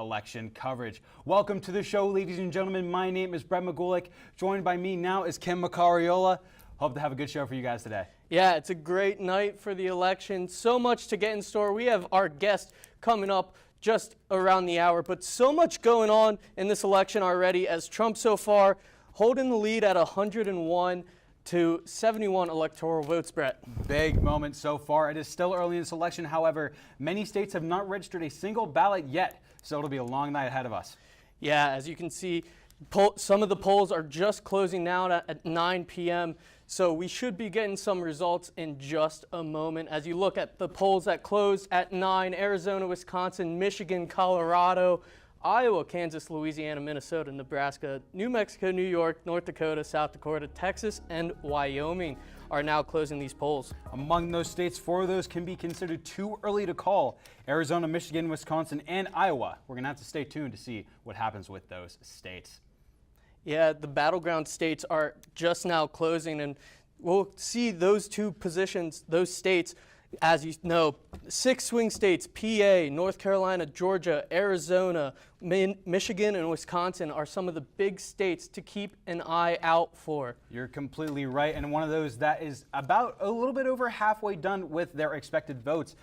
election coverage. Welcome to the show, ladies and gentlemen. My name is Brett McGulick. Joined by me now is Kim Macariola. Hope to have a good show for you guys today. Yeah, it's a great night for the election. So much to get in store. We have our guest coming up just around the hour, but so much going on in this election already, as Trump so far holding the lead at 101 to 71 electoral votes, Brett. Big moment so far. It is still early in this election. However, many states have not registered a single ballot yet, so it'll be a long night ahead of us. Yeah, as you can see, some of the polls are just closing now at 9 p.m., so we should be getting some results in just a moment. As you look at the polls that closed at 9, Arizona, Wisconsin, Michigan, Colorado, Iowa, Kansas, Louisiana, Minnesota, Nebraska, New Mexico, New York, North Dakota, South Dakota, Texas, and Wyoming are now closing these polls. Among those states, 4 of those can be considered too early to call: Arizona, Michigan, Wisconsin, and Iowa. We're going to have to stay tuned to see what happens with those states. Yeah, the battleground states are just now closing, and we'll see those two positions, those states. As you know, 6 swing states, PA, North Carolina, Georgia, Arizona, Michigan, and Wisconsin are some of the big states to keep an eye out for. You're completely right, and one of those that is about a little bit over halfway done with their expected votes.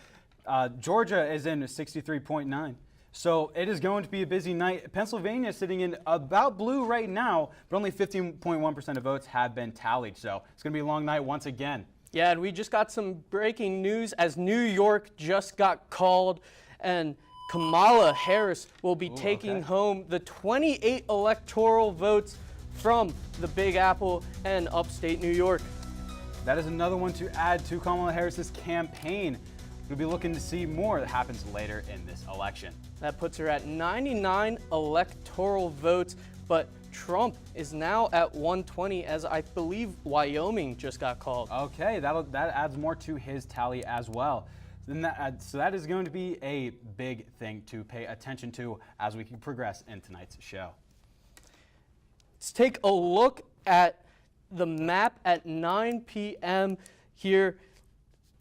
Georgia is in 63.9. So it is going to be a busy night. Pennsylvania is sitting in about blue right now, but only 15.1% of votes have been tallied. So it's going to be a long night once again. Yeah, and we just got some breaking news as New York just got called, and Kamala Harris will be taking home the 28 electoral votes from the Big Apple and upstate New York. That is another one to add to Kamala Harris's campaign. We'll be looking to see more that happens later in this election. That puts her at 99 electoral votes, but Trump is now at 120, as I believe Wyoming just got called. Okay, that adds more to his tally as well. So that is going to be a big thing to pay attention to as we can progress in tonight's show. Let's take a look at the map at 9 p.m. here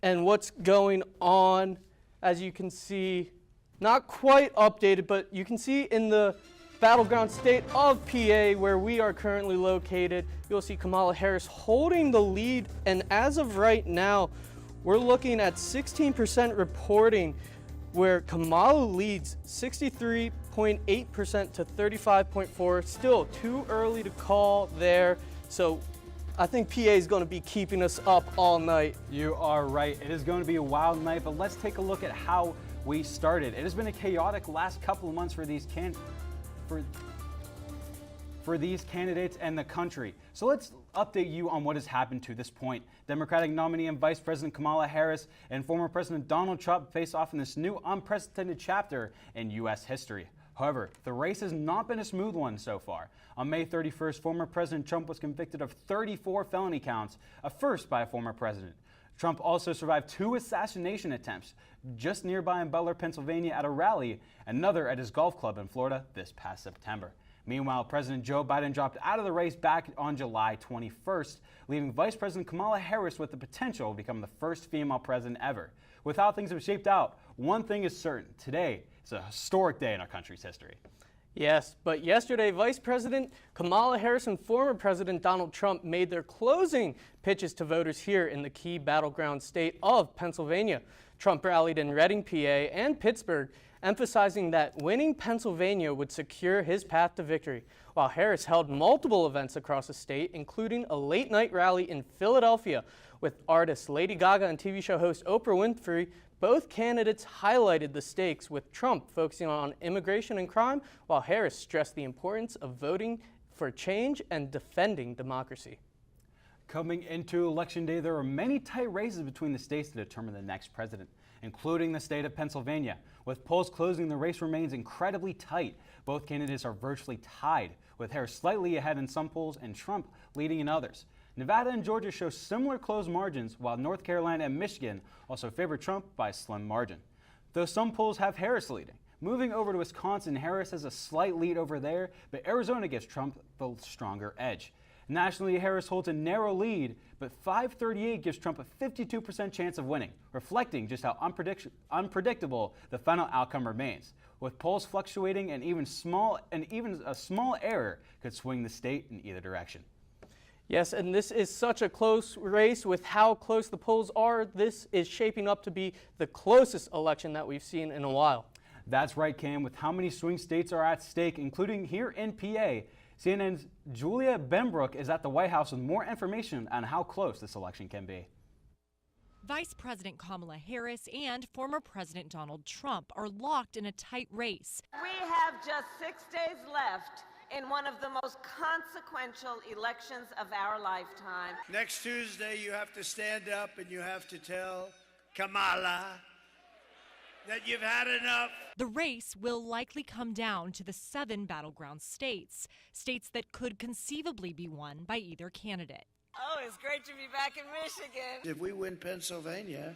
and what's going on. As you can see, not quite updated, but you can see in the battleground state of PA, where we are currently located, you'll see Kamala Harris holding the lead, and as of right now, we're looking at 16% reporting, where Kamala leads 63.8% to 35.4%. Still too early to call there, so I think PA is going to be keeping us up all night. You are right. It is going to be a wild night, but let's take a look at how we started. It has been a chaotic last couple of months for these candidates and the country. So let's update you on what has happened to this point. Democratic nominee and Vice President Kamala Harris and former President Donald Trump face off in this new unprecedented chapter in U.S. history. However, the race has not been a smooth one so far. On May 31st, former President Trump was convicted of 34 felony counts, a first by a former president. Trump also survived 2 assassination attempts just nearby in Butler, Pennsylvania at a rally, another at his golf club in Florida this past September. Meanwhile, President Joe Biden dropped out of the race back on July 21st, leaving Vice President Kamala Harris with the potential to become the first female president ever. With how things have shaped out, one thing is certain: today is a historic day in our country's history. Yes, but yesterday, Vice President Kamala Harris and former President Donald Trump made their closing pitches to voters here in the key battleground state of Pennsylvania. Trump rallied in Reading, PA, and Pittsburgh, emphasizing that winning Pennsylvania would secure his path to victory, while Harris held multiple events across the state, including a late-night rally in Philadelphia with artist Lady Gaga and TV show host Oprah Winfrey. Both candidates highlighted the stakes, with Trump focusing on immigration and crime, while Harris stressed the importance of voting for change and defending democracy. Coming into Election Day, there are many tight races between the states to determine the next president, including the state of Pennsylvania. With polls closing, the race remains incredibly tight. Both candidates are virtually tied, with Harris slightly ahead in some polls and Trump leading in others. Nevada and Georgia show similar close margins, while North Carolina and Michigan also favor Trump by a slim margin, though some polls have Harris leading. Moving over to Wisconsin, Harris has a slight lead over there, but Arizona gives Trump the stronger edge. Nationally, Harris holds a narrow lead, but 538 gives Trump a 52% chance of winning, reflecting just how unpredictable the final outcome remains. With polls fluctuating and even a small error could swing the state in either direction. Yes, and this is such a close race with how close the polls are. This is shaping up to be the closest election that we've seen in a while. That's right, Cam. With how many swing states are at stake, including here in PA, CNN's Julia Benbrook is at the White House with more information on how close this election can be. Vice President Kamala Harris and former President Donald Trump are locked in a tight race. We have just 6 days left in one of the most consequential elections of our lifetime. Next Tuesday, you have to stand up and you have to tell Kamala that you've had enough. The race will likely come down to the 7 battleground states, states that could conceivably be won by either candidate. Oh, it's great to be back in Michigan. If we win Pennsylvania,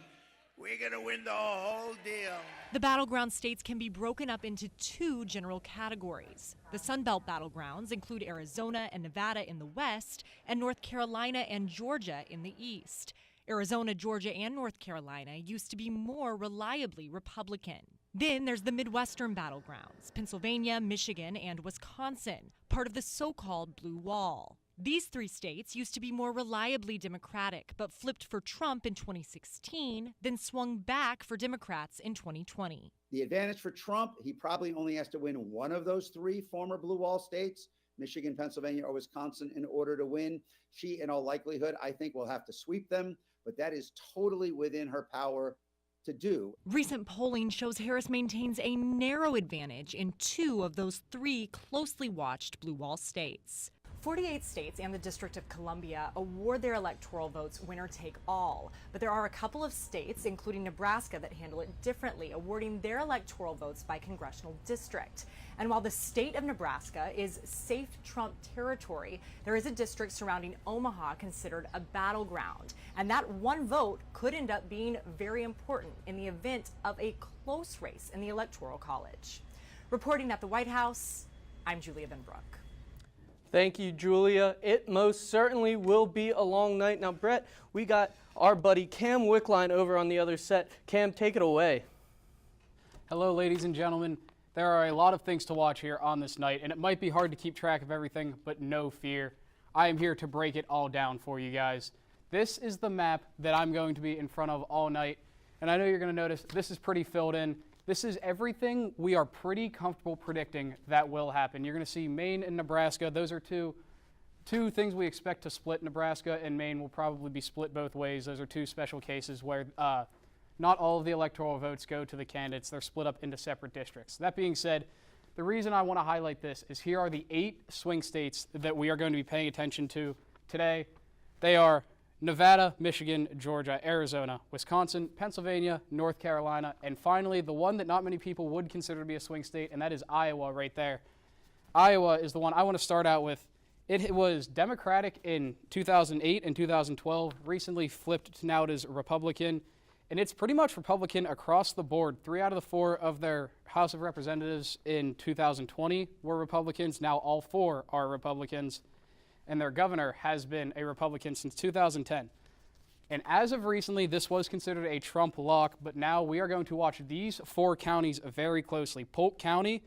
we're going to win the whole deal. The battleground states can be broken up into 2 general categories. The Sun Belt battlegrounds include Arizona and Nevada in the west, and North Carolina and Georgia in the east. Arizona, Georgia, and North Carolina used to be more reliably Republican. Then there's the Midwestern battlegrounds, Pennsylvania, Michigan, and Wisconsin, part of the so-called Blue Wall. These 3 states used to be more reliably Democratic, but flipped for Trump in 2016, then swung back for Democrats in 2020. The advantage for Trump, he probably only has to win one of those 3 former Blue Wall states, Michigan, Pennsylvania, or Wisconsin, in order to win. She, in all likelihood, I think will have to sweep them, but that is totally within her power to do. Recent polling shows Harris maintains a narrow advantage in 2 of those 3 closely watched Blue Wall states. 48 states and the District of Columbia award their electoral votes winner take all. But there are a couple of states, including Nebraska, that handle it differently, awarding their electoral votes by congressional district. And while the state of Nebraska is safe Trump territory, there is a district surrounding Omaha considered a battleground. And that one vote could end up being very important in the event of a close race in the Electoral College. Reporting at the White House, I'm Julia Benbrook. Thank you, Julia. It most certainly will be a long night. Now, Brett, we got our buddy Cam Wickline over on the other set. Cam, take it away. Hello, ladies and gentlemen. There are a lot of things to watch here on this night, and it might be hard to keep track of everything, but no fear. I am here to break it all down for you guys. This is the map that I'm going to be in front of all night, and I know you're going to notice this is pretty filled in. This is everything we are pretty comfortable predicting that will happen. You're going to see Maine and Nebraska. Those are two things we expect to split. Nebraska and Maine will probably be split both ways. Those are 2 special cases where not all of the electoral votes go to the candidates. They're split up into separate districts. That being said, the reason I want to highlight this is here are the 8 swing states that we are going to be paying attention to today. They are Nevada, Michigan, Georgia, Arizona, Wisconsin, Pennsylvania, North Carolina, and finally the one that not many people would consider to be a swing state, and that is Iowa right there. Iowa is the one I want to start out with. It was Democratic in 2008 and 2012, recently flipped to now it is Republican, and it's pretty much Republican across the board. 3 out of the 4 of their House of Representatives in 2020 were Republicans. Now all 4 are Republicans. And their governor has been a Republican since 2010. And as of recently, this was considered a Trump lock, but now we are going to watch these 4 counties very closely. Polk County,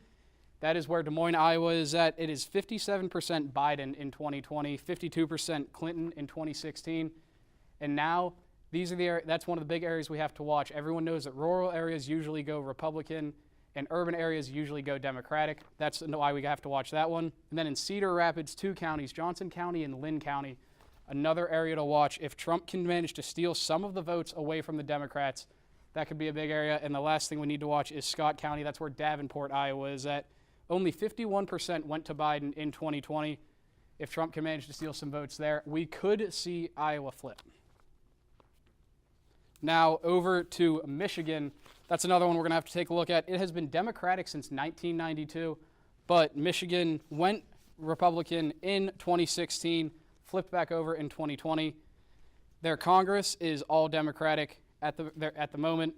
that is where Des Moines, Iowa is at. It is 57% Biden in 2020, 52% Clinton in 2016. And now that's one of the big areas we have to watch. Everyone knows that rural areas usually go Republican, and urban areas usually go Democratic. That's why we have to watch that one. And then in Cedar Rapids, 2 counties, Johnson County and Lynn County, another area to watch. If Trump can manage to steal some of the votes away from the Democrats, that could be a big area. And the last thing we need to watch is Scott County. That's where Davenport, Iowa is at. Only 51% went to Biden in 2020. If Trump can manage to steal some votes there, we could see Iowa flip. Now over to Michigan. That's another one we're going to have to take a look at. It has been Democratic since 1992, but Michigan went Republican in 2016, flipped back over in 2020. Their Congress is all Democratic at the moment,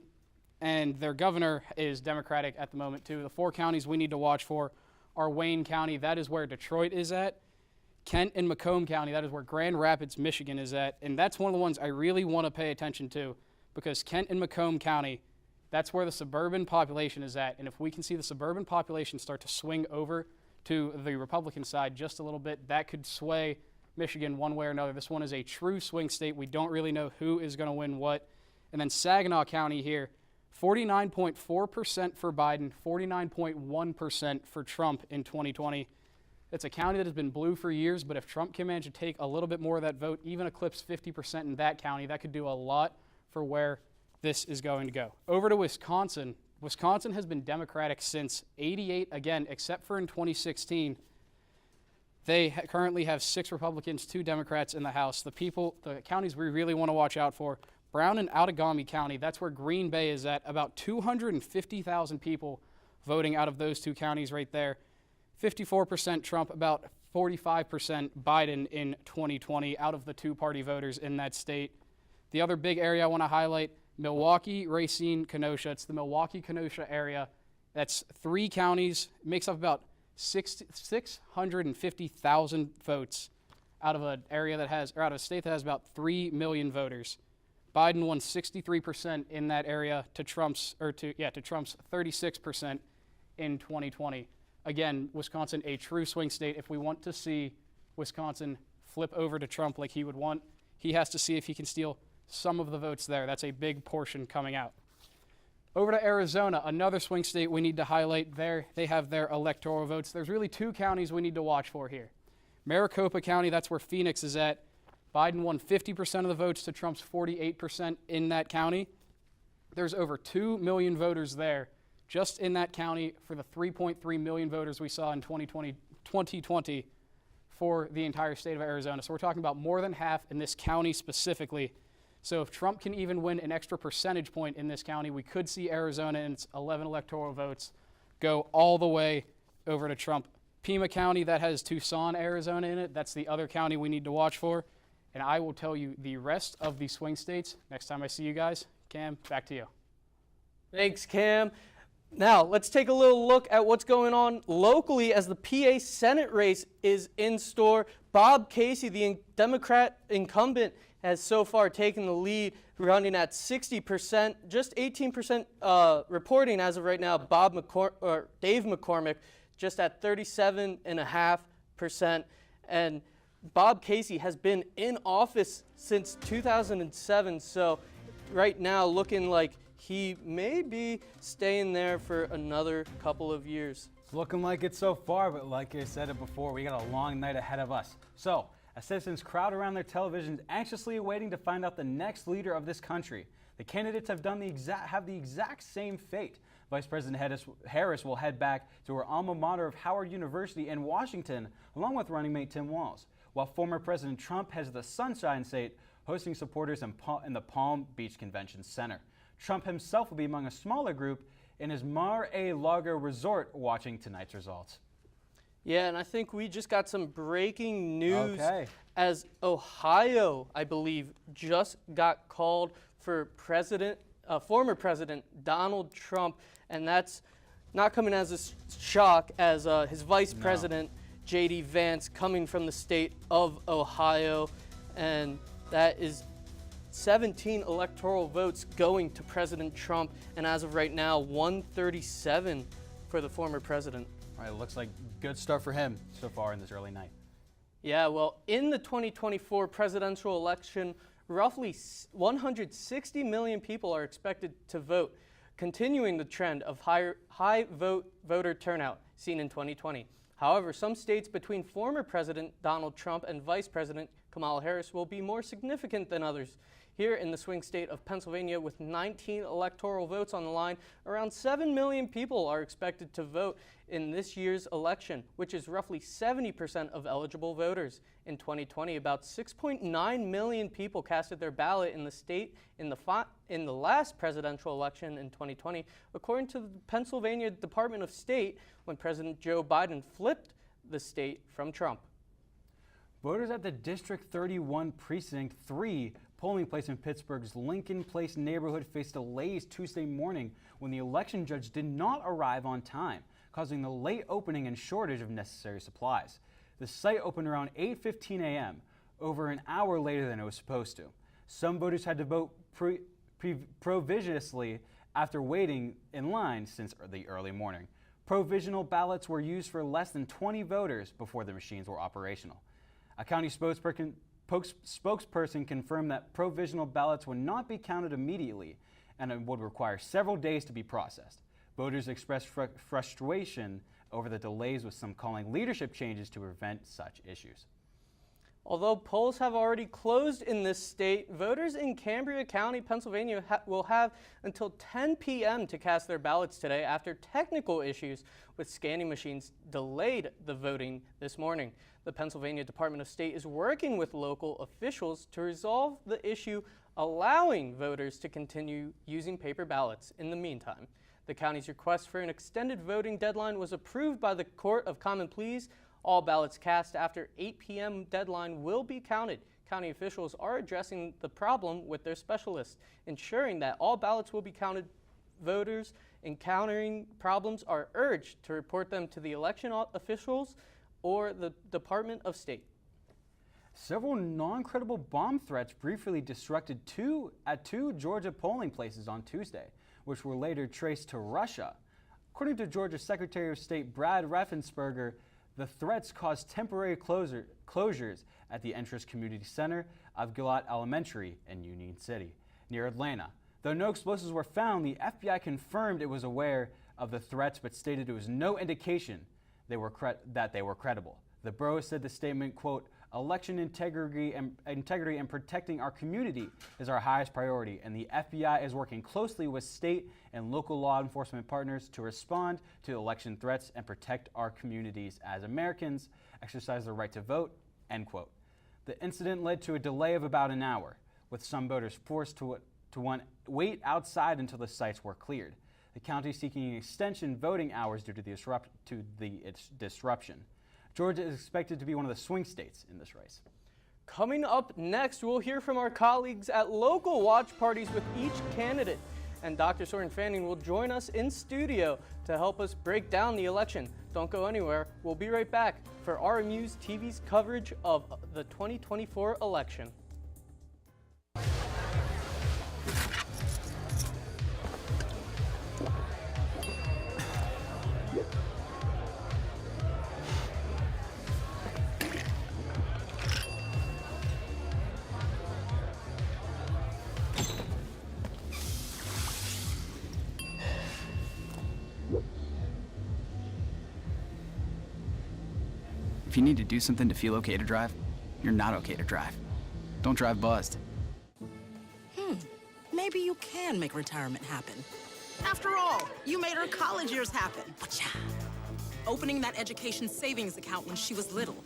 and their governor is Democratic at the moment too. The 4 counties we need to watch for are Wayne County. That is where Detroit is at. Kent and Macomb County, that is where Grand Rapids, Michigan is at, and that's one of the ones I really want to pay attention to, because Kent and Macomb County, that's where the suburban population is at, and if we can see the suburban population start to swing over to the Republican side just a little bit, that could sway Michigan one way or another. This one is a true swing state. We don't really know who is going to win what. And then Saginaw County here, 49.4% for Biden, 49.1% for Trump in 2020. It's a county that has been blue for years, but if Trump can manage to take a little bit more of that vote, even eclipse 50% in that county, that could do a lot for where this is going to go. Over to Wisconsin. Wisconsin has been Democratic since '88, again, except for in 2016. They currently have 6 Republicans, 2 Democrats in the House. The counties we really want to watch out for, Brown and Outagamie County, that's where Green Bay is at, about 250,000 people voting out of those 2 counties right there. 54% Trump, about 45% Biden in 2020 out of the 2-party voters in that state. The other big area I want to highlight, Milwaukee, Racine, Kenosha. It's the Milwaukee-Kenosha area. That's 3 counties, makes up about 650,000 votes out of an area that has, or out of a state that has about 3 million voters. Biden won 63% in that area to Trump's 36% in 2020. Again, Wisconsin, a true swing state. If we want to see Wisconsin flip over to Trump like he would want, he has to see if he can steal some of the votes there. That's a big portion coming out. Over to Arizona, another swing state we need to highlight there. They have their electoral votes. There's really 2 counties we need to watch for here. Maricopa County, that's where Phoenix is at. Biden won 50% of the votes to Trump's 48% in that county. There's over 2 million voters there just in that county for the 3.3 million voters we saw in 2020 for the entire state of Arizona. So we're talking about more than half in this county specifically. So if Trump can even win an extra percentage point in this county, we could see Arizona and its 11 electoral votes go all the way over to Trump. Pima County, that has Tucson, Arizona in it. That's the other county we need to watch for. And I will tell you the rest of the swing states next time I see you guys. Cam, back to you. Thanks, Cam. Now, let's take a little look at what's going on locally as the PA Senate race is in store. Bob Casey, the Democrat incumbent, has so far taken the lead, running at 60%, just 18% reporting as of right now. Dave McCormick just at 37.5%. And Bob Casey has been in office since 2007, so right now looking like he may be staying there for another couple of years. It's looking like it so far, but like I said it before, we got a long night ahead of us. So, as citizens crowd around their televisions, anxiously awaiting to find out the next leader of this country, the candidates have the exact same fate. Vice President Harris will head back to her alma mater of Howard University in Washington, along with running mate Tim Walz, while former President Trump heads the Sunshine State, hosting supporters in the Palm Beach Convention Center. Trump himself will be among a smaller group in his Mar-a-Lago resort watching tonight's results. Yeah, and I think we just got some breaking news as Ohio, I believe, just got called for former President Donald Trump, and that's not coming as a shock as his Vice President, J.D. Vance, coming from the state of Ohio, and that is 17 electoral votes going to President Trump, and as of right now, 137 for the former president. All right, it looks like good start for him so far in this early night. Yeah, well, in the 2024 presidential election, roughly 160 million people are expected to vote, continuing the trend of high voter turnout seen in 2020. However, some states between former President Donald Trump and Vice President Kamala Harris will be more significant than others. Here in the swing state of Pennsylvania, with 19 electoral votes on the line, around 7 million people are expected to vote in this year's election, which is roughly 70% of eligible voters. In 2020, about 6.9 million people casted their ballot in the state in the last presidential election in 2020, according to the Pennsylvania Department of State, when President Joe Biden flipped the state from Trump. Voters at the District 31 Precinct 3 polling place in Pittsburgh's Lincoln Place neighborhood faced delays Tuesday morning when the election judge did not arrive on time, causing the late opening and shortage of necessary supplies. The site opened around 8:15 a.m., over an hour later than it was supposed to. Some voters had to vote provisionally after waiting in line since the early morning. Provisional ballots were used for less than 20 voters before the machines were operational. A county spokesperson confirmed that provisional ballots would not be counted immediately and it would require several days to be processed. Voters expressed frustration over the delays, with some calling leadership changes to prevent such issues. Although polls have already closed in this state, voters in Cambria County, Pennsylvania will have until 10 p.m. to cast their ballots today after technical issues with scanning machines delayed the voting this morning. The Pennsylvania Department of State is working with local officials to resolve the issue, allowing voters to continue using paper ballots in the meantime. The county's request for an extended voting deadline was approved by the Court of Common Pleas. All ballots cast after 8 p.m. deadline will be counted. County officials are addressing the problem with their specialists, ensuring that all ballots will be counted. Voters encountering problems are urged to report them to the election officials or the Department of State. Several non-credible bomb threats briefly disrupted two Georgia polling places on Tuesday, which were later traced to Russia. According to Georgia Secretary of State Brad Raffensperger, the threats caused temporary closures at the Entrance Community Center of Gillott Elementary in Union City, near Atlanta. Though no explosives were found, the FBI confirmed it was aware of the threats but stated there was no indication that they were credible. The borough said the statement, quote, "Election integrity and protecting our community is our highest priority, and the FBI is working closely with state and local law enforcement partners to respond to election threats and protect our communities as Americans exercise their right to vote," end quote. The incident led to a delay of about an hour, with some voters forced to wait outside until the sites were cleared. The county is seeking an extension voting hours due to the disruption. Georgia is expected to be one of the swing states in this race. Coming up next, we'll hear from our colleagues at local watch parties with each candidate. And Dr. Soren Fanning will join us in studio to help us break down the election. Don't go anywhere. We'll be right back for RMU-TV's coverage of the 2024 election. If you need to do something to feel okay to drive, you're not okay to drive. Don't drive buzzed. Maybe you can make retirement happen. After all, you made her college years happen. Opening that education savings account when she was little.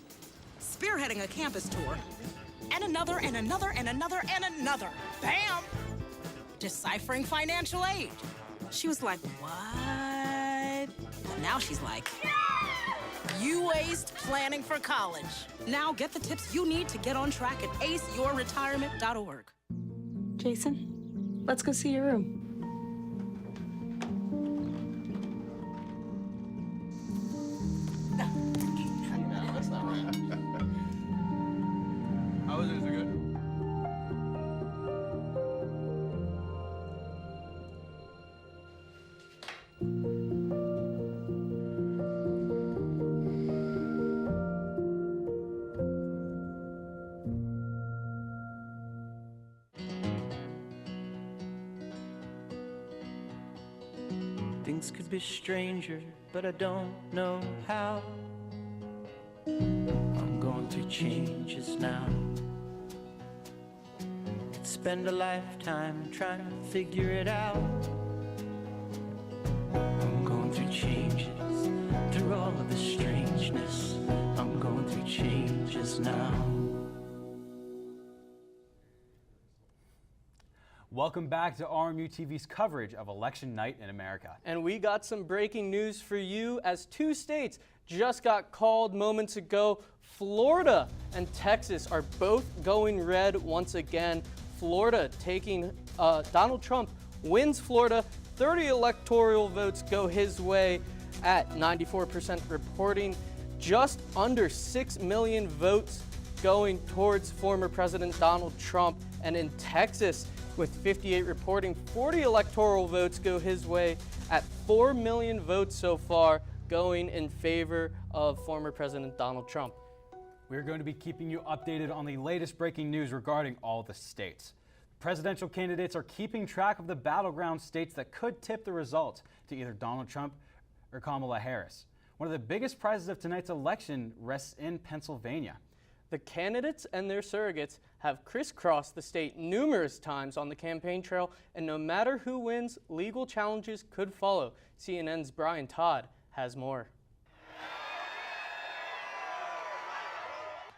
Spearheading a campus tour. And another, and another, and another, and another. Bam! Deciphering financial aid. She was like, what? But now she's like, you aced planning for college. Now get the tips you need to get on track at aceyourretirement.org. Jason, let's go see your room. No, that's not right. How was it? Is it good? Things could be stranger, but I don't know how. I'm going through changes now. Could spend a lifetime trying to figure it out. I'm going through changes, through all of the strangeness. I'm going through changes now. Welcome back to RMU-TV's coverage of election night in America. And we got some breaking news for you as two states just got called moments ago. Florida and Texas are both going red once again. Florida taking Donald Trump wins Florida. 30 electoral votes go his way at 94% reporting. just under 6 million votes going towards former President Donald Trump. And in Texas, with 58 reporting, 40 electoral votes go his way at 4 million votes so far going in favor of former President Donald Trump. We're going to be keeping you updated on the latest breaking news regarding all the states. Presidential candidates are keeping track of the battleground states that could tip the results to either Donald Trump or Kamala Harris. One of the biggest prizes of tonight's election rests in Pennsylvania. The candidates and their surrogates have crisscrossed the state numerous times on the campaign trail, and no matter who wins, legal challenges could follow. CNN's Brian Todd has more.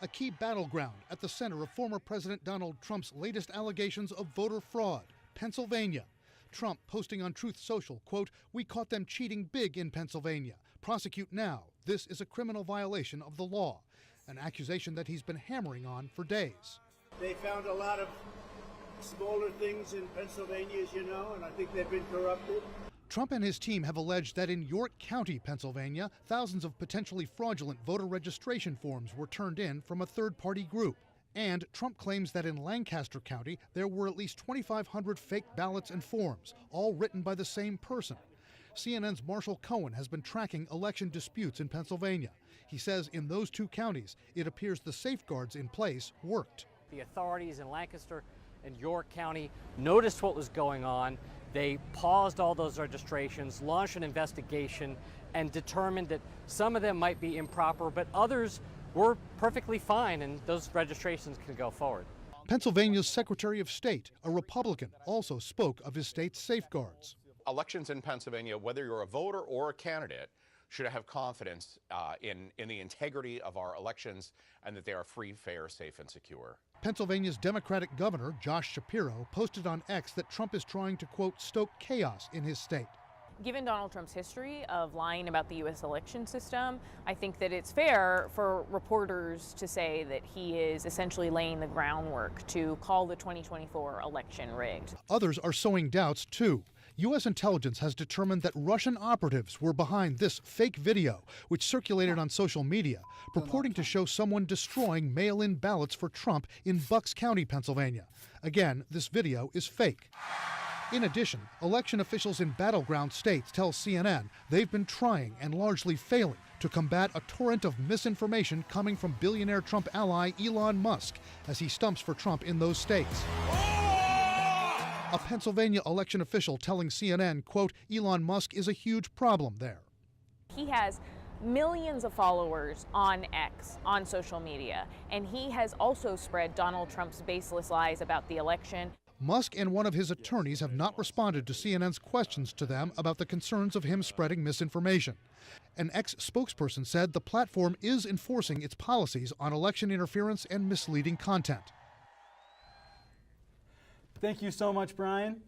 A key battleground at the center of former President Donald Trump's latest allegations of voter fraud, Pennsylvania. Trump posting on Truth Social, quote, "We caught them cheating big in Pennsylvania. Prosecute now. This is a criminal violation of the law." An accusation that he's been hammering on for days. They found a lot of smaller things in Pennsylvania, as you know, and I think they've been corrupted. Trump and his team have alleged that in York County, Pennsylvania, thousands of potentially fraudulent voter registration forms were turned in from a third-party group. And Trump claims that in Lancaster County, there were at least 2,500 fake ballots and forms, all written by the same person. CNN's Marshall Cohen has been tracking election disputes in Pennsylvania. He says in those two counties, it appears the safeguards in place worked. The authorities in Lancaster and York County noticed what was going on. They paused all those registrations, launched an investigation, and determined that some of them might be improper, but others were perfectly fine, and those registrations can go forward. Pennsylvania's Secretary of State, a Republican, also spoke of his state's safeguards. Elections in Pennsylvania, whether you're a voter or a candidate, should have confidence in the integrity of our elections and that they are free, fair, safe, and secure. Pennsylvania's Democratic governor, Josh Shapiro, posted on X that Trump is trying to, quote, stoke chaos in his state. Given Donald Trump's history of lying about the U.S. election system, I think that it's fair for reporters to say that he is essentially laying the groundwork to call the 2024 election rigged. Others are sowing doubts, too. U.S. intelligence has determined that Russian operatives were behind this fake video, which circulated on social media, purporting to show someone destroying mail-in ballots for Trump in Bucks County, Pennsylvania. Again, this video is fake. In addition, election officials in battleground states tell CNN they've been trying and largely failing to combat a torrent of misinformation coming from billionaire Trump ally Elon Musk as he stumps for Trump in those states. A Pennsylvania election official telling CNN, quote, Elon Musk is a huge problem there. He has millions of followers on X, on social media, and he has also spread Donald Trump's baseless lies about the election. Musk and one of his attorneys have not responded to CNN's questions to them about the concerns of him spreading misinformation. An ex-spokesperson said the platform is enforcing its policies on election interference and misleading content. Thank you so much, Brian.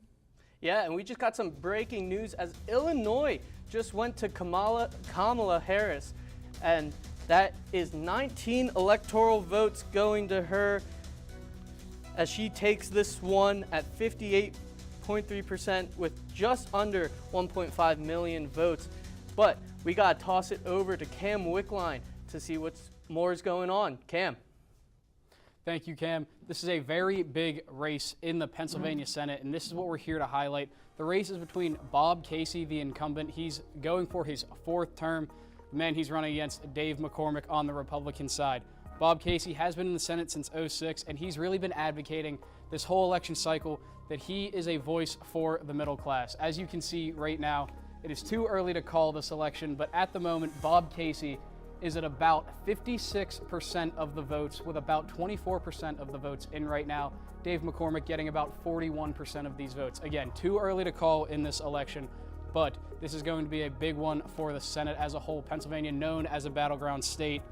Yeah, and we just got some breaking news as Illinois just went to Kamala Harris, and that is 19 electoral votes going to her as she takes this one at 58.3% with just under 1.5 million votes. But we got to toss it over to Cam Wickline to see what's more is going on. Cam. Thank you, Cam. This is a very big race in the Pennsylvania Senate, and this is what we're here to highlight. The race is between Bob Casey, the incumbent. He's going for his fourth term. The man he's running against, Dave McCormick, on the Republican side. Bob Casey has been in the Senate since '06, and he's really been advocating this whole election cycle that he is a voice for the middle class. As you can see right now, it is too early to call this election, but at the moment, Bob Casey is at about 56% of the votes, with about 24% of the votes in right now. Dave McCormick getting about 41% of these votes. Again, too early to call in this election, but this is going to be a big one for the Senate as a whole. Pennsylvania known as a battleground state,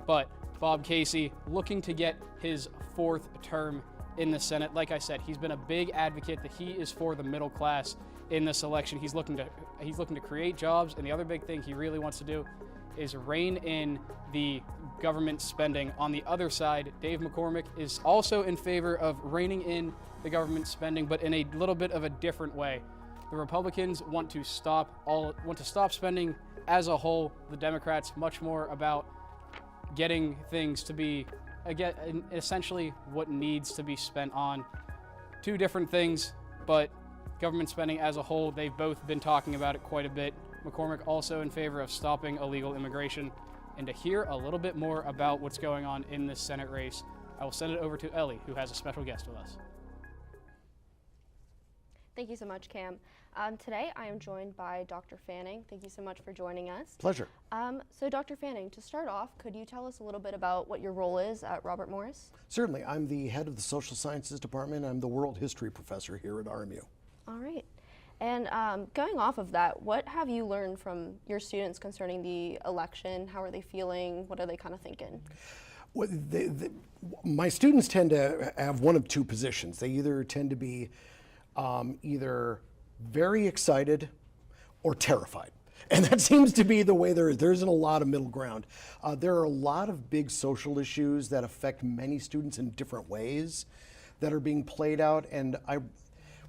but Bob Casey looking to get his fourth term in the Senate. Like I said, he's been a big advocate that he is for the middle class in this election. He's looking to create jobs, and the other big thing he really wants to do is rein in the government spending. On the other side, Dave McCormick is also in favor of reining in the government spending, but in a little bit of a different way. The Republicans want to stop spending as a whole. The Democrats much more about getting things to be essentially what needs to be spent on. Two different things, but government spending as a whole, they've both been talking about it quite a bit. McCormick also in favor of stopping illegal immigration. And to hear a little bit more about what's going on in this Senate race, I will send it over to Ellie, who has a special guest with us. Thank you so much, Cam. Today I am joined by Dr. Fanning. Thank you so much for joining us. Pleasure. So Dr. Fanning, to start off, could you tell us a little bit about what your role is at Robert Morris? Certainly. I'm the head of the Social Sciences Department. I'm the World History Professor here at RMU. All right. And going off of that, what have you learned from your students concerning the election? How are they feeling? What are they kind of thinking? Well, my students tend to have one of two positions. They either tend to be either very excited or terrified. And that seems to be the way there isn't a lot of middle ground. There are a lot of big social issues that affect many students in different ways that are being played out. And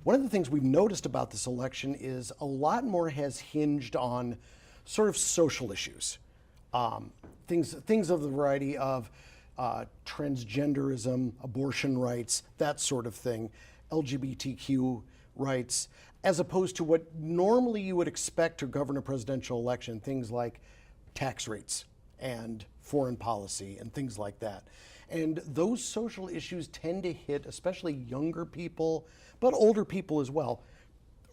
one of the things we've noticed about this election is a lot more has hinged on sort of social issues. Things of the variety of transgenderism, abortion rights, that sort of thing, LGBTQ rights, as opposed to what normally you would expect to govern a presidential election, things like tax rates and foreign policy and things like that. And those social issues tend to hit especially younger people, but older people as well,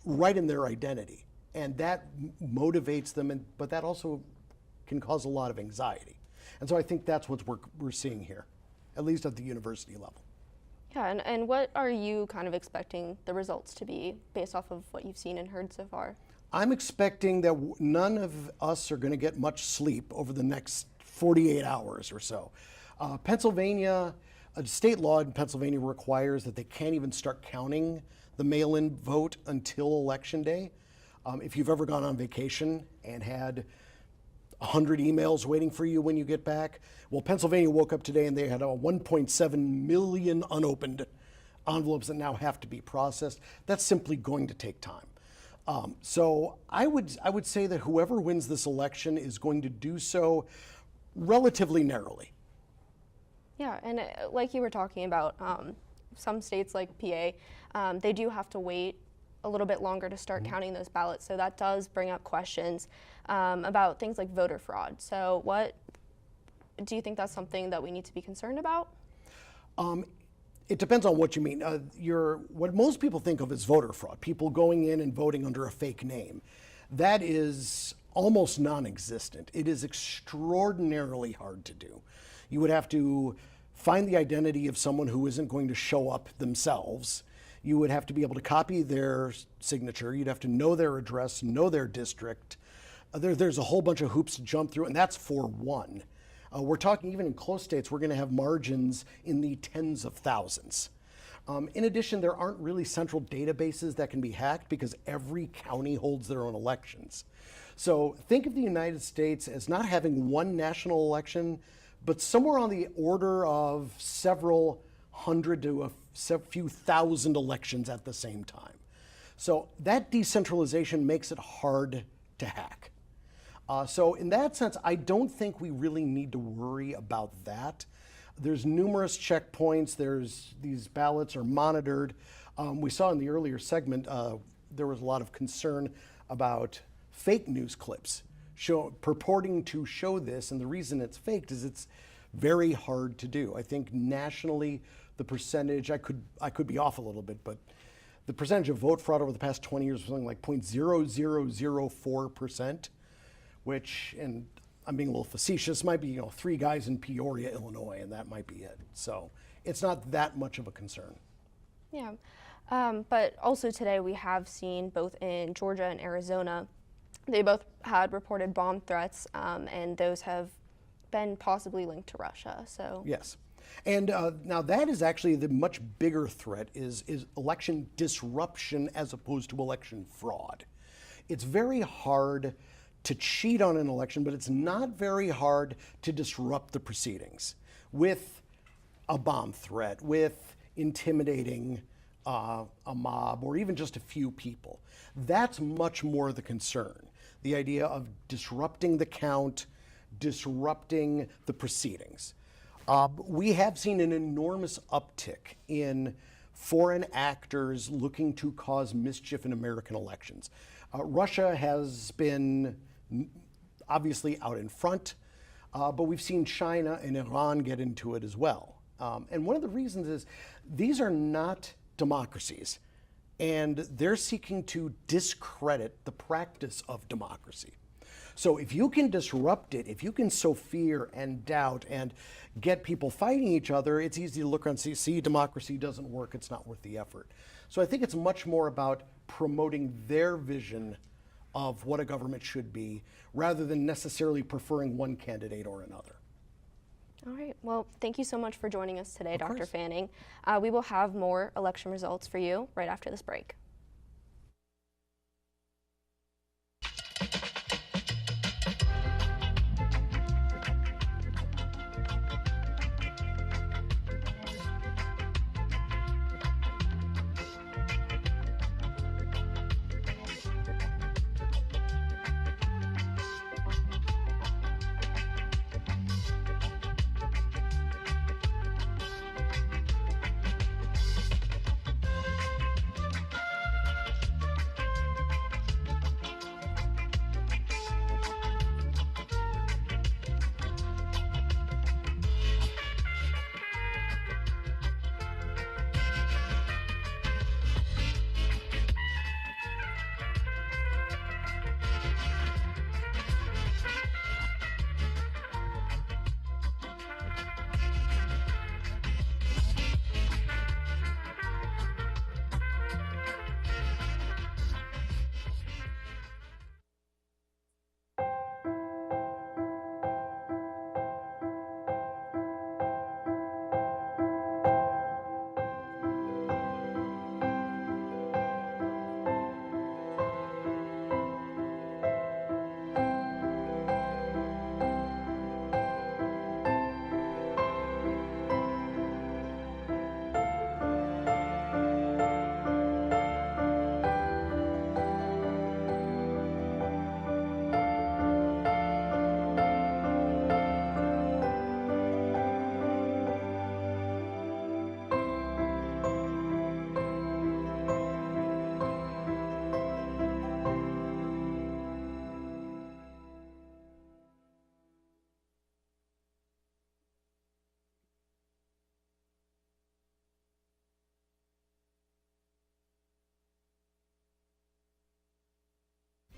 right in their identity. And that motivates them, but that also can cause a lot of anxiety. And so I think that's what we're seeing here, at least at the university level. Yeah, and what are you kind of expecting the results to be based off of what you've seen and heard so far? I'm expecting that none of us are going to get much sleep over the next 48 hours or so. Pennsylvania, state law in Pennsylvania requires that they can't even start counting the mail-in vote until Election Day. If you've ever gone on vacation and had 100 emails waiting for you when you get back, well, Pennsylvania woke up today and they had 1.7 million unopened envelopes that now have to be processed. That's simply going to take time. So I would say that whoever wins this election is going to do so relatively narrowly. Yeah, and like you were talking about, some states like PA, they do have to wait a little bit longer to start counting those ballots. So that does bring up questions about things like voter fraud. So what do you think that's something that we need to be concerned about? It depends on what you mean. What most people think of as voter fraud, people going in and voting under a fake name, that is almost non-existent. It is extraordinarily hard to do. You would have to find the identity of someone who isn't going to show up themselves. You would have to be able to copy their signature. You'd have to know their address, know their district. There's a whole bunch of hoops to jump through, and that's for one. We're talking even in close states, we're going to have margins in the tens of thousands. In addition, there aren't really central databases that can be hacked because every county holds their own elections. So think of the United States as not having one national election, but somewhere on the order of several hundred to a few thousand elections at the same time. So that decentralization makes it hard to hack. So in that sense, I don't think we really need to worry about that. There's numerous checkpoints. These ballots are monitored. We saw in the earlier segment, there was a lot of concern about fake news clips purporting to show this, and the reason it's faked is it's very hard to do. I think nationally, the percentage, I could be off a little bit, but the percentage of vote fraud over the past 20 years was something like 0.0004%, which, and I'm being a little facetious, might be 3 guys in Peoria, Illinois, and that might be it. So it's not that much of a concern. Yeah, but also today we have seen both in Georgia and Arizona, they both had reported bomb threats, and those have been possibly linked to Russia. So yes. And now that is actually the much bigger threat is election disruption as opposed to election fraud. It's very hard to cheat on an election, but it's not very hard to disrupt the proceedings with a bomb threat, with intimidating a mob or even just a few people. That's much more the concern. The idea of disrupting the count, disrupting the proceedings. We have seen an enormous uptick in foreign actors looking to cause mischief in American elections. Russia has been obviously out in front, but we've seen China and Iran get into it as well. And one of the reasons is these are not democracies, and they're seeking to discredit the practice of democracy. So if you can disrupt it, if you can sow fear and doubt and get people fighting each other, it's easy to look around and see democracy doesn't work, it's not worth the effort. So I think it's much more about promoting their vision of what a government should be, rather than necessarily preferring one candidate or another. All right, well, thank you so much for joining us today, Dr. Fanning. We will have more election results for you right after this break.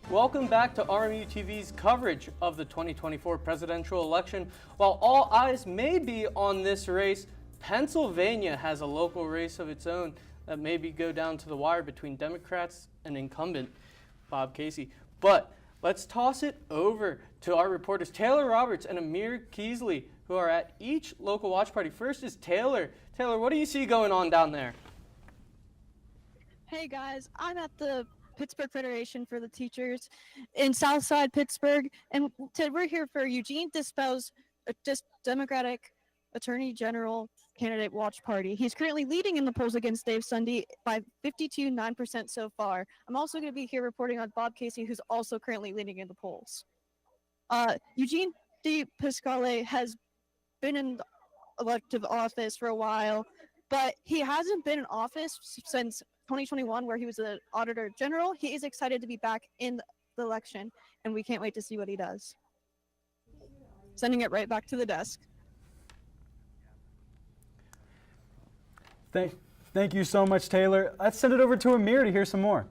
Welcome back to RMU-TV's coverage of the 2024 presidential election. While all eyes may be on this race, Pennsylvania has a local race of its own that maybe go down to the wire between Democrats and incumbent Bob Casey. But let's toss it over to our reporters Taylor Roberts and Amir Keasley, who are at each local watch party. First is Taylor. Taylor, what do you see going on down there? Hey guys, I'm at the Pittsburgh Federation for the Teachers in Southside Pittsburgh, and we're here for Eugene Dispel's Democratic Attorney General candidate watch party. He's currently leading in the polls against Dave Sunday by 52.9% so far. I'm also going to be here reporting on Bob Casey, who's also currently leading in the polls. Eugene D. Pasquale has been in elective office for a while, but he hasn't been in office since 2021, where he was the Auditor General. He is excited to be back in the election, and we can't wait to see what he does. Sending it right back to the desk. Thank you so much, Taylor. Let's send it over to Amir to hear some more.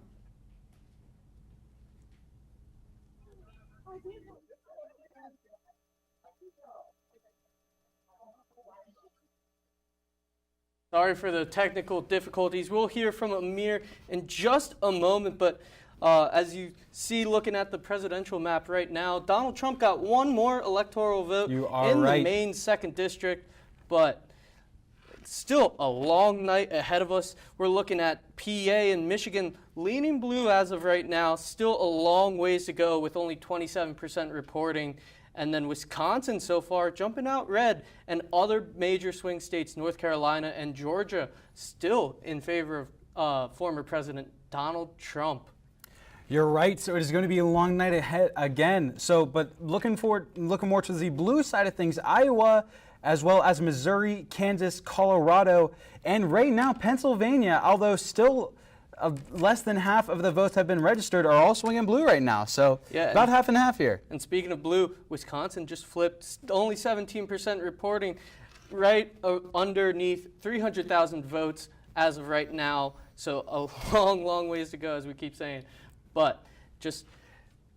Sorry for the technical difficulties. We'll hear from Amir in just a moment, but as you see looking at the presidential map right now, Donald Trump got one more electoral vote in the Maine 2nd District, but it's still a long night ahead of us. We're looking at PA and Michigan leaning blue as of right now, still a long ways to go with only 27% reporting. And then Wisconsin so far jumping out red, and other major swing states, North Carolina and Georgia, still in favor former President Donald Trump. You're right. So it is going to be a long night ahead again. So, but looking more to the blue side of things, Iowa, as well as Missouri, Kansas, Colorado, and right now Pennsylvania, although still less than half of the votes have been registered, are all swinging blue right now. So yeah, about half and half here. And speaking of blue, Wisconsin just flipped, only 17% reporting, right underneath 300,000 votes as of right now. So a long, long ways to go, as we keep saying. But just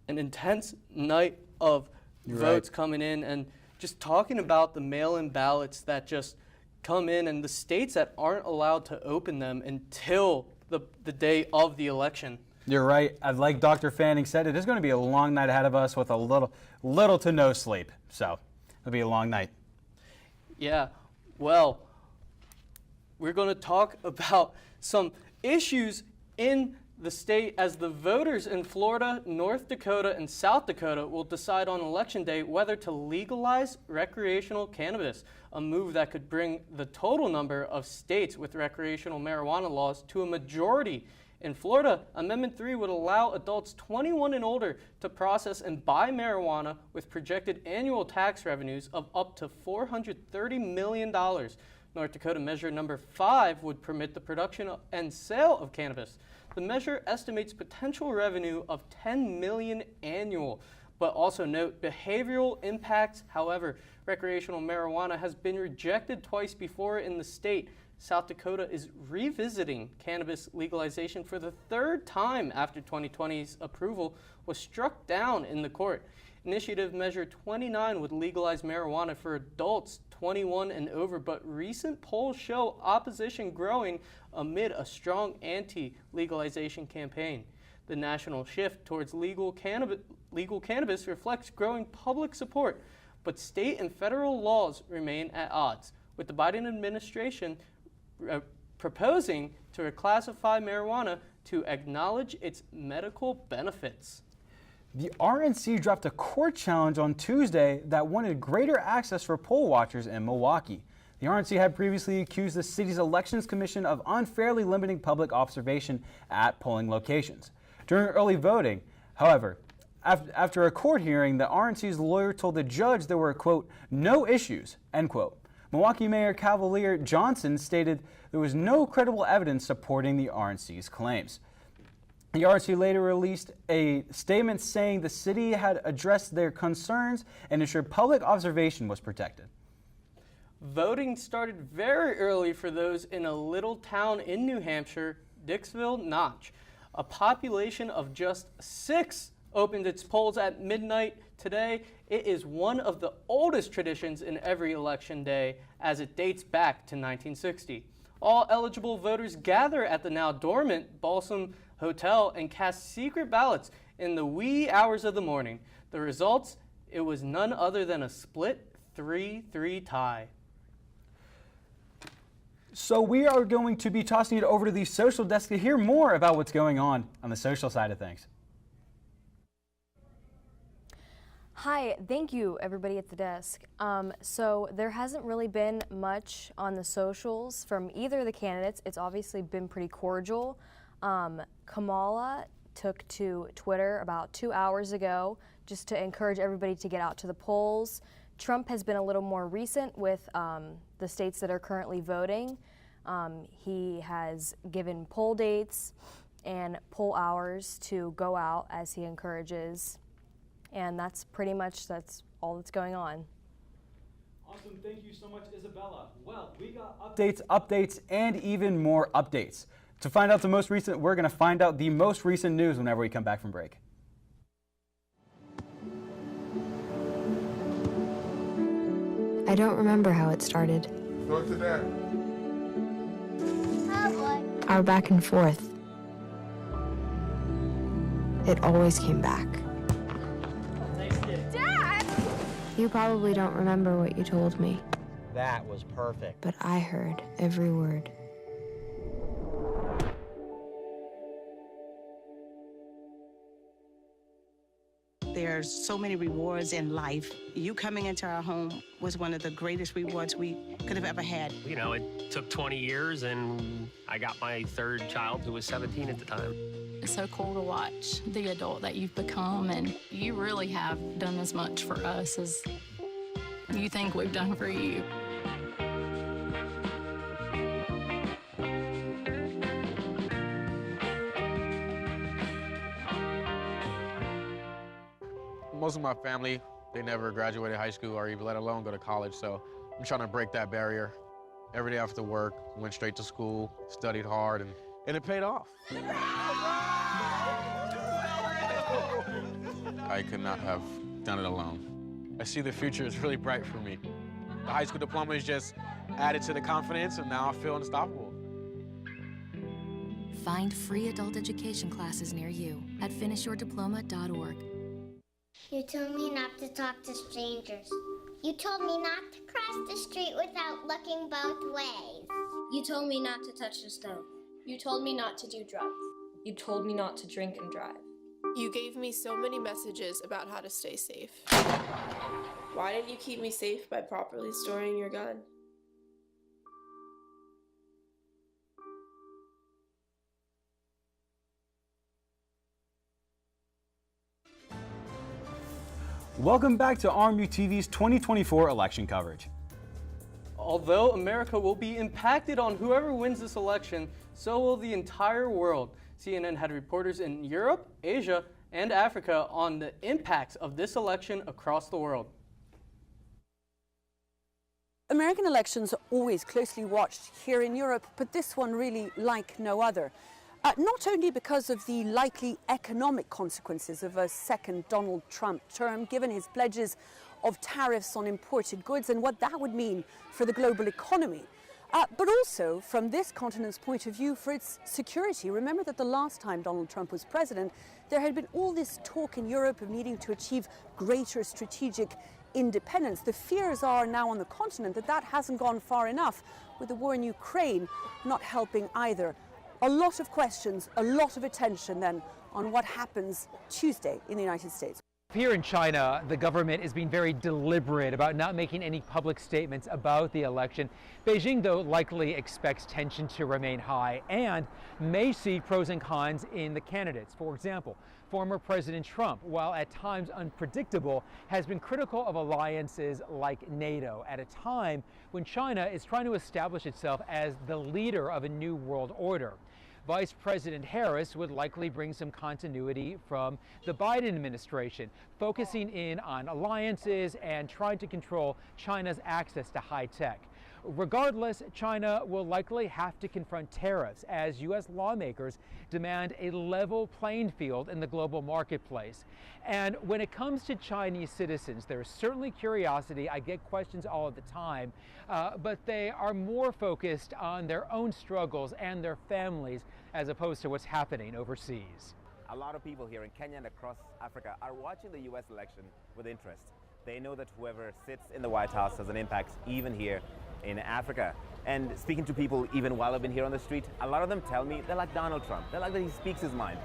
an intense night of votes coming in, and just talking about the mail-in ballots that just come in and the states that aren't allowed to open them until the day of the election. You're right. Like Dr. Fanning said, it is going to be a long night ahead of us with a little to no sleep. So it'll be a long night. Yeah. Well, we're going to talk about some issues in the state as the voters in Florida, North Dakota, and South Dakota will decide on Election Day whether to legalize recreational cannabis, a move that could bring the total number of states with recreational marijuana laws to a majority. In Florida, Amendment 3 would allow adults 21 and older to process and buy marijuana with projected annual tax revenues of up to $430 million. North Dakota Measure Number 5 would permit the production and sale of cannabis. The measure estimates potential revenue of $10 million annual, but also note behavioral impacts. However, recreational marijuana has been rejected twice before in the state. South Dakota is revisiting cannabis legalization for the third time after 2020's approval was struck down in the court. Initiative Measure 29 would legalize marijuana for adults 21 and over, but recent polls show opposition growing amid a strong anti-legalization campaign. The national shift towards legal cannabis reflects growing public support, but state and federal laws remain at odds, with the Biden administration proposing to reclassify marijuana to acknowledge its medical benefits. The RNC dropped a court challenge on Tuesday that wanted greater access for poll watchers in Milwaukee. The RNC had previously accused the city's Elections Commission of unfairly limiting public observation at polling locations. During early voting, however, after a court hearing, the RNC's lawyer told the judge there were, quote, no issues, end quote. Milwaukee Mayor Cavalier Johnson stated there was no credible evidence supporting the RNC's claims. The RNC later released a statement saying the city had addressed their concerns and ensured public observation was protected. Voting started very early for those in a little town in New Hampshire, Dixville Notch. A population of just 6 opened its polls at midnight today. It is one of the oldest traditions in every election day, as it dates back to 1960. All eligible voters gather at the now dormant Balsam Hotel and cast secret ballots in the wee hours of the morning. The results, it was none other than a split 3-3 tie. So we are going to be tossing it over to the social desk to hear more about what's going on the social side of things. Hi, thank you everybody at the desk. So there hasn't really been much on the socials from either of the candidates. It's obviously been pretty cordial. Kamala took to Twitter about 2 hours ago just to encourage everybody to get out to the polls. Trump has been a little more recent with the states that are currently voting. He has given poll dates and poll hours to go out as he encourages. And that's pretty much, that's all that's going on. Awesome, thank you so much, Isabella. Well, we got updates, and even more updates. To find out the most recent, we're going to find out the most recent news whenever we come back from break. I don't remember how it started. Go to that. Our back and forth. It always came back. Dad! You probably don't remember what you told me, That was perfect. but I heard every word. there's so many rewards in life. You coming into our home was one of the greatest rewards we could have ever had. You know, it took 20 years, and I got my third child, who was 17 at the time. It's so cool to watch the adult that you've become, and you really have done as much for us as you think we've done for you. Most of my family, they never graduated high school or even let alone go to college, so I'm trying to break that barrier. Every day after work, went straight to school, studied hard, and it paid off. I could not have done it alone. I see the future is really bright for me. The high school diploma is just added to the confidence, and now I feel unstoppable. Find free adult education classes near you at finishyourdiploma.org. You told me not to talk to strangers. You told me not to cross the street without looking both ways. You told me not to touch the stove. You told me not to do drugs. You told me not to drink and drive. You gave me so many messages about how to stay safe. Why didn't you keep me safe by properly storing your gun? Welcome back to RMU-TV's 2024 election coverage. Although America will be impacted on whoever wins this election, so will the entire world. CNN had reporters in Europe, Asia, and Africa on the impacts of this election across the world. American elections are always closely watched here in Europe, but this one really like no other. Not only because of the likely economic consequences of a second Donald Trump term, given his pledges of tariffs on imported goods and what that would mean for the global economy, but also from this continent's point of view for its security. Remember that the last time Donald Trump was president, there had been all this talk in Europe of needing to achieve greater strategic independence. The fears are now on the continent that that hasn't gone far enough, with the war in Ukraine not helping either. A lot of questions, a lot of attention then on what happens Tuesday in the United States. Here in China, the government is being very deliberate about not making any public statements about the election. Beijing, though, likely expects tension to remain high and may see pros and cons in the candidates. For example, former President Trump, while at times unpredictable, has been critical of alliances like NATO at a time when China is trying to establish itself as the leader of a new world order. Vice President Harris would likely bring some continuity from the Biden administration, focusing in on alliances and trying to control China's access to high tech. Regardless, China will likely have to confront tariffs as U.S. lawmakers demand a level playing field in the global marketplace. And when it comes to Chinese citizens, there is certainly curiosity. I get questions all of the time, but they are more focused on their own struggles and their families as opposed to what's happening overseas. A lot of people here in Kenya and across Africa are watching the U.S. election with interest. They know that whoever sits in the White House has an impact even here in Africa. And speaking to people even while I've been here on the street, a lot of them tell me they like Donald Trump. They like that he speaks his mind.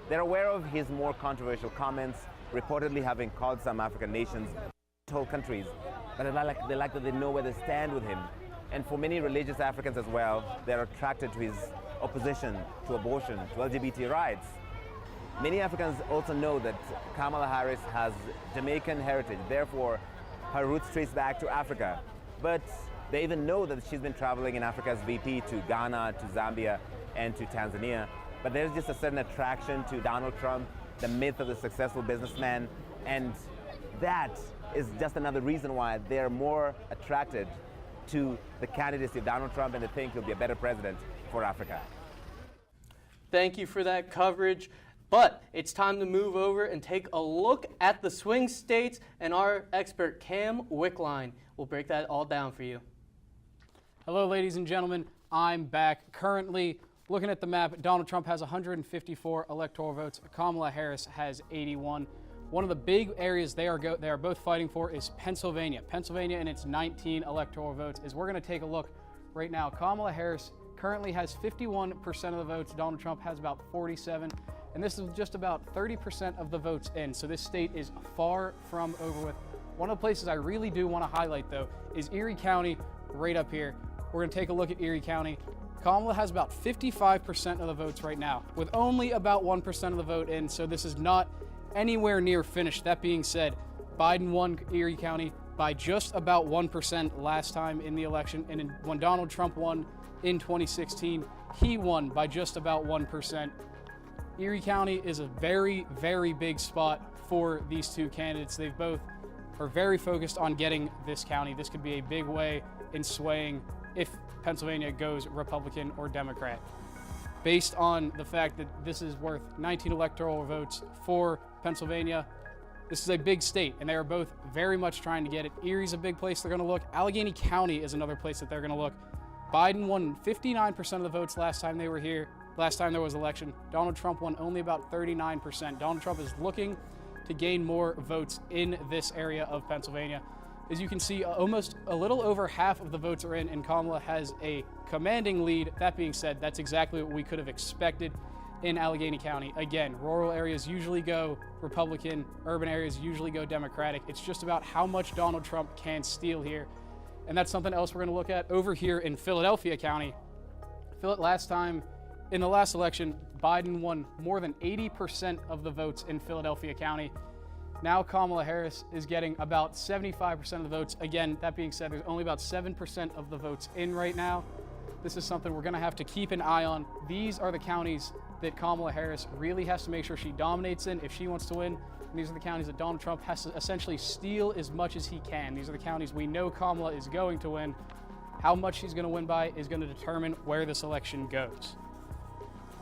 They're aware of his more controversial comments, reportedly having called some African nations whole countries, but they like that they know where they stand with him. And for many religious Africans as well, they're attracted to his opposition to abortion, to LGBT rights. Many Africans also know that Kamala Harris has Jamaican heritage, therefore her roots trace back to Africa. But they even know that she's been traveling in Africa as VP to Ghana, to Zambia, and to Tanzania. But there's just a certain attraction to Donald Trump, the myth of the successful businessman, and that is just another reason why they're more attracted to the candidacy of Donald Trump, and they think he'll be a better president for Africa. Thank you for that coverage. But it's time to move over and take a look at the swing states, and our expert Cam Wickline will break that all down for you. Hello, ladies and gentlemen. I'm back. Currently, looking at the map, Donald Trump has 154 electoral votes. Kamala Harris has 81. One of the big areas they are both fighting for is Pennsylvania. Pennsylvania and its 19 electoral votes is we're going to take a look right now. Kamala Harris currently has 51% of the votes. Donald Trump has about 47. and this is just about 30% of the votes in, so this state is far from over with. One of the places I really do want to highlight, though, is Erie County, right up here. We're going to take a look at Erie County. Kamala has about 55% of the votes right now, with only about 1% of the vote in, so this is not anywhere near finished. That being said, Biden won Erie County by just about 1% last time in the election, and when Donald Trump won in 2016, he won by just about 1%. Erie County is a very, very big spot for these two candidates. They both are very focused on getting this county. This could be a big way in swaying if Pennsylvania goes Republican or Democrat. Based on the fact that this is worth 19 electoral votes for Pennsylvania, this is a big state, and they are both very much trying to get it. Erie's a big place they're going to look. Allegheny County is another place that they're going to look. Biden won 59% of the votes last time they were here, last time there was election. Donald Trump won only about 39%. Donald Trump is looking to gain more votes in this area of Pennsylvania. As you can see, almost a little over half of the votes are in, and Kamala has a commanding lead. That being said, that's exactly what we could have expected in Allegheny County. Again, rural areas usually go Republican, urban areas usually go Democratic. It's just about how much Donald Trump can steal here. And that's something else we're going to look at over here in Philadelphia County. Last time, in the last election, Biden won more than 80% of the votes in Philadelphia County. Now Kamala Harris is getting about 75% of the votes. Again, that being said, there's only about 7% of the votes in right now. This is something we're going to have to keep an eye on. These are the counties that Kamala Harris really has to make sure she dominates in if she wants to win. And these are the counties that Donald Trump has to essentially steal as much as he can. These are the counties we know Kamala is going to win. How much she's going to win by is going to determine where this election goes.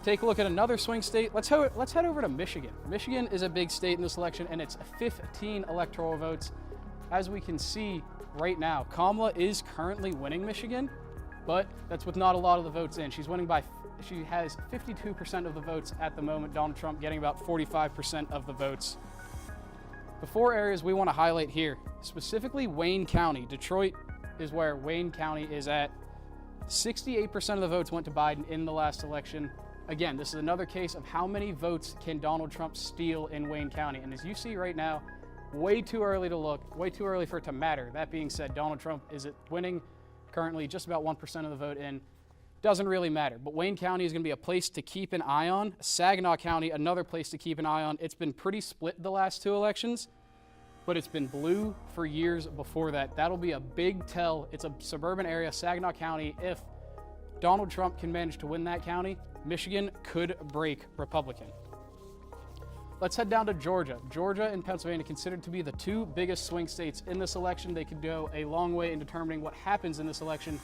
Take a look at another swing state. Let's head over to Michigan. Michigan is a big state in this election, and it's 15 electoral votes. As we can see right now, Kamala is currently winning Michigan, but that's with not a lot of the votes in. She has 52% of the votes at the moment. Donald Trump getting about 45% of the votes. The four areas we want to highlight here, specifically Wayne County. Detroit is where Wayne County is at. 68% of the votes went to Biden in the last election. Again, this is another case of how many votes can Donald Trump steal in Wayne County. And as you see right now, way too early to look, way too early for it to matter. That being said, Donald Trump is winning currently just about 1% of the vote in. Doesn't really matter. But Wayne County is going to be a place to keep an eye on. Saginaw County, another place to keep an eye on. It's been pretty split the last two elections, but it's been blue for years before that. That'll be a big tell. It's a suburban area, Saginaw County. If Donald Trump can manage to win that county, Michigan could break Republican. Let's head down to Georgia. Georgia and Pennsylvania considered to be the two biggest swing states in this election. They could go a long way in determining what happens in this election.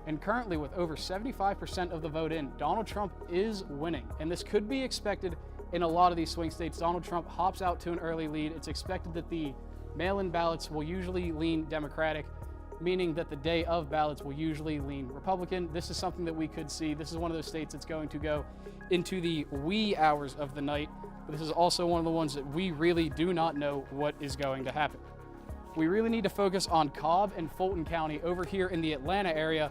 And currently, with over 75% of the vote in, Donald Trump is winning. And this could be expected in a lot of these swing states. Donald Trump hops out to an early lead. It's expected that the mail-in ballots will usually lean Democratic, meaning that the day of ballots will usually lean Republican. This is something that we could see. This is one of those states that's going to go into the wee hours of the night. But this is also one of the ones that we really do not know what is going to happen. We really need to focus on Cobb and Fulton County over here in the Atlanta area.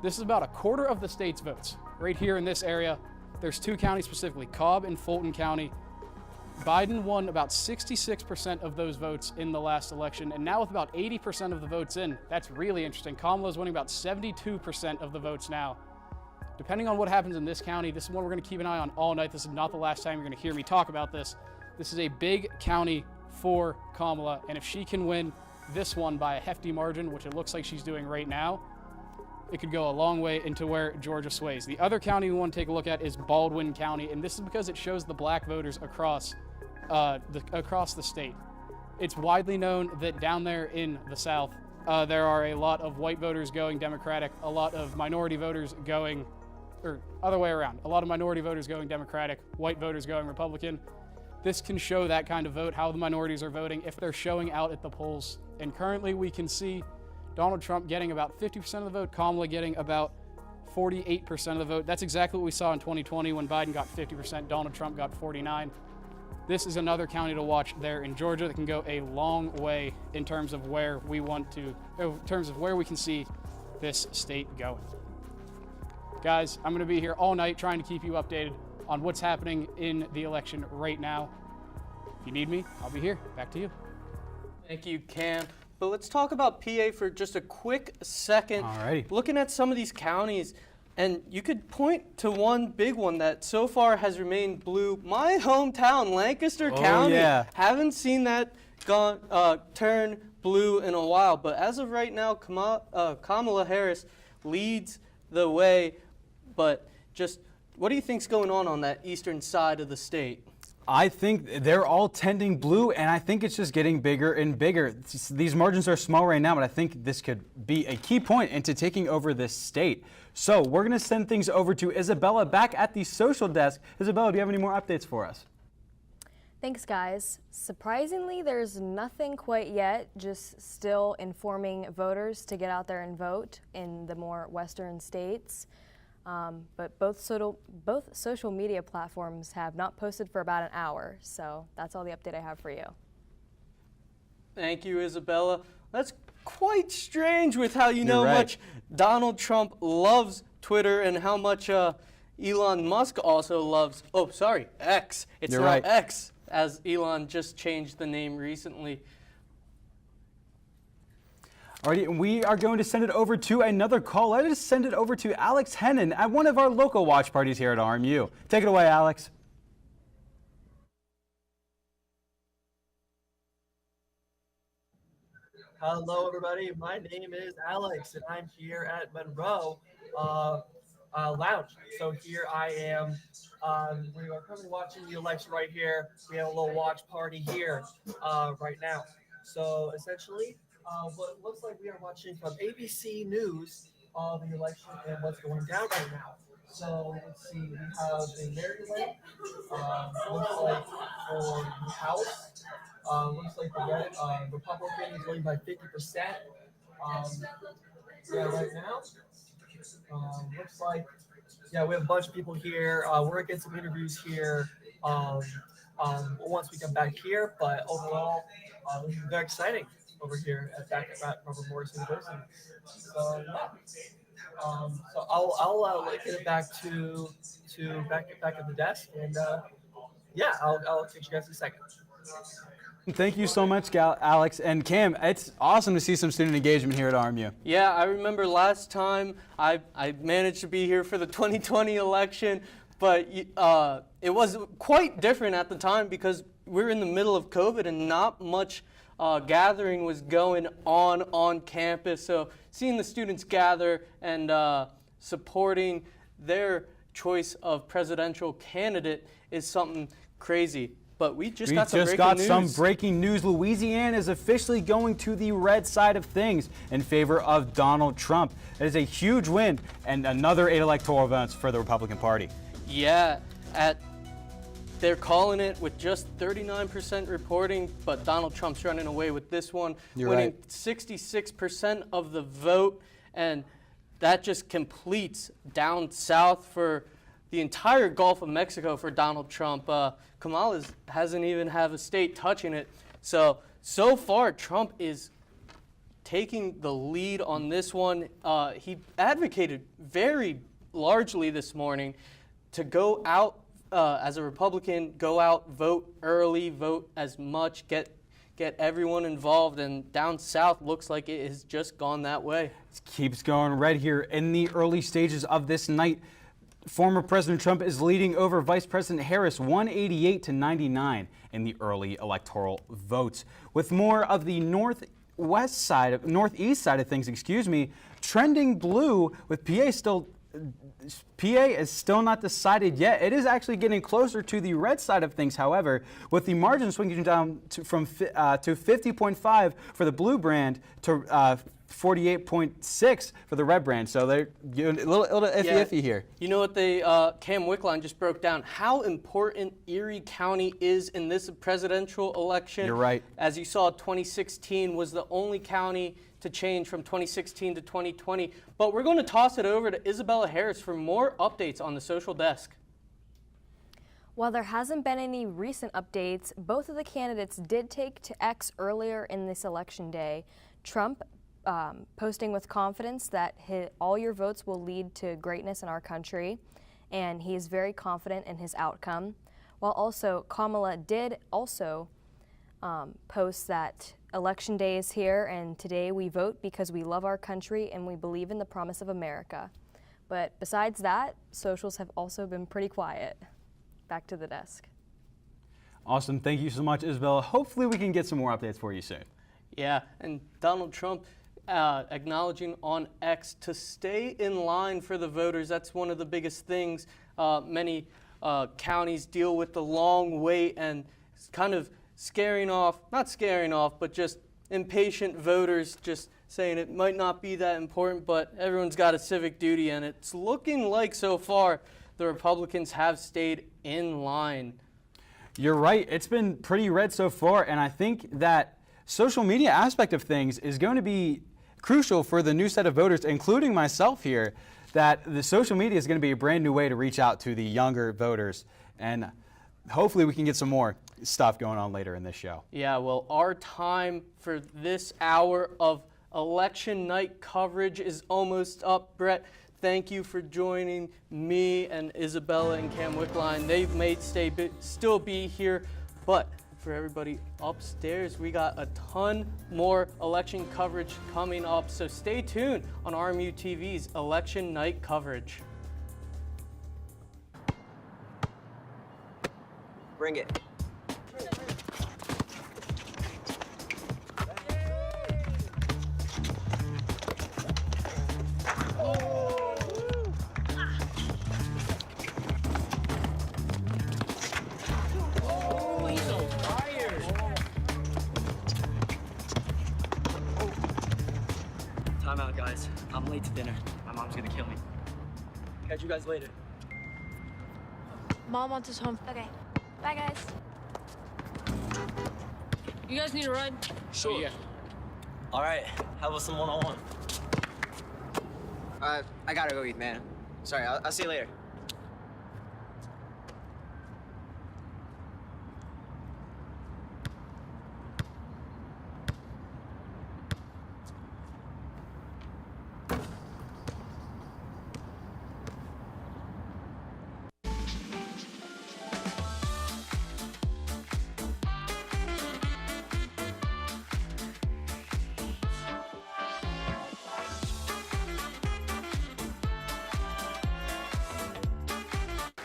This is about a quarter of the state's votes. Right here in this area, there's two counties specifically, Cobb and Fulton County. Biden won about 66% of those votes in the last election, and now with about 80% of the votes in, that's really interesting. Kamala's winning about 72% of the votes now. Depending on what happens in this county, this is one we're going to keep an eye on all night. This is not the last time you're going to hear me talk about this. This is a big county for Kamala, and if she can win this one by a hefty margin, which it looks like she's doing right now, it could go a long way into where Georgia sways. The other county we want to take a look at is Baldwin County, and this is because it shows the black voters across the state. It's widely known that down there in the South, there are a lot of white voters going Democratic, a lot of minority voters going, or other way around, a lot of minority voters going Democratic, white voters going Republican. This can show that kind of vote, how the minorities are voting, if they're showing out at the polls. And currently we can see Donald Trump getting about 50% of the vote, Kamala getting about 48% of the vote. That's exactly what we saw in 2020 when Biden got 50%, Donald Trump got 49%. This is another county to watch there in Georgia that can go a long way in terms of where we can see this state going. Guys, I'm going to be here all night trying to keep you updated on what's happening in the election right now. If you need me, I'll be here. Back to you. Thank you, Cam. But let's talk about PA for just a quick second. Alrighty. Looking at some of these counties, and you could point to one big one that so far has remained blue. My hometown, Lancaster County. Yeah. Haven't seen that turn blue in a while. But as of right now, Kamala Harris leads the way. But just what do you think's going on that eastern side of the state? I think they're all tending blue, and I think it's just getting bigger and bigger. These margins are small right now, but I think this could be a key point into taking over this state. So we're going to send things over to Isabella back at the social desk. Isabella, do you have any more updates for us? Thanks, guys. Surprisingly, there's nothing quite yet, just still informing voters to get out there and vote in the more western states. But both social media platforms have not posted for about an hour, so that's all the update I have for you. Thank you, Isabella. That's quite strange with how much Donald Trump loves Twitter and how much Elon Musk also loves, X. It's You're now right. X, as Elon just changed the name recently. Alrighty, we are going to send it over to another call. Let us send it over to Alex Hennon at one of our local watch parties here at RMU. Take it away, Alex. Hello, everybody. My name is Alex, and I'm here at Monroe Lounge. So here I am. We are currently watching the election right here. We have a little watch party here right now. So essentially, what it looks like we are watching from ABC News the election and what's going down right now. So let's see, we have in Maryland, looks like for the House, looks like the Republican is winning by 50%. Right now, looks like, we have a bunch of people here. We're gonna get some interviews here once we come back here, but overall, this is very exciting over here back at Robert Morris University. So so I'll get it back to back at the desk, and I'll teach you guys in a second. Thank you so much, Alex. And Cam, it's awesome to see some student engagement here at RMU. Yeah, I remember last time I managed to be here for the 2020 election, but it was quite different at the time because we were in the middle of COVID and not much gathering was going on campus. So seeing the students gather and supporting their choice of presidential candidate is something crazy. But we just got some breaking news. Louisiana is officially going to the red side of things in favor of Donald Trump. It is a huge win and another 8 electoral votes for the Republican Party. Yeah, they're calling it with just 39% reporting, but Donald Trump's running away with this one, winning 66% of the vote, and that just completes down south for the entire Gulf of Mexico for Donald Trump. Kamala hasn't even have a state touching it. So far, Trump is taking the lead on this one. He advocated very largely this morning to go out as a Republican, go out, vote early, vote as much, get everyone involved, and down south looks like it has just gone that way. It keeps going red here in the early stages of this night. Former President Trump is leading over Vice President Harris 188 to 99 in the early electoral votes. With more of the northeast side of things, trending blue with PA is still not decided yet. It is actually getting closer to the red side of things, however, with the margin swinging down to 50.5 for the blue brand to 48.6 for the red brand. So they're a little iffy here. You know what Cam Wickline just broke down? How important Erie County is in this presidential election. You're right. As you saw, 2016 was the only county to change from 2016 to 2020. But we're going to toss it over to Isabella Harris for more updates on the social desk. While there hasn't been any recent updates, both of the candidates did take to X earlier in this election day. Trump posting with confidence that all your votes will lead to greatness in our country. and he is very confident in his outcome. While also, Kamala did also post that Election Day is here, and today we vote because we love our country and we believe in the promise of America. But besides that, socials have also been pretty quiet. Back to the desk. Awesome. Thank you so much, Isabella. Hopefully we can get some more updates for you soon. Yeah, and Donald Trump acknowledging on X to stay in line for the voters. That's one of the biggest things. Many counties deal with the long wait and kind of not scaring off, but just impatient voters just saying it might not be that important, but everyone's got a civic duty, and it's looking like so far the Republicans have stayed in line. You're right. It's been pretty red so far, and I think that social media aspect of things is going to be crucial for the new set of voters, including myself here, that the social media is going to be a brand new way to reach out to the younger voters, and hopefully we can get some more stuff going on later in this show. Yeah, well, our time for this hour of election night coverage is almost up. Brett, thank you for joining me and Isabella and Cam Wickline. They may still be here, but for everybody upstairs, we got a ton more election coverage coming up, so stay tuned on RMU-TV's election night coverage. Bring it. Time out, guys. I'm late to dinner. My mom's gonna kill me. Catch you guys later. Mom wants us home. Okay. Bye, guys. You guys need a ride? Sure. Yeah. All right. How about some one-on-one? I gotta go eat, man. Sorry, I'll see you later.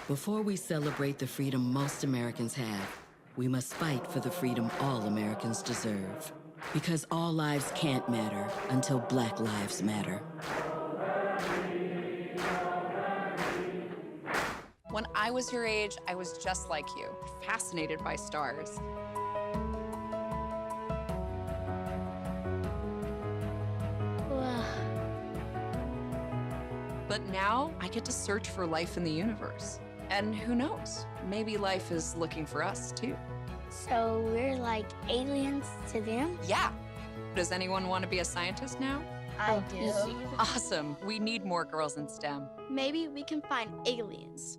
Before we celebrate the freedom most Americans have, we must fight for the freedom all Americans deserve. Because all lives can't matter until Black lives matter. When I was your age, I was just like you, fascinated by stars. But now I get to search for life in the universe. And who knows, maybe life is looking for us too. So we're like aliens to them? Yeah. Does anyone want to be a scientist now? I do. Awesome. We need more girls in STEM. Maybe we can find aliens.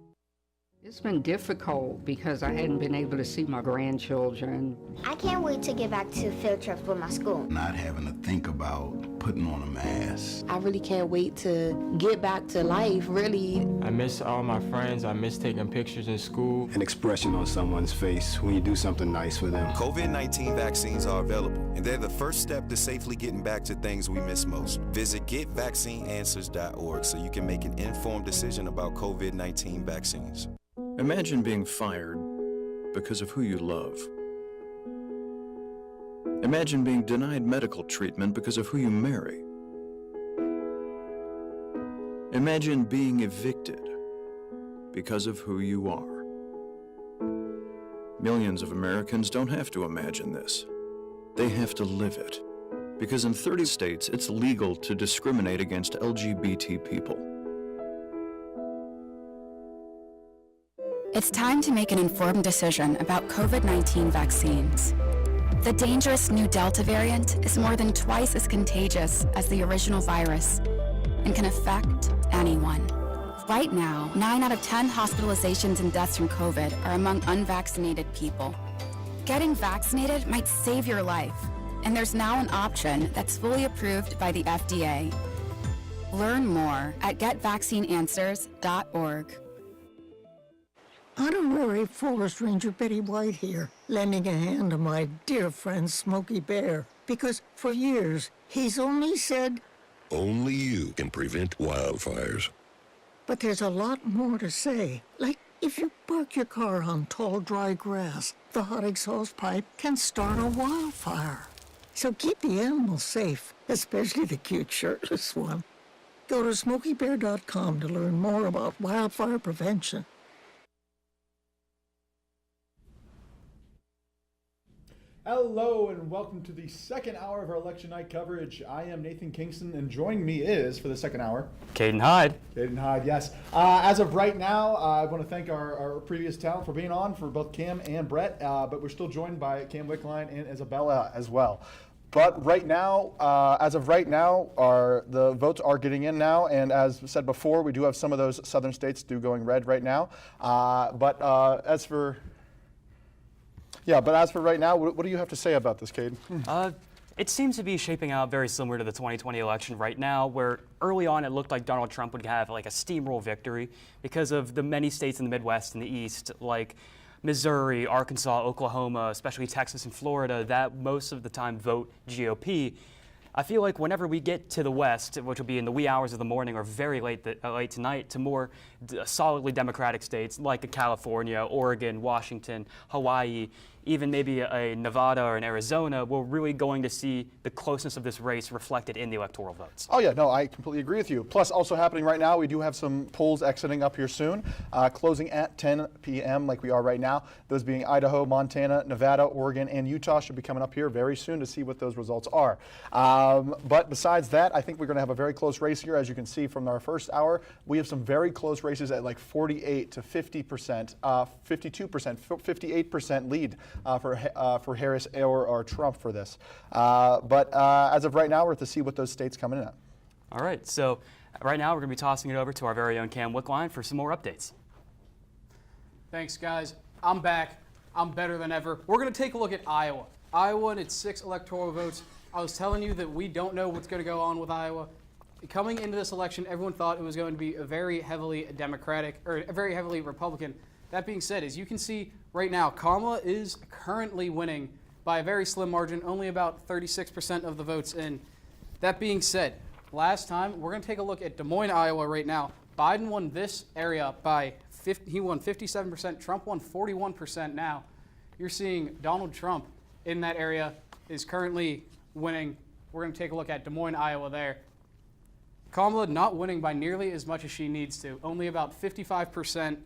It's been difficult because I hadn't been able to see my grandchildren. I can't wait to get back to field trips with my school. Not having to think about putting on a mask. I really can't wait to get back to life, really. I miss all my friends. I miss taking pictures in school. An expression on someone's face when you do something nice for them. COVID-19 vaccines are available, and they're the first step to safely getting back to things we miss most. Visit getvaccineanswers.org so you can make an informed decision about COVID-19 vaccines. Imagine being fired because of who you love. Imagine being denied medical treatment because of who you marry. Imagine being evicted because of who you are. Millions of Americans don't have to imagine this. They have to live it. Because in 30 states, it's legal to discriminate against LGBT people. It's time to make an informed decision about COVID-19 vaccines. The dangerous new Delta variant is more than twice as contagious as the original virus and can affect anyone. Right now, 9 out of 10 hospitalizations and deaths from COVID are among unvaccinated people. Getting vaccinated might save your life, and there's now an option that's fully approved by the FDA. Learn more at getvaccineanswers.org. Honorary Forest Ranger Betty White here, lending a hand to my dear friend Smokey Bear, because for years he's only said, only you can prevent wildfires. But there's a lot more to say. Like, if you park your car on tall, dry grass, the hot exhaust pipe can start a wildfire. So keep the animals safe, especially the cute shirtless one. Go to SmokeyBear.com to learn more about wildfire prevention. Hello and welcome to the second hour of our election night coverage. I am Nathan Kingston, and joining me is, for the second hour, Caden Hyde. Caden Hyde, yes. As of right now, I want to thank our previous talent for being on, for both Cam and Brett, but we're still joined by Cam Wickline and Isabella as well. But right now, as of right now, the votes are getting in now, and as said before, we do have some of those southern states going red right now. But as for right now, what do you have to say about this, Cade? It seems to be shaping out very similar to the 2020 election right now, where early on it looked like Donald Trump would have like a steamroll victory because of the many states in the Midwest and the East, like Missouri, Arkansas, Oklahoma, especially Texas and Florida, that most of the time vote GOP. I feel like whenever we get to the West, which will be in the wee hours of the morning or very late tonight, to more solidly Democratic states like California, Oregon, Washington, Hawaii, even maybe a Nevada or an Arizona, we're really going to see the closeness of this race reflected in the electoral votes. Oh yeah, no, I completely agree with you. Plus, also happening right now, we do have some polls exiting up here soon, closing at 10 p.m. like we are right now. Those being Idaho, Montana, Nevada, Oregon, and Utah should be coming up here very soon to see what those results are. But besides that, I think we're going to have a very close race here. As you can see from our first hour, we have some very close races at like 48 to 50%, 52%, 58% lead for Harris or Trump for this. But as of right now, we're to see what those states come in at. All right, so right now we're going to be tossing it over to our very own Cam Wickline for some more updates. Thanks, guys. I'm back. I'm better than ever. We're going to take a look at Iowa. Iowa and its 6 electoral votes. I was telling you that we don't know what's going to go on with Iowa. Coming into this election, everyone thought it was going to be a very heavily Democratic or a very heavily Republican. That being said, as you can see right now, Kamala is currently winning by a very slim margin, only about 36% of the votes in. That being said, last time, we're going to take a look at Des Moines, Iowa right now. Biden won this area by, he won 57%, Trump won 41% now. You're seeing Donald Trump in that area is currently winning. We're going to take a look at Des Moines, Iowa there. Kamala not winning by nearly as much as she needs to, only about 55%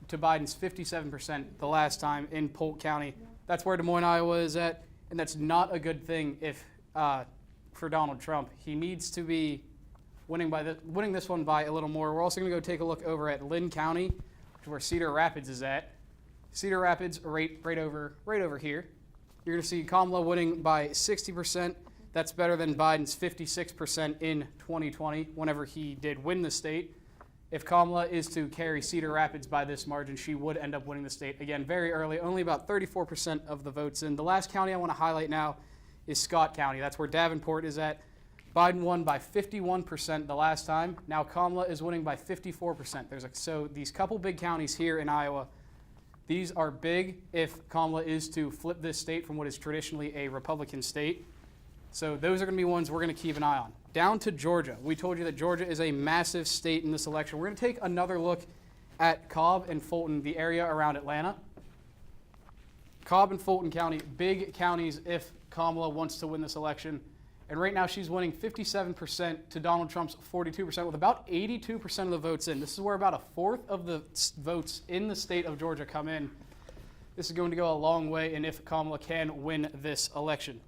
to Biden's 57% the last time in Polk County. That's where Des Moines, Iowa is at, and that's not a good thing if for Donald Trump. He needs to be winning this one by a little more. We're also going to go take a look over at Lynn County, which is where Cedar Rapids is at. Cedar Rapids right over here. You're going to see Kamala winning by 60%. That's better than Biden's 56% in 2020, whenever he did win the state. If Kamala is to carry Cedar Rapids by this margin, she would end up winning the state. Again, very early, only about 34% of the votes in. The last county I want to highlight now is Scott County. That's where Davenport is at. Biden won by 51% the last time. Now Kamala is winning by 54%. So these couple big counties here in Iowa, these are big if Kamala is to flip this state from what is traditionally a Republican state. So those are going to be ones we're going to keep an eye on. Down to Georgia. We told you that Georgia is a massive state in this election. We're going to take another look at Cobb and Fulton, the area around Atlanta. Cobb and Fulton County, big counties if Kamala wants to win this election. And right now she's winning 57% to Donald Trump's 42% with about 82% of the votes in. This is where about a fourth of the votes in the state of Georgia come in. This is going to go a long way, and if Kamala can win this election.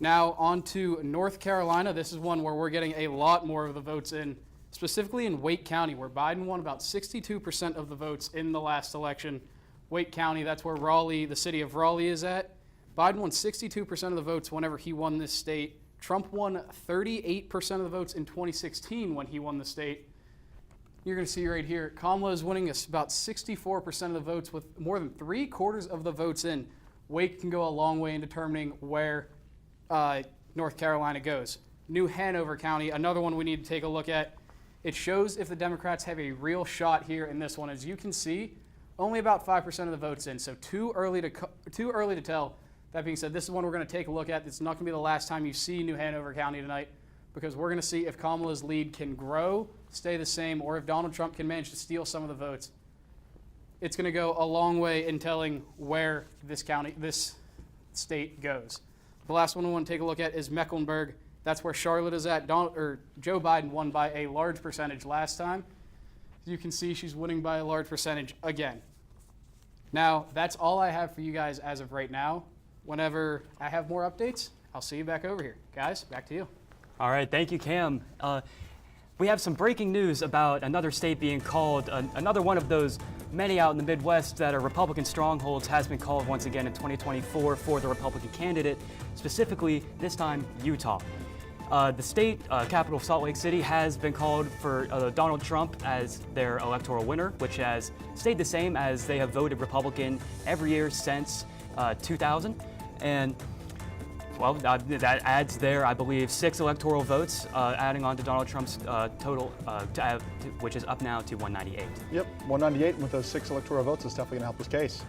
Now on to North Carolina. This is one where we're getting a lot more of the votes in, specifically in Wake County, where Biden won about 62% of the votes in the last election. Wake County, that's where Raleigh, the city of Raleigh is at. Biden won 62% of the votes whenever he won this state. Trump won 38% of the votes in 2016 when he won the state. You're going to see right here, Kamala is winning about 64% of the votes with more than 3/4 of the votes in. Wake can go a long way in determining where North Carolina goes. New Hanover County, another one we need to take a look at. It shows if the Democrats have a real shot here in this one. As you can see, Only about 5% of the votes in, so too early to tell. That being said, this is one we're going to take a look at. It's not going to be the last time you see New Hanover County tonight, because we're going to see if Kamala's lead can grow, stay the same, or if Donald Trump can manage to steal some of the votes. It's going to go a long way in telling where this state goes. The last one we want to take a look at is Mecklenburg. That's where Charlotte is at. Joe Biden won by a large percentage last time. You can see she's winning by a large percentage again. Now, that's all I have for you guys as of right now. Whenever I have more updates, I'll see you back over here. Guys, back to you. All right, thank you, Cam. We have some breaking news about another state being called, another one of those many out in the Midwest that are Republican strongholds has been called once again in 2024 for the Republican candidate, specifically this time Utah. The state capital of Salt Lake City has been called for Donald Trump as their electoral winner, which has stayed the same as they have voted Republican every year since 2000. And well, that adds there, I believe, 6 electoral votes, adding on to Donald Trump's total, which is up now to 198. Yep, 198, and with those 6 electoral votes, it's definitely going to help his case.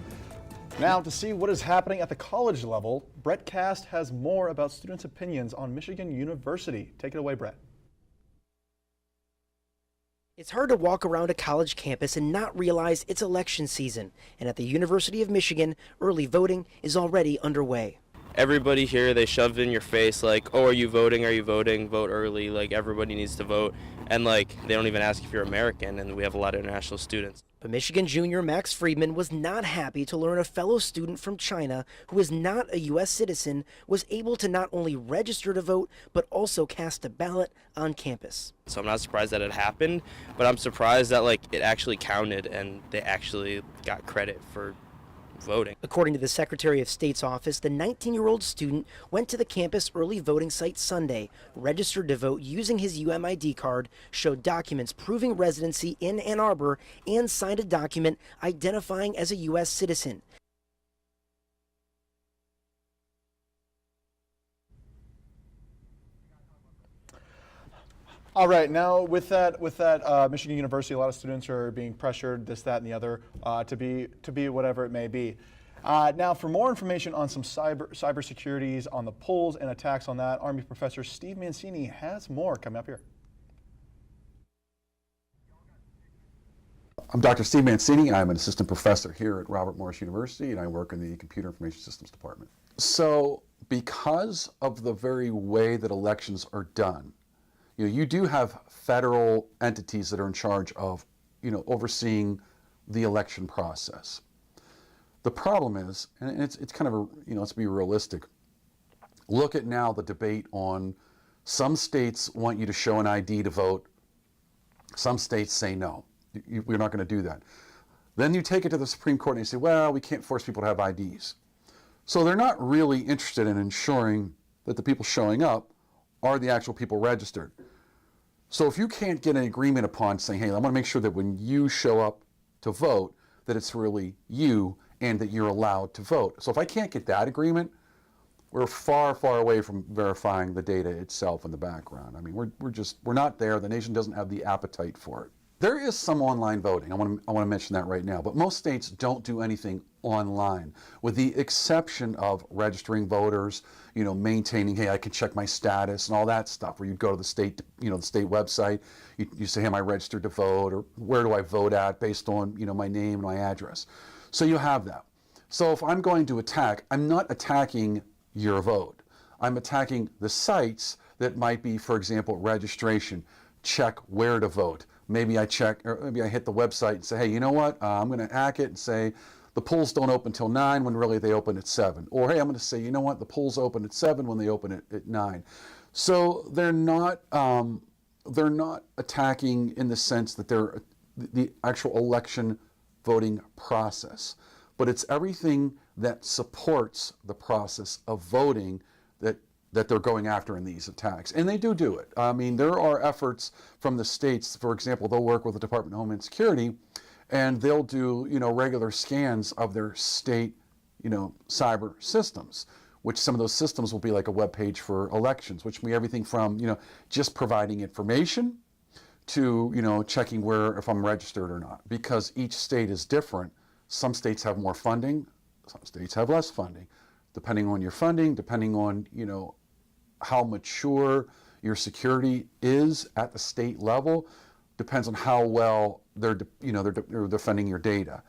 Now, to see what is happening at the college level, Brett Cast has more about students' opinions on Michigan University. Take it away, Brett. It's hard to walk around a college campus and not realize it's election season, and at the University of Michigan, early voting is already underway. Everybody here, they shove in your face like, oh, are you voting, vote early, like everybody needs to vote, and like they don't even ask if you're American, and we have a lot of international students. But Michigan junior Max Friedman was not happy to learn a fellow student from China, who is not a U.S. citizen, was able to not only register to vote, but also cast a ballot on campus. So I'm not surprised that it happened, but I'm surprised that like it actually counted and they actually got credit for voting. According to the Secretary of State's office, the 19-year-old student went to the campus early voting site Sunday, registered to vote using his UMID card, showed documents proving residency in Ann Arbor, and signed a document identifying as a U.S. citizen. All right, now with that, Michigan University, a lot of students are being pressured, this, that, and the other, to be whatever it may be. Now, for more information on some cybersecurities, on the polls and attacks on that, Army Professor Steve Mancini has more coming up here. I'm Dr. Steve Mancini. I'm an assistant professor here at Robert Morris University, and I work in the Computer Information Systems Department. So, because of the very way that elections are done, you do have federal entities that are in charge of, overseeing the election process. The problem is, and it's kind of let's be realistic. Look at now the debate on some states want you to show an ID to vote. Some states say no, we're not going to do that. Then you take it to the Supreme Court and you say, well, we can't force people to have IDs. So they're not really interested in ensuring that the people showing up are the actual people registered. So if you can't get an agreement upon saying, hey, I want to make sure that when you show up to vote, that it's really you and that you're allowed to vote. So if I can't get that agreement, we're far, far away from verifying the data itself in the background. I mean, we're not there. The nation doesn't have the appetite for it. There is some online voting. I want to mention that right now, but most states don't do anything online, with the exception of registering voters, maintaining, hey, I can check my status and all that stuff, where you go to the state, the state website, you say, hey, am I registered to vote, or where do I vote at based on, my name and my address. So you have that. So if I'm going to attack, I'm not attacking your vote. I'm attacking the sites that might be, for example, registration, check where to vote. Maybe I check, or maybe I hit the website and say, hey, you know what, I'm going to hack it and say the polls don't open until 9 when really they open at 7. Or hey, I'm going to say, you know what, the polls open at 7 when they open at 9. So they're not attacking in the sense that they're the actual election voting process. But it's everything that supports the process of voting that they're going after in these attacks. And they do it. I mean, there are efforts from the states. For example, they'll work with the Department of Homeland Security, and they'll do, regular scans of their state, cyber systems, which some of those systems will be like a web page for elections, which will be everything from, just providing information to, checking if I'm registered or not, because each state is different Some states have more funding, some states have less funding. Depending on your funding, depending on, you know, how mature your security is at the state level, depends on how well they're defending your data.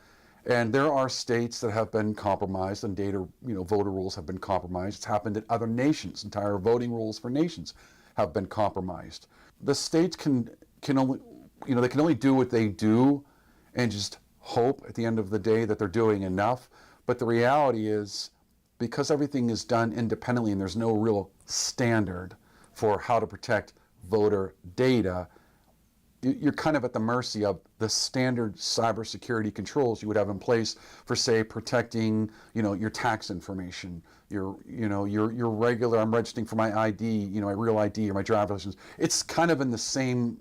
And there are states that have been compromised and data, you know, voter rules have been compromised. It's happened in other nations. Entire voting rules for nations have been compromised. The states can only, you know, they can only do what they do and just hope at the end of the day that they're doing enough. But the reality is, because everything is done independently and there's no real standard for how to protect voter data, you're kind of at the mercy of the standard cybersecurity controls you would have in place for, say, protecting, you know, your tax information, your regular, I'm registering for my ID, you know, my real ID or my driver's license. It's kind of in the same,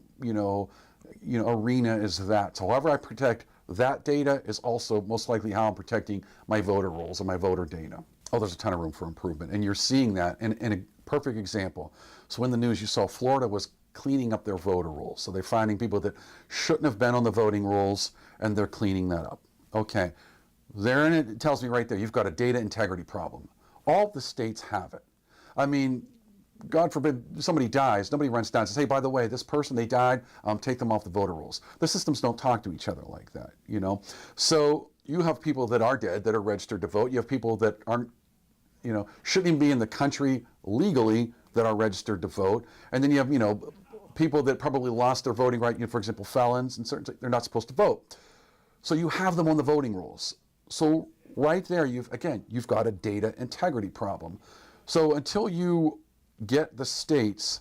arena as that. So however I protect that data is also most likely how I'm protecting my voter rolls and my voter data. Oh, there's a ton of room for improvement, and you're seeing that in a perfect example. So in the news, you saw Florida was cleaning up their voter rolls. So they're finding people that shouldn't have been on the voting rolls, and they're cleaning that up. Okay, there, and it tells me right there, you've got a data integrity problem. All the states have it. I mean, God forbid somebody dies, nobody runs down and says, hey, by the way, this person, they died, take them off the voter rolls. The systems don't talk to each other like that, you know? So you have people that are dead that are registered to vote. You have people that aren't, you know, shouldn't even be in the country legally that are registered to vote. And then you have, you know, people that probably lost their voting right, you know, for example, felons and certain, they're not supposed to vote. So you have them on the voting rolls. So right there, you've got a data integrity problem. So until you get the states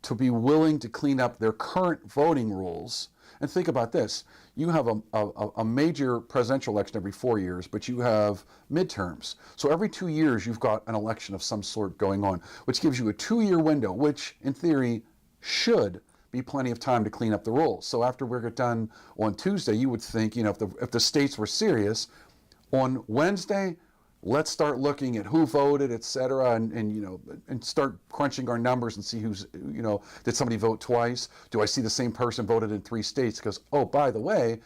to be willing to clean up their current voting rules, and think about this, you have a major presidential election every 4 years, but you have midterms. So every 2 years, you've got an election of some sort going on, which gives you a 2-year window, which in theory should be plenty of time to clean up the rules. So after we're done on Tuesday, you would think, you know, if the states were serious, on Wednesday, let's start looking at who voted, et cetera, and start crunching our numbers and see who's, you know, did somebody vote twice? Do I see the same person voted in 3 states? Because, oh, by the way,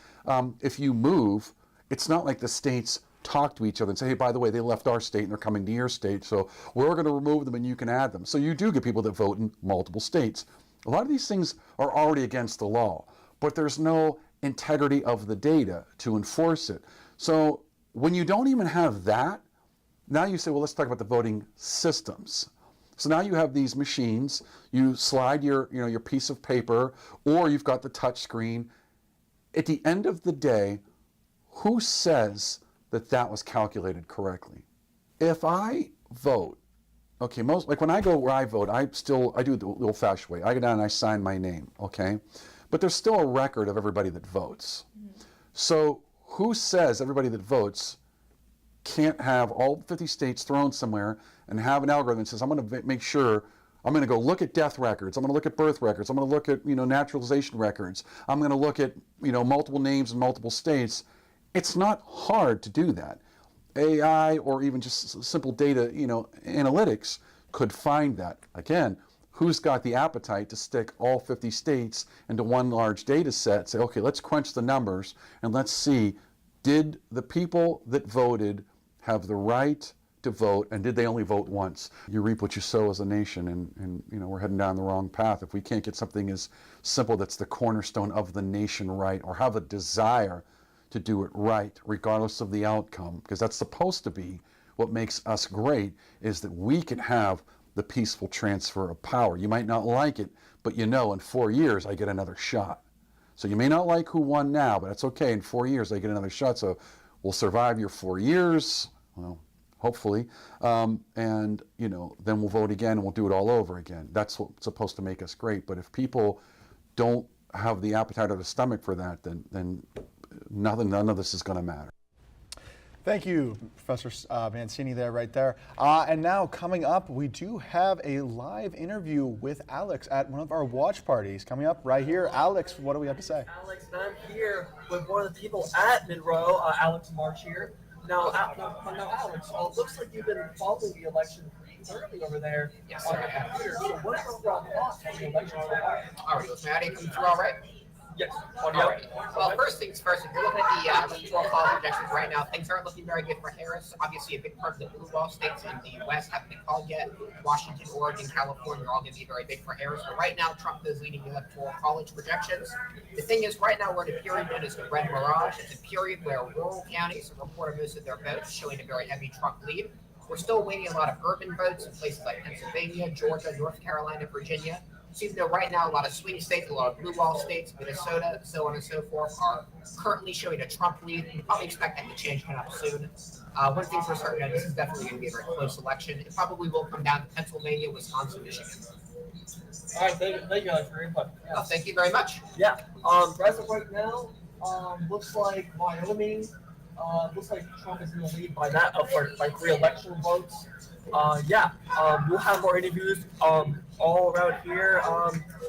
if you move, it's not like the states talk to each other and say, hey, by the way, they left our state and they're coming to your state, so we're going to remove them and you can add them. So you do get people that vote in multiple states. A lot of these things are already against the law, but there's no integrity of the data to enforce it. So when you don't even have that, now you say, well, let's talk about the voting systems. So now you have these machines, you slide your piece of paper, or you've got the touch screen. At the end of the day, who says that that was calculated correctly? If I vote, okay, like when I go where I vote, I do it the old-fashioned way. I go down and I sign my name, okay? But there's still a record of everybody that votes. Mm-hmm. So who says everybody that votes can't have all 50 states thrown somewhere and have an algorithm that says, I'm going to make sure, I'm going to go look at death records, I'm going to look at birth records, I'm going to look at, you know, naturalization records, I'm going to look at, you know, multiple names in multiple states. It's not hard to do that. AI or even just simple data, you know, analytics could find that. Again, who's got the appetite to stick all 50 states into one large data set, say, okay, let's crunch the numbers and let's see, did the people that voted have the right to vote, and did they only vote once? You reap what you sow as a nation, and you know, we're heading down the wrong path. If we can't get something as simple that's the cornerstone of the nation right, or have a desire to do it right, regardless of the outcome, because that's supposed to be what makes us great, is that we can have the peaceful transfer of power. You might not like it, but you know, in 4 years, I get another shot. So you may not like who won now, but that's okay. In 4 years, I get another shot. So we'll survive your 4 years, well, hopefully, and you know, then we'll vote again and we'll do it all over again. That's what's supposed to make us great. But if people don't have the appetite or the stomach for that, then none of this is going to matter. Thank you, Professor Mancini there, right there. And now coming up, we do have a live interview with Alex at one of our watch parties. Coming up right here. Alex, what do we have to say? Alex, and I'm here with one of the people at Monroe, Alex March here. Now Alex, it looks like you've been following the election pretty thoroughly over there on your computer. So what are your thoughts on the election so far? All right, was Maddie coming through all right? Yes. All right. Well, first things first, if you're looking at the electoral college projections right now, things aren't looking very good for Harris. Obviously, a big part of the blue wall states in the West haven't been called yet. Washington, Oregon, California are all going to be very big for Harris. But right now, Trump is leading the electoral college projections. The thing is, right now, we're in a period known as the red mirage. It's a period where rural counties are reporting most of their votes, showing a very heavy Trump lead. We're still waiting a lot of urban votes in places like Pennsylvania, Georgia, North Carolina, Virginia. So even though right now a lot of swing states, a lot of blue wall states, Minnesota, so on and so forth, are currently showing a Trump lead, we probably expect that to change coming up soon. One thing for certain, this is definitely going to be a very close election. It probably will come down to Pennsylvania, Wisconsin, Michigan. All right, thank you guys for your input. Oh, thank you very much. Yeah. As of right now, looks like Wyoming. Looks like Trump is going to lead by that for like re-election votes. We'll have more interviews all around here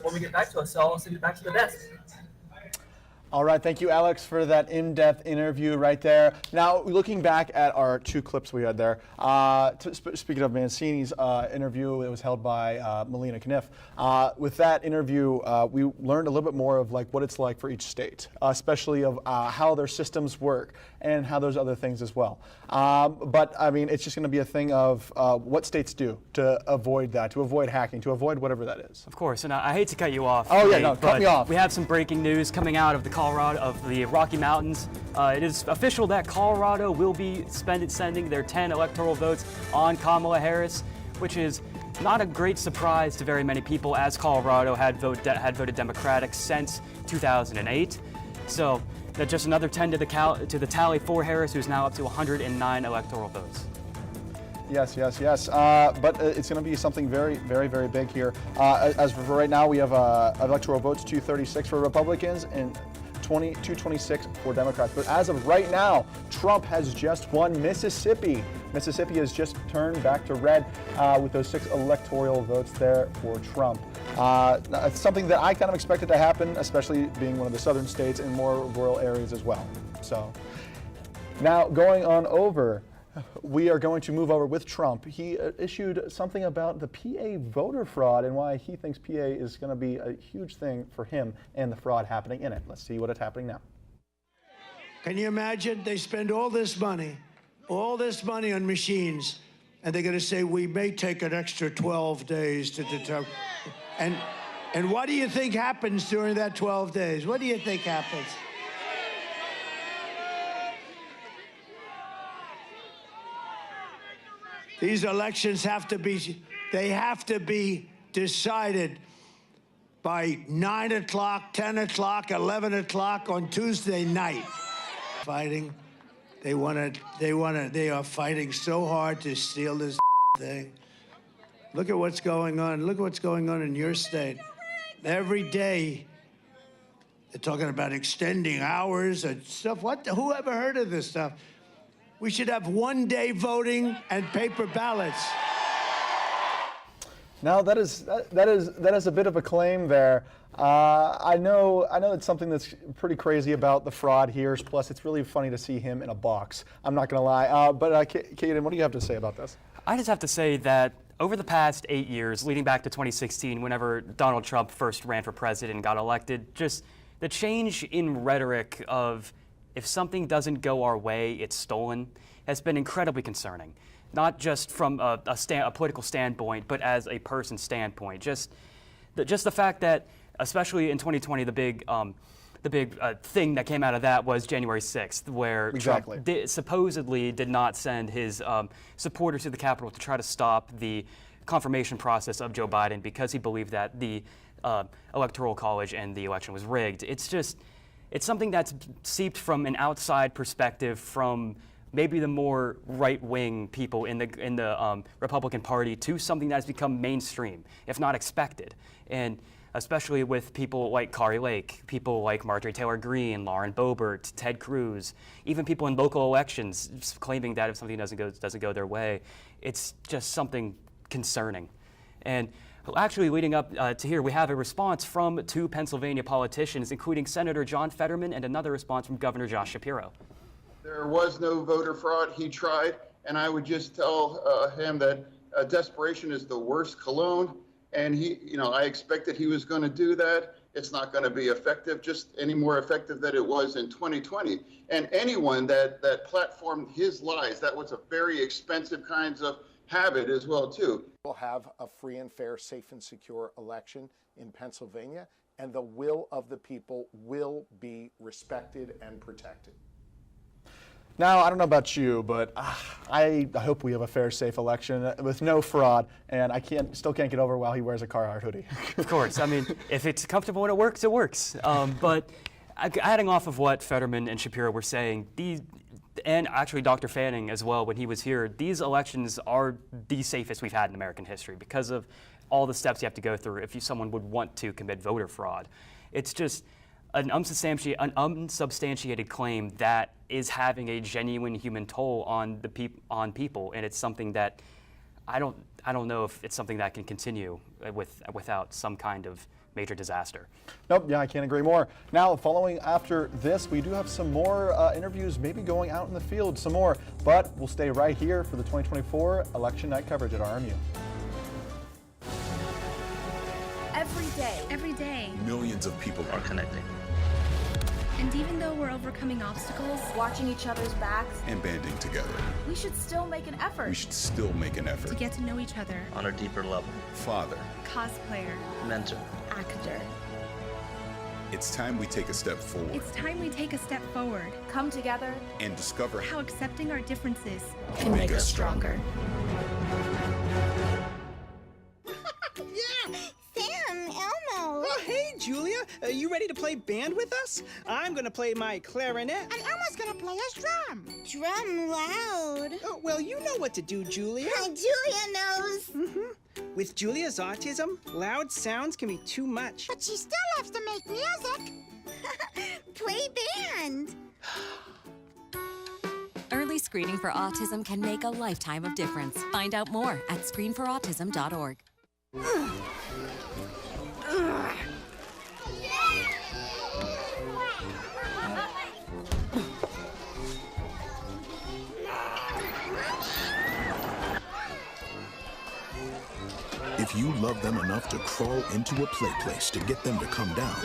when we get back to us. So I'll send it back to the desk. All right, thank you, Alex, for that in-depth interview right there. Now, looking back at our two clips we had there, speaking of Mancini's interview, it was held by Melina Kniff. With that interview, we learned a little bit more of like what it's like for each state, especially of how their systems work and how there's other things as well. But I mean, it's just going to be a thing of what states do to avoid that, to avoid hacking, to avoid whatever that is. Of course, and I hate to cut you off. Oh today, yeah, no, cut me off. We have some breaking news coming out of the Rocky Mountains. It is official that Colorado will be sending their 10 electoral votes on Kamala Harris, which is not a great surprise to very many people, as Colorado had voted Democratic since 2008. So that's just another 10 to the tally for Harris, who's now up to 109 electoral votes. Yes. But it's going to be something very, very, very big here. As for right now, we have electoral votes 236 for Republicans and 226 for Democrats. But as of right now, Trump has just won Mississippi. Mississippi has just turned back to red with those 6 electoral votes there for Trump. It's something that I kind of expected to happen, especially being one of the southern states and more rural areas as well. So now going on over, we are going to move over with Trump. He issued something about the PA voter fraud and why he thinks PA is going to be a huge thing for him and the fraud happening in it. Let's see what is happening now. Can you imagine? They spend all this money on machines, and they're going to say, we may take an extra 12 days to determine. And what do you think happens during that 12 days? What do you think happens? These elections have to be decided by 9 o'clock, 10 o'clock, 11 o'clock on Tuesday night. Fighting, they are fighting so hard to steal this thing. Look at what's going on. Look at what's going on in your state. Every day, they're talking about extending hours and stuff. Who ever heard of this stuff? We should have one-day voting and paper ballots. Now that is a bit of a claim there. I know it's something that's pretty crazy about the fraud here. Plus, it's really funny to see him in a box. I'm not going to lie. But Caden, what do you have to say about this? I just have to say that over the past 8 years, leading back to 2016, whenever Donald Trump first ran for president and got elected, just the change in rhetoric of if something doesn't go our way, it's stolen, has been incredibly concerning. Not just from a political standpoint, but as a person's standpoint. Just the fact that, especially in 2020, the big thing that came out of that was January 6th, where Trump supposedly did not send his supporters to the Capitol to try to stop the confirmation process of Joe Biden because he believed that the Electoral College and the election was rigged. It's something that's seeped from an outside perspective from maybe the more right-wing people in the Republican Party to something that's become mainstream, if not expected. And especially with people like Kari Lake, people like Marjorie Taylor Greene, Lauren Boebert, Ted Cruz, even people in local elections claiming that if something doesn't go their way, it's just something concerning. And actually, leading up to here, we have a response from 2 Pennsylvania politicians, including Senator John Fetterman and another response from Governor Josh Shapiro. There was no voter fraud. He tried, and I would just tell him that desperation is the worst cologne. And I expected he was going to do that. it's not going to be effective, just any more effective than it was in 2020. And anyone that platformed his lies, that was a very expensive kinds of habit as well, too. We'll have a free and fair, safe and secure election in Pennsylvania, and the will of the people will be respected and protected. Now, I don't know about you, but I hope we have a fair, safe election with no fraud, and I still can't get over while he wears a Carhartt hoodie. Of course. I mean, if it's comfortable and it works, it works. But adding off of what Fetterman and Shapiro were saying, and actually Dr. Fanning as well when he was here, these elections are the safest we've had in American history because of all the steps you have to go through if someone would want to commit voter fraud. It's just an unsubstantiated claim that is having a genuine human toll on people, and it's something that I don't know if it's something that can continue without some kind of major disaster. Nope, yeah, I can't agree more. Now, following after this, we do have some more interviews, maybe going out in the field, some more, but we'll stay right here for the 2024 election night coverage at RMU. Every day, Millions of people are connecting and even though we're overcoming obstacles, watching each other's backs, and banding together. we should still make an effort We should still make an to effort get to know each other. on a deeper level. Father, Cosplayer, mentor. actor. It's time we take a step forward It's time we take a step forward. Come together. and discover How accepting our differences can make us stronger. Yeah! Sam, Elmo! Oh, hey, Julia! You ready to play band with us? I'm gonna play my clarinet. And Elmo's gonna play his drum. Drum loud. Oh, well, you know what to do, Julia. Julia knows. With Julia's autism, loud sounds can be too much. But she still loves to make music. Play band! Early screening for autism can make a lifetime of difference. Find out more at screenforautism.org. If you love them enough to crawl into a play place to get them to come down,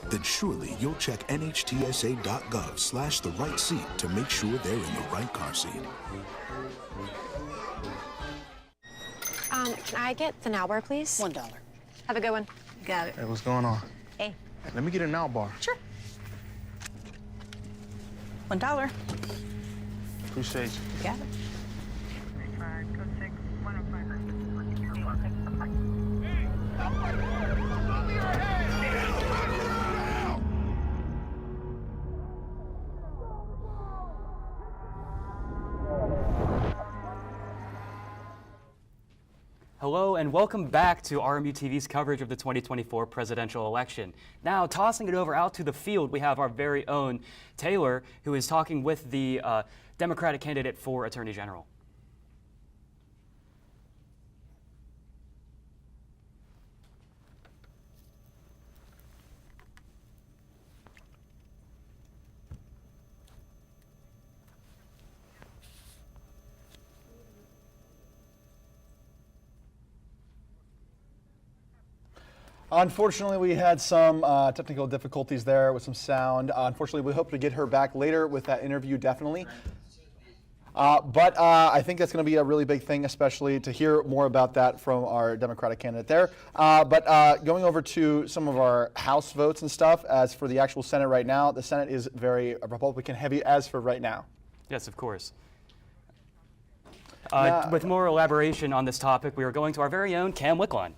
then surely you'll check nhtsa.gov/the right seat to make sure they're in the right car seat. Can I get the now bar, please? $1. Have a good one. Got it. Hey, what's going on? Hey. Let me get a now bar. Sure. $1. Appreciate you. Got it. Hello and welcome back to RMU-TV's coverage of the 2024 presidential election. Now, tossing it over out to the field, we have our very own Taylor, who is talking with the Democratic candidate for Attorney General. Unfortunately, we had some technical difficulties there with some sound. Unfortunately, we hope to get her back later with that interview, definitely. But I think that's going to be a really big thing, especially to hear more about that from our Democratic candidate there. But going over to some of our House votes and stuff, as for the actual Senate right now, the Senate is very Republican heavy as for right now. Yes, of course. With more elaboration on this topic, we are going to our very own Cam Wicklund.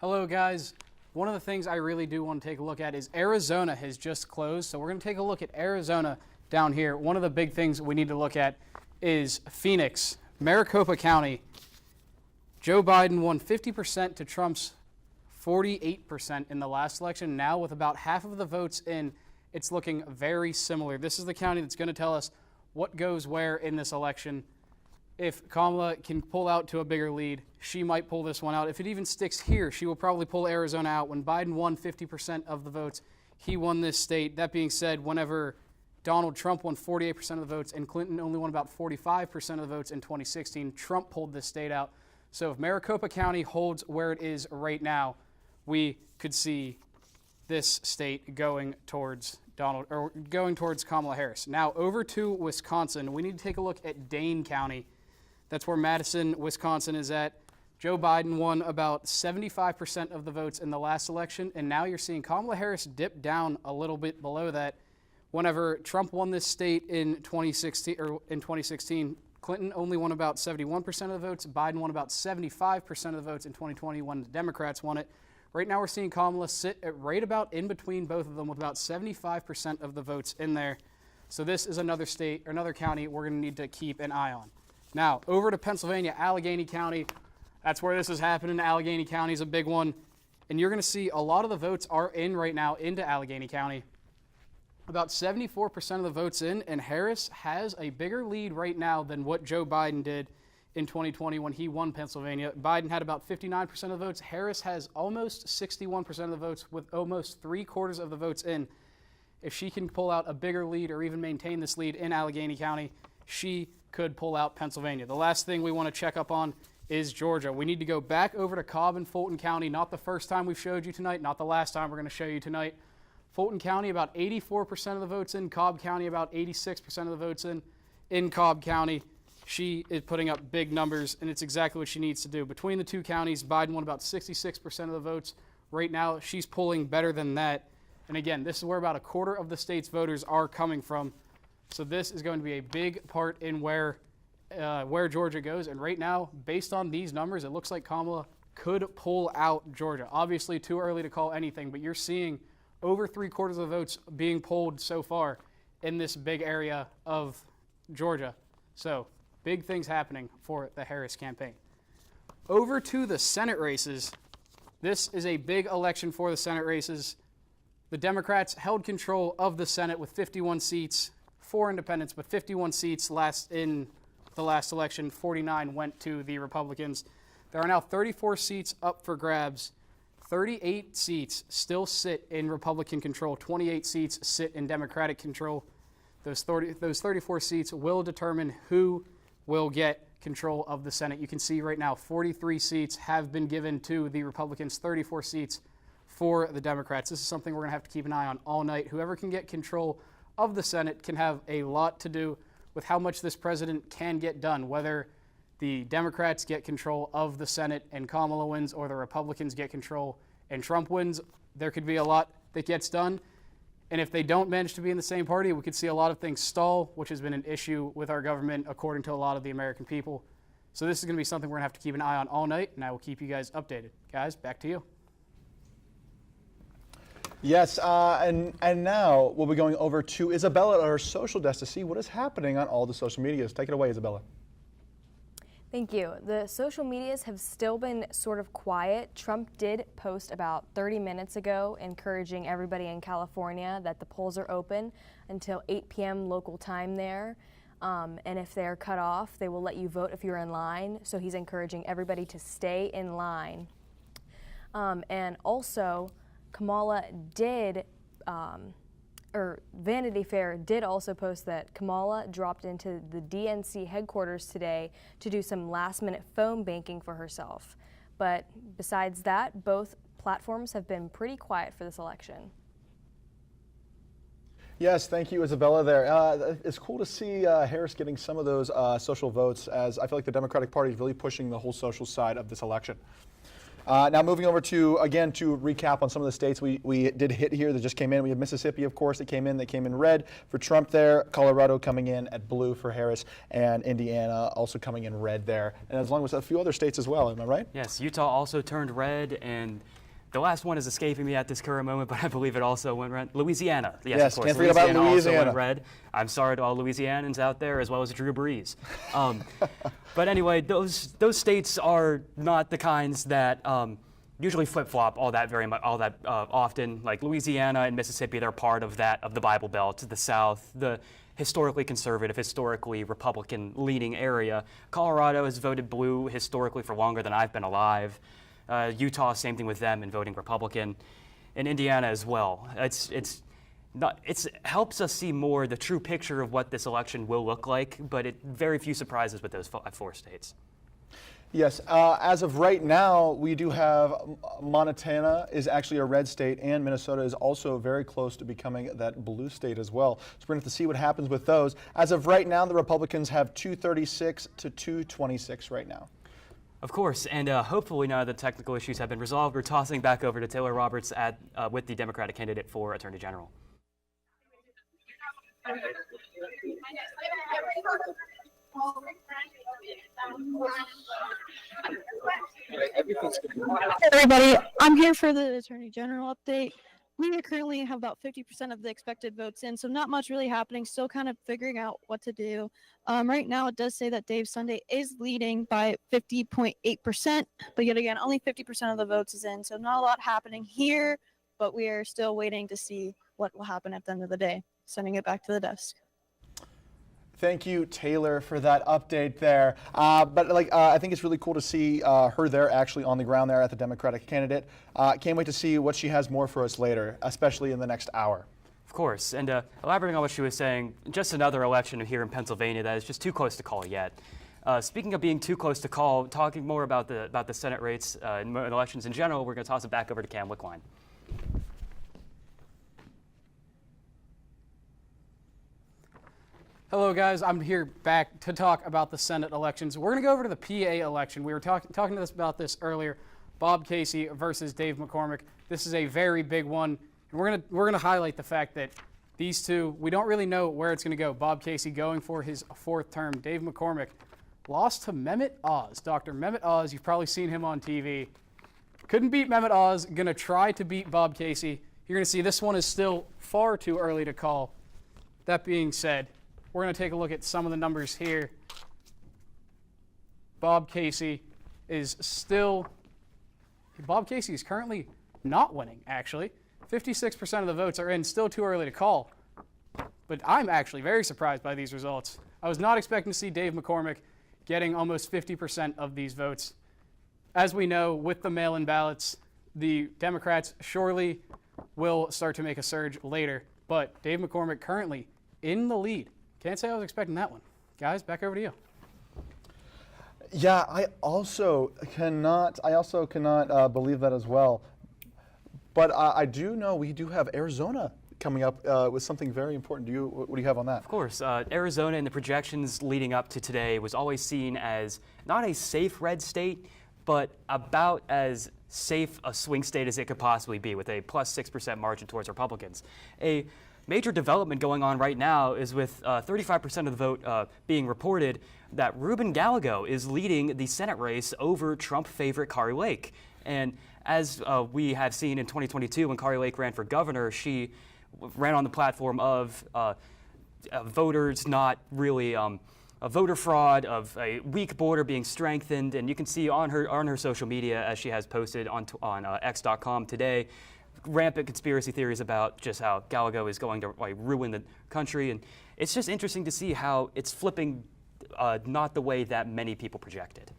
Hello, guys. One of the things I really do want to take a look at is Arizona has just closed, so we're going to take a look at Arizona down here. One of the big things we need to look at is Phoenix, Maricopa County. Joe Biden won 50% to Trump's 48% in the last election. Now, with about half of the votes in, it's looking very similar. This is the county that's going to tell us what goes where in this election. If Kamala can pull out to a bigger lead, she might pull this one out. If it even sticks here, she will probably pull Arizona out. When Biden won 50% of the votes, he won this state. That being said, whenever Donald Trump won 48% of the votes and Clinton only won about 45% of the votes in 2016, Trump pulled this state out. So if Maricopa County holds where it is right now, we could see this state going towards Kamala Harris. Now over to Wisconsin, we need to take a look at Dane County. That's where Madison, Wisconsin is at. Joe Biden won about 75% of the votes in the last election, and now you're seeing Kamala Harris dip down a little bit below that. Whenever Trump won this state in 2016, Clinton only won about 71% of the votes. Biden won about 75% of the votes in 2020 when the Democrats won it. Right now we're seeing Kamala sit at right about in between both of them with about 75% of the votes in there. So this is another state, or another county we're going to need to keep an eye on. Now, over to Pennsylvania, Allegheny County. That's where this is happening. Allegheny County is a big one. And you're going to see a lot of the votes are in right now into Allegheny County. About 74% of the votes in, and Harris has a bigger lead right now than what Joe Biden did in 2020 when he won Pennsylvania. Biden had about 59% of the votes. Harris has almost 61% of the votes with almost 3/4 of the votes in. If she can pull out a bigger lead or even maintain this lead in Allegheny County, she could pull out Pennsylvania. The last thing we want to check up on is Georgia. We need to go back over to Cobb and Fulton County. Not the first time we've showed you tonight, not the last time we're going to show you tonight. Fulton County, about 84% of the votes in. Cobb County, about 86% of the votes in. In Cobb County, she is putting up big numbers, and it's exactly what she needs to do. Between the two counties, Biden won about 66% of the votes. Right now, she's pulling better than that. And again, this is where about 1/4 of the state's voters are coming from. So this is going to be a big part in where Georgia goes. And right now, based on these numbers, it looks like Kamala could pull out Georgia. Obviously, too early to call anything, but you're seeing over 3/4 of the votes being polled so far in this big area of Georgia. So big things happening for the Harris campaign. Over to the Senate races. This is a big election for the Senate races. The Democrats held control of the Senate with 51 seats, 4 independents, but 51 seats in the last election. 49 went to the Republicans. There are now 34 seats up for grabs. 38 seats still sit in Republican control. 28 seats sit in Democratic control. Those 34 seats will determine who will get control of the Senate. You can see right now 43 seats have been given to the Republicans, 34 seats for the Democrats. This is something we're going to have to keep an eye on all night. Whoever can get control of the Senate can have a lot to do with how much this president can get done, whether the Democrats get control of the Senate and Kamala wins, or the Republicans get control and Trump wins. There could be a lot that gets done. And if they don't manage to be in the same party, we could see a lot of things stall, which has been an issue with our government, according to a lot of the American people. So this is going to be something we're going to have to keep an eye on all night, and I will keep you guys updated. Guys, back to you. Yes, and now we'll be going over to Isabella at our social desk to see what is happening on all the social medias. Take it away, Isabella. Thank you. The social medias have still been sort of quiet. Trump did post about 30 minutes ago encouraging everybody in California that the polls are open until 8 p.m. local time there. And if they're cut off, they will let you vote if you're in line. So he's encouraging everybody to stay in line. And also, Kamala did, Vanity Fair did also post that Kamala dropped into the DNC headquarters today to do some last-minute phone banking for herself. But besides that, both platforms have been pretty quiet for this election. Yes, thank you, Isabella, there. It's cool to see Harris getting some of those social votes, as I feel like the Democratic Party is really pushing the whole social side of this election. Now moving over to, again, to recap on some of the states we did hit here that just came in. We have Mississippi, of course, that came in red for Trump there. Colorado coming in at blue for Harris, and Indiana also coming in red there. And as long as a few other states as well, am I right? Yes, Utah also turned red, and the last one is escaping me at this current moment, but I believe it also went red. Louisiana. Yes, of course. Can't forget about Louisiana. Also went red. I'm sorry to all Louisianans out there, as well as Drew Brees. But anyway, those states are not the kinds that usually flip-flop all that often. Like Louisiana and Mississippi, they're part of the Bible Belt. The South, the historically conservative, historically Republican-leaning area. Colorado has voted blue historically for longer than I've been alive. Utah, same thing with them in voting Republican, and Indiana as well. It helps us see more the true picture of what this election will look like, but very few surprises with those 4 states. Yes, as of right now, we do have Montana is actually a red state, and Minnesota is also very close to becoming that blue state as well. So we're going to have to see what happens with those. As of right now, the Republicans have 236 to 226 right now. Of course, and hopefully now that the technical issues have been resolved, we're tossing back over to Taylor Roberts with the Democratic candidate for Attorney General. Hey everybody, I'm here for the Attorney General update. We currently have about 50% of the expected votes in, so not much really happening, still kind of figuring out what to do. Right now it does say that Dave Sunday is leading by 50.8%, but yet again, only 50% of the votes is in, so not a lot happening here, but we are still waiting to see what will happen at the end of the day. Sending it back to the desk. Thank you, Taylor, for that update there. I think it's really cool to see her there actually on the ground there at the Democratic candidate. Can't wait to see what she has more for us later, especially in the next hour. Of course, and elaborating on what she was saying, just another election here in Pennsylvania that is just too close to call yet. Speaking of being too close to call, talking more about the Senate race and elections in general, we're going to toss it back over to Cam Wickline. Hello, guys. I'm here back to talk about the Senate elections. We're going to go over to the PA election. We were talking about this earlier. Bob Casey versus Dave McCormick. This is a very big one. And we're going to highlight the fact that these two, we don't really know where it's going to go. Bob Casey going for his fourth term. Dave McCormick lost to Mehmet Oz. Dr. Mehmet Oz, you've probably seen him on TV. Couldn't beat Mehmet Oz. Going to try to beat Bob Casey. You're going to see this one is still far too early to call. That being said, we're going to take a look at some of the numbers here. Bob Casey is currently not winning, actually. 56% of the votes are in, still too early to call. But I'm actually very surprised by these results. I was not expecting to see Dave McCormick getting almost 50% of these votes. As we know, with the mail-in ballots, the Democrats surely will start to make a surge later. But Dave McCormick currently in the lead. Can't say I was expecting that one. Guys, back over to you. Yeah, I also cannot believe that as well. But I do know we do have Arizona coming up with something very important. What do you have on that? Of course. Arizona in the projections leading up to today was always seen as not a safe red state, but about as safe a swing state as it could possibly be, with a plus 6% margin towards Republicans. A major development going on right now is with 35% of the vote being reported that Ruben Gallego is leading the Senate race over Trump favorite Kari Lake. And as we have seen in 2022 when Kari Lake ran for governor, she ran on the platform of voters not really a voter fraud, of a weak border being strengthened. And you can see on her social media, as she has posted on X.com today, rampant conspiracy theories about just how Gallego is going to ruin the country. And it's just interesting to see how it's flipping not the way that many people projected.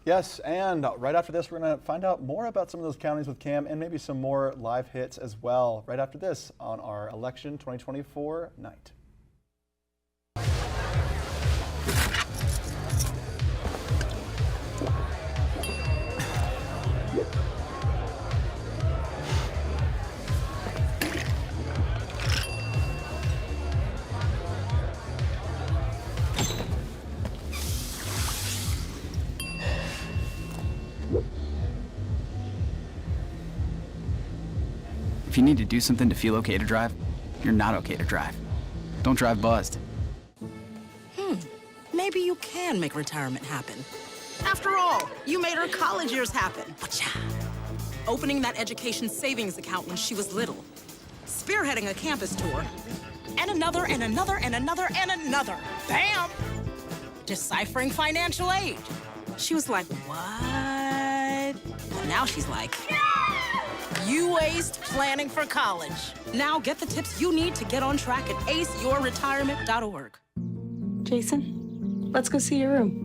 Yes, and right after this, we're going to find out more about some of those counties with Cam and maybe some more live hits as well right after this on our Election 2024 night. If you need to do something to feel okay to drive, you're not okay to drive. Don't drive buzzed. Maybe you can make retirement happen. After all, you made her college years happen. Opening that education savings account when she was little. Spearheading a campus tour. And another, and another, and another, and another. Bam! Deciphering financial aid. She was like, what? And now she's like, you aced planning for college. Now get the tips you need to get on track at aceyourretirement.org. Jason, let's go see your room.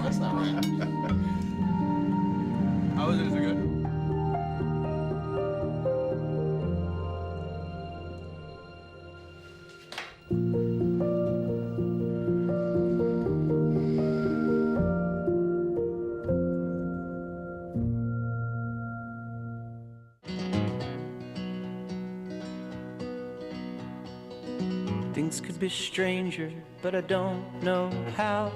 That's not right. How is it? Is it good? Things could be stranger, but I don't know how.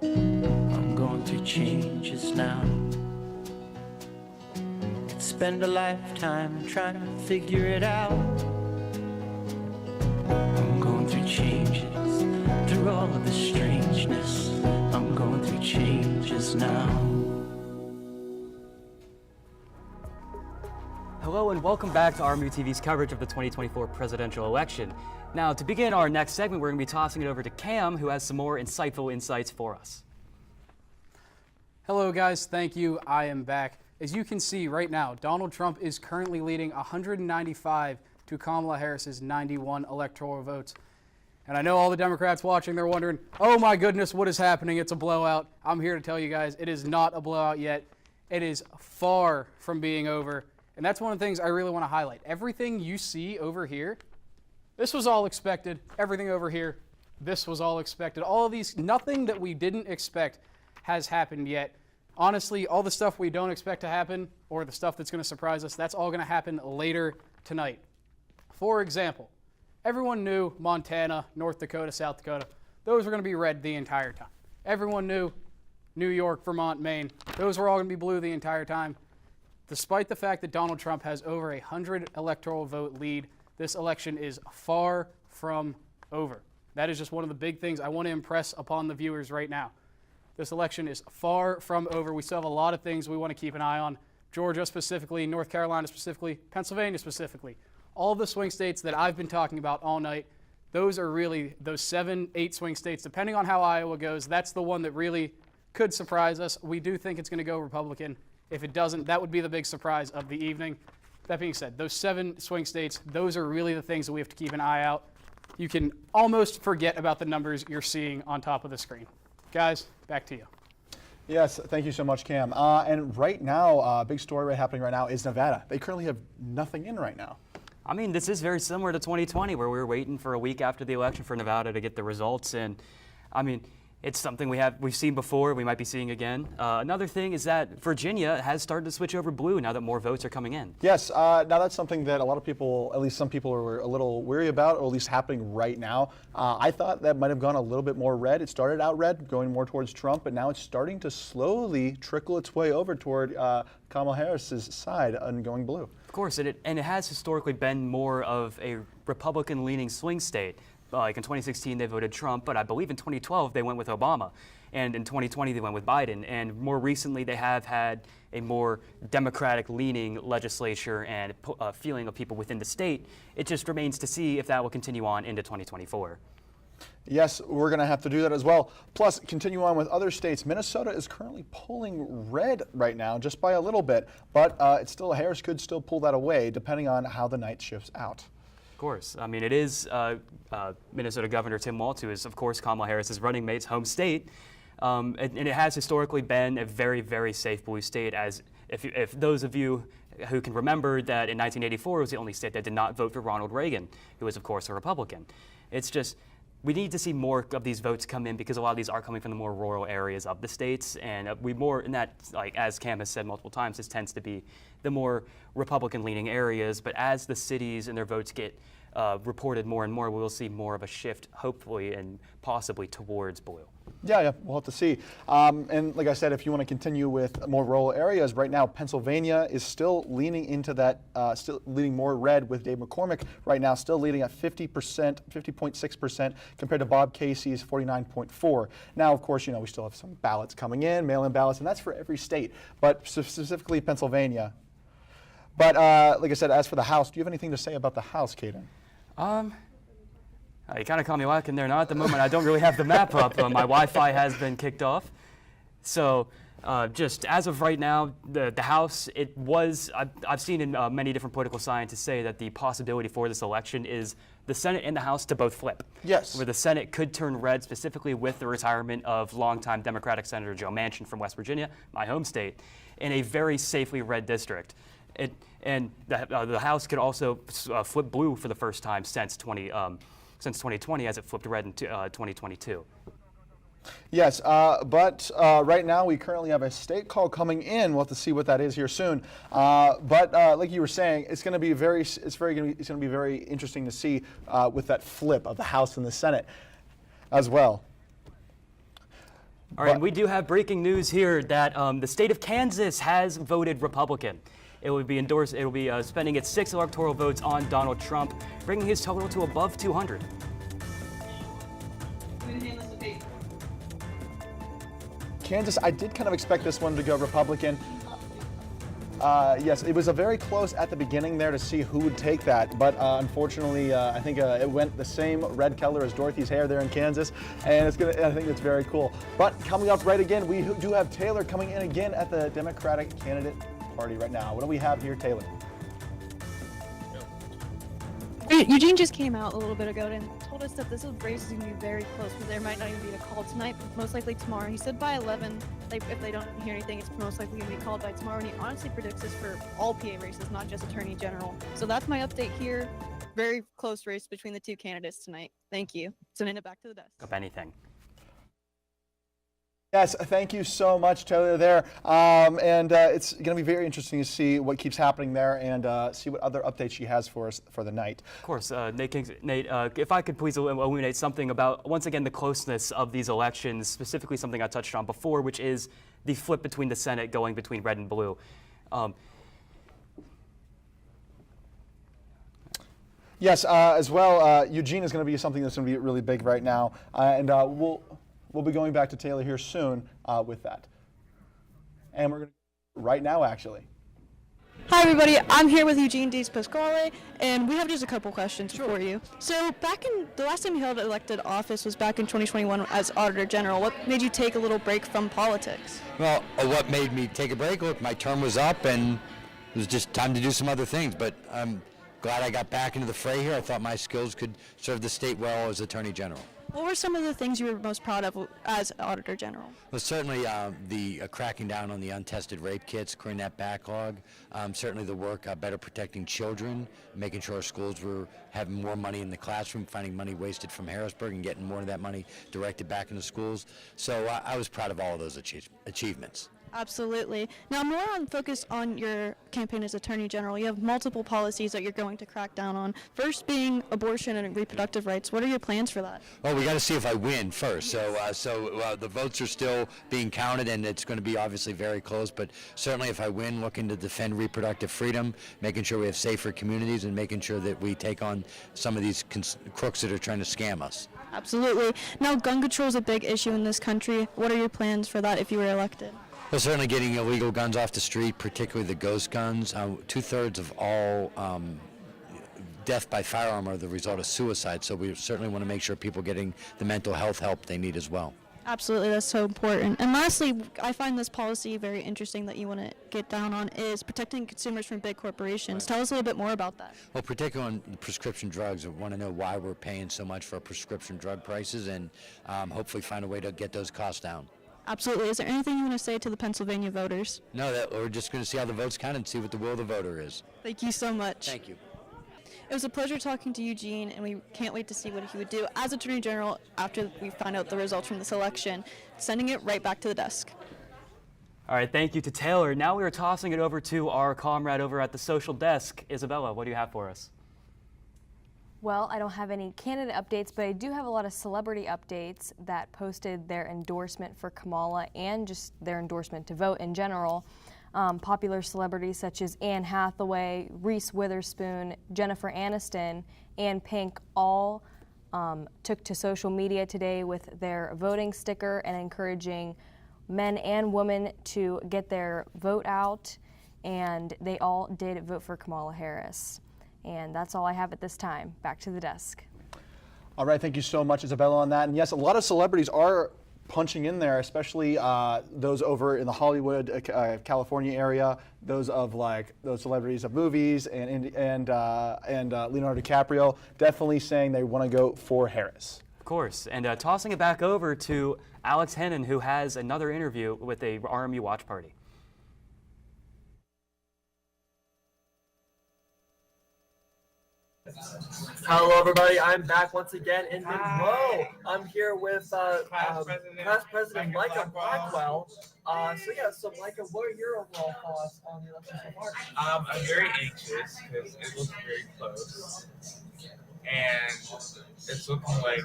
I'm going through changes now. Could spend a lifetime trying to figure it out. I'm going through changes, through all of the strangeness. I'm going through changes now. Hello and welcome back to RMU-TV's coverage of the 2024 presidential election. Now, to begin our next segment, we're going to be tossing it over to Cam, who has some more insightful insights for us. Hello, guys. Thank you. I am back. As you can see right now, Donald Trump is currently leading 195 to Kamala Harris's 91 electoral votes. And I know all the Democrats watching, they're wondering, oh my goodness, what is happening? It's a blowout. I'm here to tell you guys, it is not a blowout yet. It is far from being over. And that's one of the things I really want to highlight. Everything you see over here, this was all expected. Everything over here, this was all expected. All of these, nothing that we didn't expect has happened yet. Honestly, all the stuff we don't expect to happen, or the stuff that's going to surprise us, that's all going to happen later tonight. For example, everyone knew Montana, North Dakota, South Dakota, those were going to be red the entire time. Everyone knew New York, Vermont, Maine, those were all going to be blue the entire time. Despite the fact that Donald Trump has over 100 electoral vote lead, this election is far from over. That is just one of the big things I want to impress upon the viewers right now. This election is far from over. We still have a lot of things we want to keep an eye on. Georgia specifically, North Carolina specifically, Pennsylvania specifically. All the swing states that I've been talking about all night, those are really those 7, 8 swing states. Depending on how Iowa goes, that's the one that really could surprise us. We do think it's going to go Republican. If it doesn't, that would be the big surprise of the evening. That being said, those 7 swing states, those are really the things that we have to keep an eye out. You can almost forget about the numbers you're seeing on top of the screen. Guys, back to you. Yes, thank you so much, Cam. And right now, big story happening right now is Nevada. They currently have nothing in right now. I mean, this is very similar to 2020, where we were waiting for a week after the election for Nevada to get the results. And I mean, it's something we've seen before, we might be seeing again. Another thing is that Virginia has started to switch over blue now that more votes are coming in. Yes, now that's something that a lot of people, at least some people, are a little weary about, or at least happening right now. I thought that might have gone a little bit more red. It started out red, going more towards Trump, but now it's starting to slowly trickle its way over toward Kamala Harris's side and going blue. Of course, and it has historically been more of a Republican-leaning swing state. Like in 2016, they voted Trump, but I believe in 2012, they went with Obama. And in 2020, they went with Biden. And more recently, they have had a more Democratic-leaning legislature and feeling of people within the state. It just remains to see if that will continue on into 2024. Yes, we're going to have to do that as well. Plus, continue on with other states. Minnesota is currently polling red right now, just by a little bit. But Harris could still pull that away, depending on how the night shifts out. Of course. I mean, it is Minnesota Governor Tim Walz, who is, of course, Kamala Harris's running mate's home state. And it has historically been a very, very safe blue state, as if those of you who can remember that in 1984 it was the only state that did not vote for Ronald Reagan, who was, of course, a Republican. It's just, we need to see more of these votes come in because a lot of these are coming from the more rural areas of the states. And we more in that, like as Cam has said multiple times, this tends to be the more Republican-leaning areas. But as the cities and their votes get reported more and more, we will see more of a shift, hopefully, and possibly towards blue. Yeah, we'll have to see. And like I said, if you want to continue with more rural areas, right now Pennsylvania is still leaning into that, still leaning more red with Dave McCormick right now, still leading at 50.6% compared to Bob Casey's 49.4%. Now, of course, we still have some ballots coming in, mail-in ballots, and that's for every state, but specifically Pennsylvania. But like I said, as for the House, do you have anything to say about the House, Caden? You kind of caught me lacking there. Now at the moment, I don't really have the map up. My Wi-Fi has been kicked off. So just as of right now, the House, it was, I've seen in many different political scientists say that the possibility for this election is the Senate and the House to both flip. Yes. Where the Senate could turn red, specifically with the retirement of longtime Democratic Senator Joe Manchin from West Virginia, my home state, in a very safely red district. And the House could also flip blue for the first time since 2020, as it flipped red in 2022. Yes, but right now we currently have a state call coming in. We'll have to see what that is here soon. But like you were saying, it's going to be very interesting to see with that flip of the House and the Senate as well. All right, we do have breaking news here that the state of Kansas has voted Republican. It will be spending its 6 electoral votes on Donald Trump, bringing his total to above 200. Kansas, I did kind of expect this one to go Republican. Yes, it was a very close at the beginning there to see who would take that, but unfortunately, I think it went the same red color as Dorothy's hair there in Kansas, and I think it's very cool. But coming up right again, we do have Taylor coming in again at the Democratic candidate party right now. What do we have here, Taylor? Eugene just came out a little bit ago and told us that this race is going to be very close, but there might not even be a call tonight, but most likely tomorrow. He said by 11, if they don't hear anything, it's most likely going to be called by tomorrow, and he honestly predicts this for all PA races, not just Attorney General. So that's my update here. Very close race between the two candidates tonight. Thank you. Sending it back to the desk. If anything. Yes, thank you so much, Taylor, there. It's going to be very interesting to see what keeps happening there and see what other updates she has for us for the night. Of course, Nate, if I could please illuminate something about, once again, the closeness of these elections, specifically something I touched on before, which is the flip between the Senate going between red and blue. Yes, as well, Eugene is going to be something that's going to be really big right now, and we'll be going back to Taylor here soon with that. And we're going to right now, actually. Hi everybody, I'm here with Eugene Diaz Pasquale, and we have just a couple questions for you. So back in the last time you held elected office was back in 2021 as Auditor General. What made you take a little break from politics? Well, what made me take a break? Look, my term was up and it was just time to do some other things, but I'm glad I got back into the fray here. I thought my skills could serve the state well as Attorney General. What were some of the things you were most proud of as Auditor General? Well, certainly the cracking down on the untested rape kits, clearing that backlog. Certainly the work better protecting children, making sure our schools were having more money in the classroom, finding money wasted from Harrisburg and getting more of that money directed back into schools. So I was proud of all of those achievements. Absolutely. Now, more on focus on your campaign as Attorney General. You have multiple policies that you're going to crack down on. First being abortion and reproductive rights. What are your plans for that? Well, we got to see if I win first. So the votes are still being counted, and it's going to be obviously very close. But certainly, if I win, looking to defend reproductive freedom, making sure we have safer communities, and making sure that we take on some of these crooks that are trying to scam us. Absolutely. Now, gun control is a big issue in this country. What are your plans for that if you were elected? Well, certainly getting illegal guns off the street, particularly the ghost guns. 2/3 of all death by firearm are the result of suicide, so we certainly want to make sure people are getting the mental health help they need as well. Absolutely, that's so important. And lastly, I find this policy very interesting that you want to get down on is protecting consumers from big corporations. Tell us a little bit more about that. Well, particularly on prescription drugs, I want to know why we're paying so much for prescription drug prices and hopefully find a way to get those costs down. Absolutely. Is there anything you want to say to the Pennsylvania voters? No, we're just going to see how the votes count and see what the will of the voter is. Thank you so much. Thank you. It was a pleasure talking to Eugene, and we can't wait to see what he would do as Attorney General after we find out the results from this election. Sending it right back to the desk. All right, thank you to Taylor. Now we are tossing it over to our comrade over at the social desk. Isabella, what do you have for us? Well, I don't have any candidate updates, but I do have a lot of celebrity updates that posted their endorsement for Kamala and just their endorsement to vote in general. Popular celebrities such as Anne Hathaway, Reese Witherspoon, Jennifer Aniston, and Pink all took to social media today with their voting sticker and encouraging men and women to get their vote out, and they all did vote for Kamala Harris. And that's all I have at this time. Back to the desk. All right, thank you so much, Isabella, on that. And yes, a lot of celebrities are punching in there, especially those over in the Hollywood, California area. Those celebrities of movies and Leonardo DiCaprio, definitely saying they want to go for Harris. Of course, and tossing it back over to Alex Hennon, who has another interview with a RMU watch party. Hello, everybody. I'm back once again in Monroe. I'm here with Class President Micah Blackwell. So Micah, what are your overall thoughts on the election so far? I'm very anxious because it looks very close, and it's looking like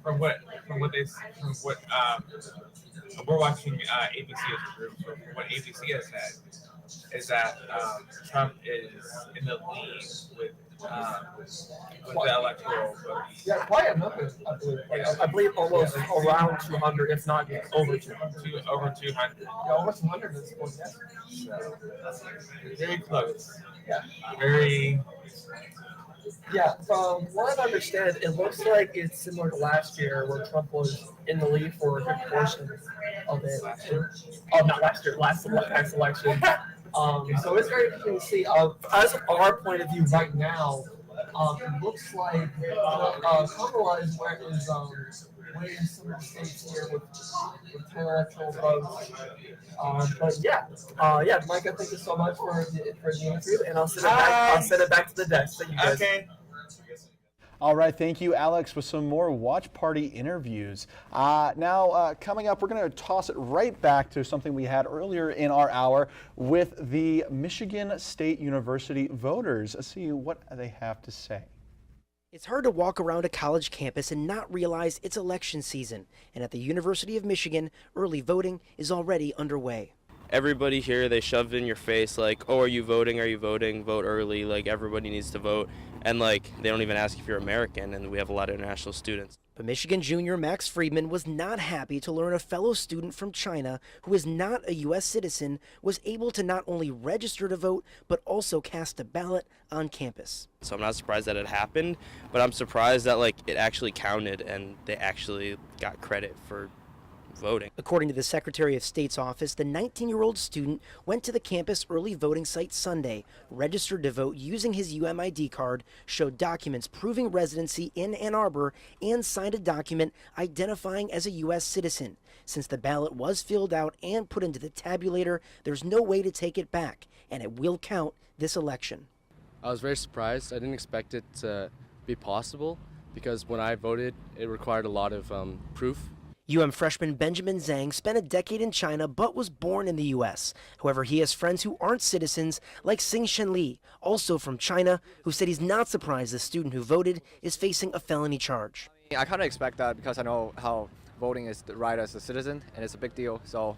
from what we're watching ABC as a group. So from what ABC has said is that Trump is in the lead with the electoral vote. Yeah, quite a number, I believe. I believe almost around 200, if not over 200. Over 200. Yeah, almost 200 is close. So, very close. Yeah. Very. Yeah, from what I understand, it looks like it's similar to last year where Trump was in the lead for a good portion of it. Not last year, last election. So it's very interesting to see. As of our point of view right now, it looks like Kamala is winning some of the states here with 10 electoral votes. Micah, thank you so much for the interview, and I'll send it back to the desk. Thank you guys. Okay. All right, thank you, Alex, with some more Watch Party interviews. Now, coming up, we're going to toss it right back to something we had earlier in our hour with the Michigan State University voters. Let's see what they have to say. It's hard to walk around a college campus and not realize it's election season. And at the University of Michigan, early voting is already underway. Everybody here, they shove in your face like, oh, are you voting? Are you voting? Vote early. Like, everybody needs to vote. And like, they don't even ask if you're American, and we have a lot of international students. But Michigan junior Max Friedman was not happy to learn a fellow student from China, who is not a U.S. citizen, was able to not only register to vote, but also cast a ballot on campus. So I'm not surprised that it happened, but I'm surprised that like it actually counted and they actually got credit for voting. According to the Secretary of State's office, the 19-year-old student went to the campus early voting site Sunday, registered to vote using his UMID card, showed documents proving residency in Ann Arbor, and signed a document identifying as a U.S. citizen. Since the ballot was filled out and put into the tabulator, there's no way to take it back, and it will count this election. I was very surprised. I didn't expect it to be possible because when I voted, it required a lot of proof. Freshman Benjamin Zhang spent a decade in China but was born in the U.S. However, he has friends who aren't citizens, like Xing Shenli, also from China, who said he's not surprised the student who voted is facing a felony charge. I kind of expect that because I know how voting is the right as a citizen, and it's a big deal. So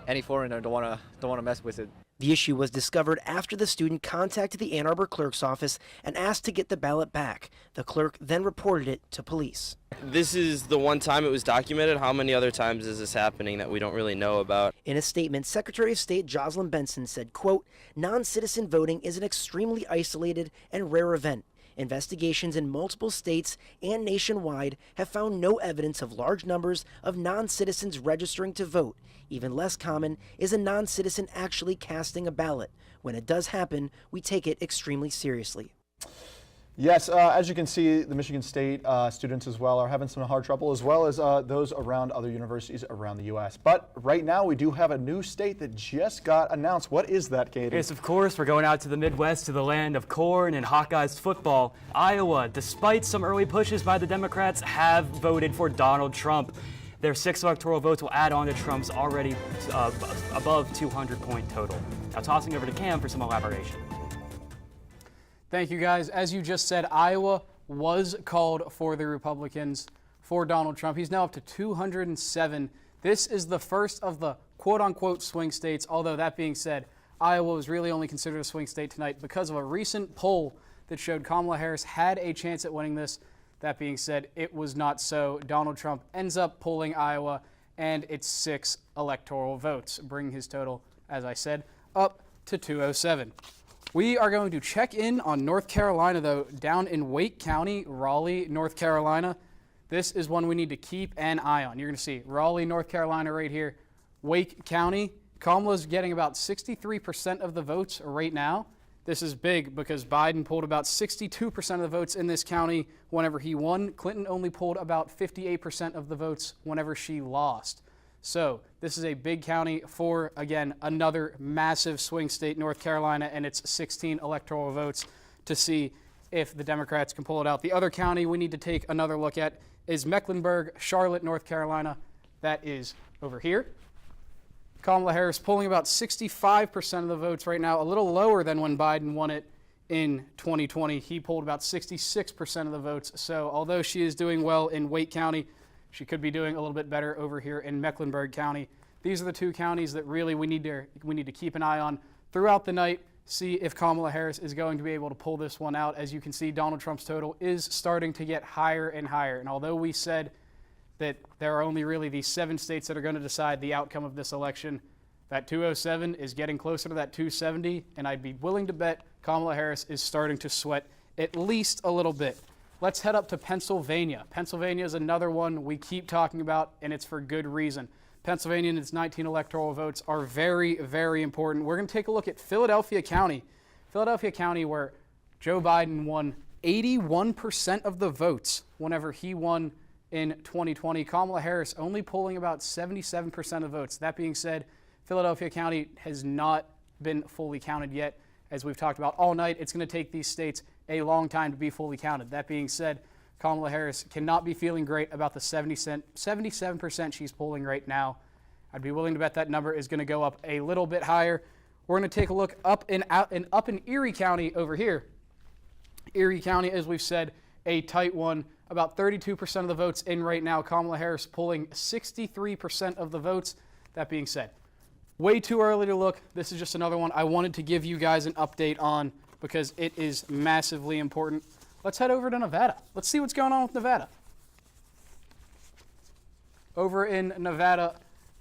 any foreigner don't want to mess with it. The issue was discovered after the student contacted the Ann Arbor clerk's office and asked to get the ballot back. The clerk then reported it to police. This is the one time it was documented. How many other times is this happening that we don't really know about? In a statement, Secretary of State Jocelyn Benson said, quote, "Non-citizen voting is an extremely isolated and rare event. Investigations in multiple states and nationwide have found no evidence of large numbers of non-citizens registering to vote. Even less common is a non-citizen actually casting a ballot. When it does happen, we take it extremely seriously." Yes, as you can see, the Michigan State students as well are having some hard trouble, as well as those around other universities around the U.S. But right now, we do have a new state that just got announced. What is that, Katie? Yes, of course, we're going out to the Midwest, to the land of corn and Hawkeyes football. Iowa, despite some early pushes by the Democrats, have voted for Donald Trump. Their 6 electoral votes will add on to Trump's already above 200-point total. Now tossing over to Cam for some elaboration. Thank you, guys. As you just said, Iowa was called for the Republicans for Donald Trump. He's now up to 207. This is the first of the quote-unquote swing states, although that being said, Iowa was really only considered a swing state tonight because of a recent poll that showed Kamala Harris had a chance at winning this. That being said, it was not so. Donald Trump ends up pulling Iowa, and it's 6 electoral votes, bringing his total, as I said, up to 207. We are going to check in on North Carolina, though, down in Wake County, Raleigh, North Carolina. This is one we need to keep an eye on. You're going to see Raleigh, North Carolina right here. Wake County, Kamala's getting about 63% of the votes right now. This is big because Biden pulled about 62% of the votes in this county whenever he won. Clinton only pulled about 58% of the votes whenever she lost. So this is a big county for, again, another massive swing state, North Carolina, and its 16 electoral votes. to see if the Democrats can pull it out. The other county we need to take another look at is Mecklenburg, Charlotte, North Carolina. That is over here. Kamala Harris polling about 65% of the votes right now, a little lower than when Biden won it in 2020. He polled about 66% of the votes. So although she is doing well in Wake County, she could be doing a little bit better over here in Mecklenburg County. These are the two counties that really we need to keep an eye on throughout the night, see if Kamala Harris is going to be able to pull this one out. As you can see, Donald Trump's total is starting to get higher and higher. And although we said that there are only really these 7 states that are going to decide the outcome of this election, that 207 is getting closer to that 270, and I'd be willing to bet Kamala Harris is starting to sweat at least a little bit. Let's head up to Pennsylvania. Pennsylvania is another one we keep talking about, and it's for good reason. Pennsylvania and its 19 electoral votes are very, very important. We're going to take a look at Philadelphia County. Philadelphia County, where Joe Biden won 81% of the votes whenever he won in 2020. Kamala Harris only polling about 77% of votes. That being said, Philadelphia County has not been fully counted yet. As we've talked about all night, it's going to take these states a long time to be fully counted. That being said, Kamala Harris cannot be feeling great about the 77% she's polling right now. I'd be willing to bet that number is going to go up a little bit higher. We're going to take a look up in Erie County over here. Erie County, as we've said, a tight one. About 32% of the votes in right now. Kamala Harris polling 63% of the votes. That being said, way too early to look. This is just another one I wanted to give you guys an update on because it is massively important. Let's head over to Nevada. Let's see what's going on with Nevada. Over in Nevada,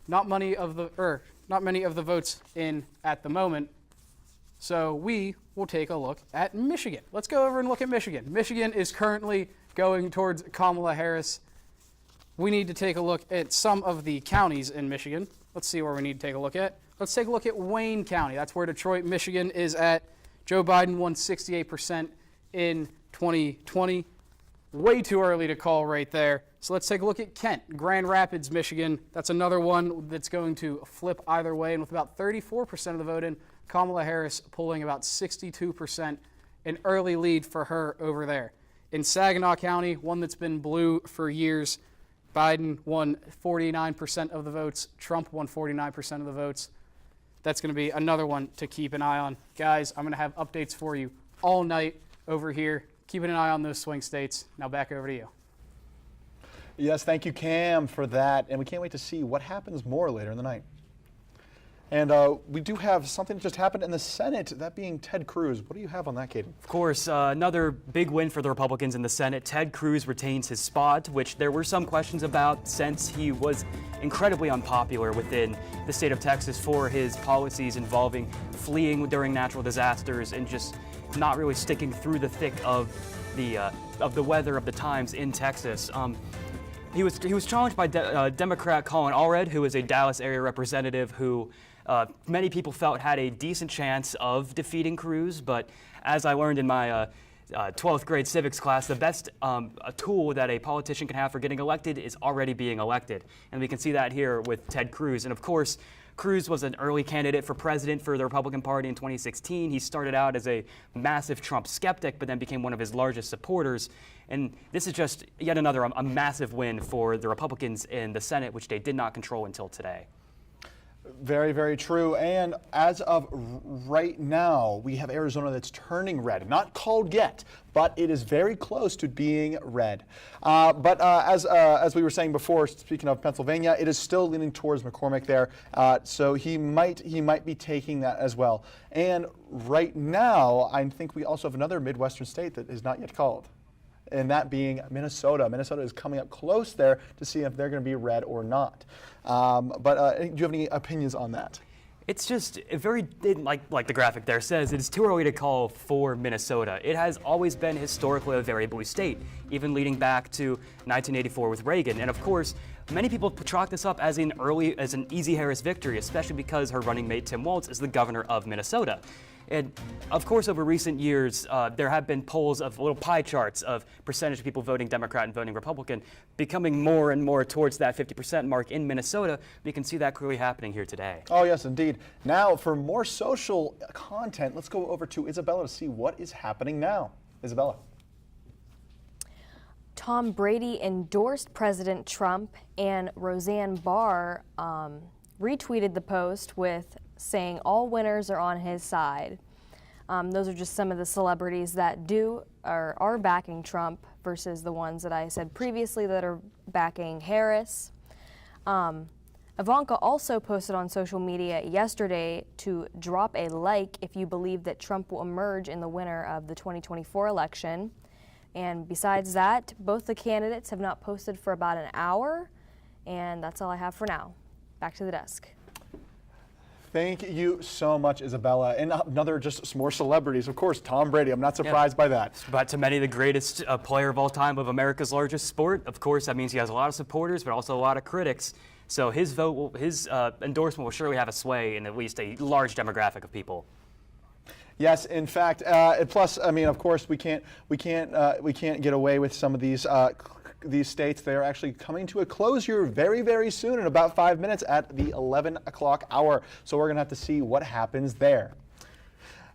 not many of the votes in at the moment. So we will take a look at Michigan. Let's go over and look at Michigan. Michigan is currently going towards Kamala Harris. We need to take a look at some of the counties in Michigan. Let's see where we need to take a look at. Let's take a look at Wayne County. That's where Detroit, Michigan is at. Joe Biden won 68% in 2020. Way too early to call right there. So let's take a look at Kent, Grand Rapids, Michigan. That's another one that's going to flip either way. And with about 34% of the vote in, Kamala Harris pulling about 62%, an early lead for her over there. In Saginaw County, one that's been blue for years, Biden won 49% of the votes. Trump won 49% of the votes. That's going to be another one to keep an eye on. Guys, I'm going to have updates for you all night over here. Keeping an eye on those swing states. Now back over to you. Yes, thank you, Cam, for that. And we can't wait to see what happens more later in the night. And we do have something that just happened in the Senate, that being Ted Cruz. What do you have on that, Caden? Of course, another big win for the Republicans in the Senate. Ted Cruz retains his spot, which there were some questions about since he was incredibly unpopular within the state of Texas for his policies involving fleeing during natural disasters and just not really sticking through the thick of the weather of the times in Texas. He was challenged by Democrat Colin Allred, who is a Dallas area representative who many people felt had a decent chance of defeating Cruz, but as I learned in my 12th grade civics class, the best tool that a politician can have for getting elected is already being elected. And we can see that here with Ted Cruz. And of course, Cruz was an early candidate for president for the Republican Party in 2016. He started out as a massive Trump skeptic, but then became one of his largest supporters. And this is just yet another a massive win for the Republicans in the Senate, which they did not control until today. Very, very true. And as of right now, we have Arizona that's turning red. Not called yet, but it is very close to being red. But as we were saying before, speaking of Pennsylvania, it is still leaning towards McCormick there. So he might be taking that as well. And right now, I think we also have another Midwestern state that is not yet called, and that being Minnesota. Minnesota is coming up close there to see if they're going to be red or not. But do you have any opinions on that? It's just like the graphic there says, it is too early to call for Minnesota. It has always been historically a very blue state, even leading back to 1984 with Reagan. And of course, many people chalk this up as an easy Harris victory, especially because her running mate Tim Walz is the governor of Minnesota. And of course, over recent years, there have been polls of little pie charts of percentage of people voting Democrat and voting Republican, becoming more and more towards that 50% mark in Minnesota. We can see that clearly happening here today. Oh, yes, indeed. Now, for more social content, let's go over to Isabella to see what is happening now. Isabella. Tom Brady endorsed President Trump, and Roseanne Barr retweeted the post with saying all winners are on his side. Those are just some of the celebrities that are backing Trump versus the ones that I said previously that are backing Harris. Ivanka also posted on social media yesterday to drop a like if you believe that Trump will emerge in the winner of the 2024 election. And besides that, both the candidates have not posted for about an hour, and that's all I have for now. Back to the desk. Thank you so much, Isabella. And another just more celebrities. Of course, Tom Brady. I'm not surprised by that. But to many, the greatest player of all time of America's largest sport. Of course, that means he has a lot of supporters, but also a lot of critics. So his vote, his endorsement will surely have a sway in at least a large demographic of people. Yes, in fact. Plus, I mean, of course, we can't get away with some of these states. They are actually coming to a closure very, very soon, in about 5 minutes at the 11 o'clock hour. So we're going to have to see what happens there.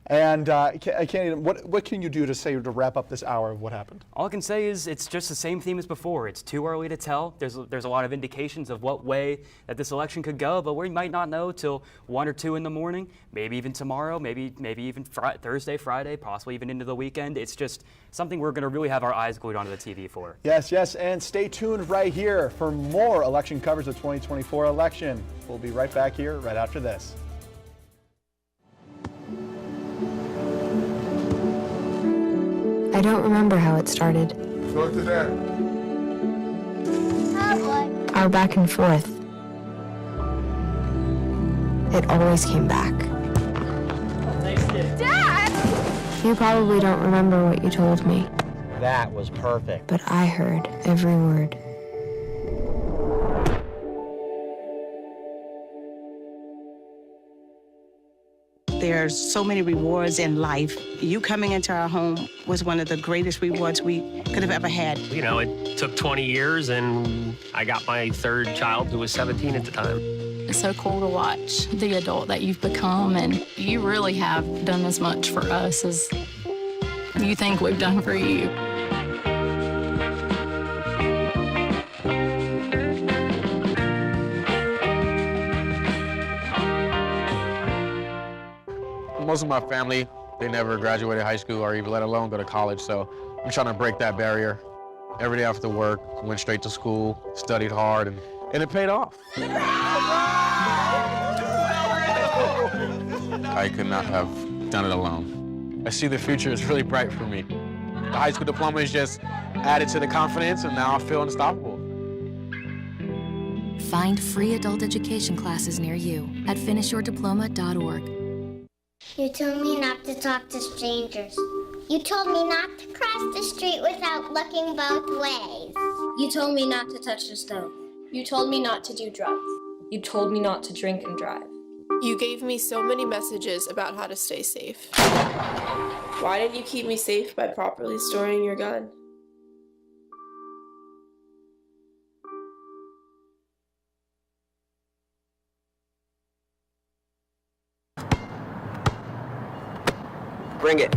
And I can't even, what can you do to wrap up this hour of what happened? All I can say is it's just the same theme as before. It's too early to tell. There's a lot of indications of what way that this election could go, but we might not know till 1 or 2 in the morning, maybe even tomorrow, maybe even Thursday, Friday, possibly even into the weekend. It's just something we're going to really have our eyes glued onto the TV for. Yes, yes, and stay tuned right here for more election coverage of the 2024 election. We'll be right back here right after this. I don't remember how it started. Go to that. Our back and forth. It always came back. Dad! You probably don't remember what you told me. That was perfect. But I heard every word. There's so many rewards in life. You coming into our home was one of the greatest rewards we could have ever had. You know, it took 20 years, and I got my third child, who was 17 at the time. It's so cool to watch the adult that you've become, and you really have done as much for us as you think we've done for you. Most of my family, they never graduated high school or even let alone go to college, so I'm trying to break that barrier. Every day after work, went straight to school, studied hard, and it paid off. I could not have done it alone. I see the future is really bright for me. The high school diploma is just added to the confidence, and now I feel unstoppable. Find free adult education classes near you at finishyourdiploma.org. You told me not to talk to strangers. You told me not to cross the street without looking both ways. You told me not to touch the stove. You told me not to do drugs. You told me not to drink and drive. You gave me so many messages about how to stay safe. Why did you keep me safe by properly storing your gun? Bring it.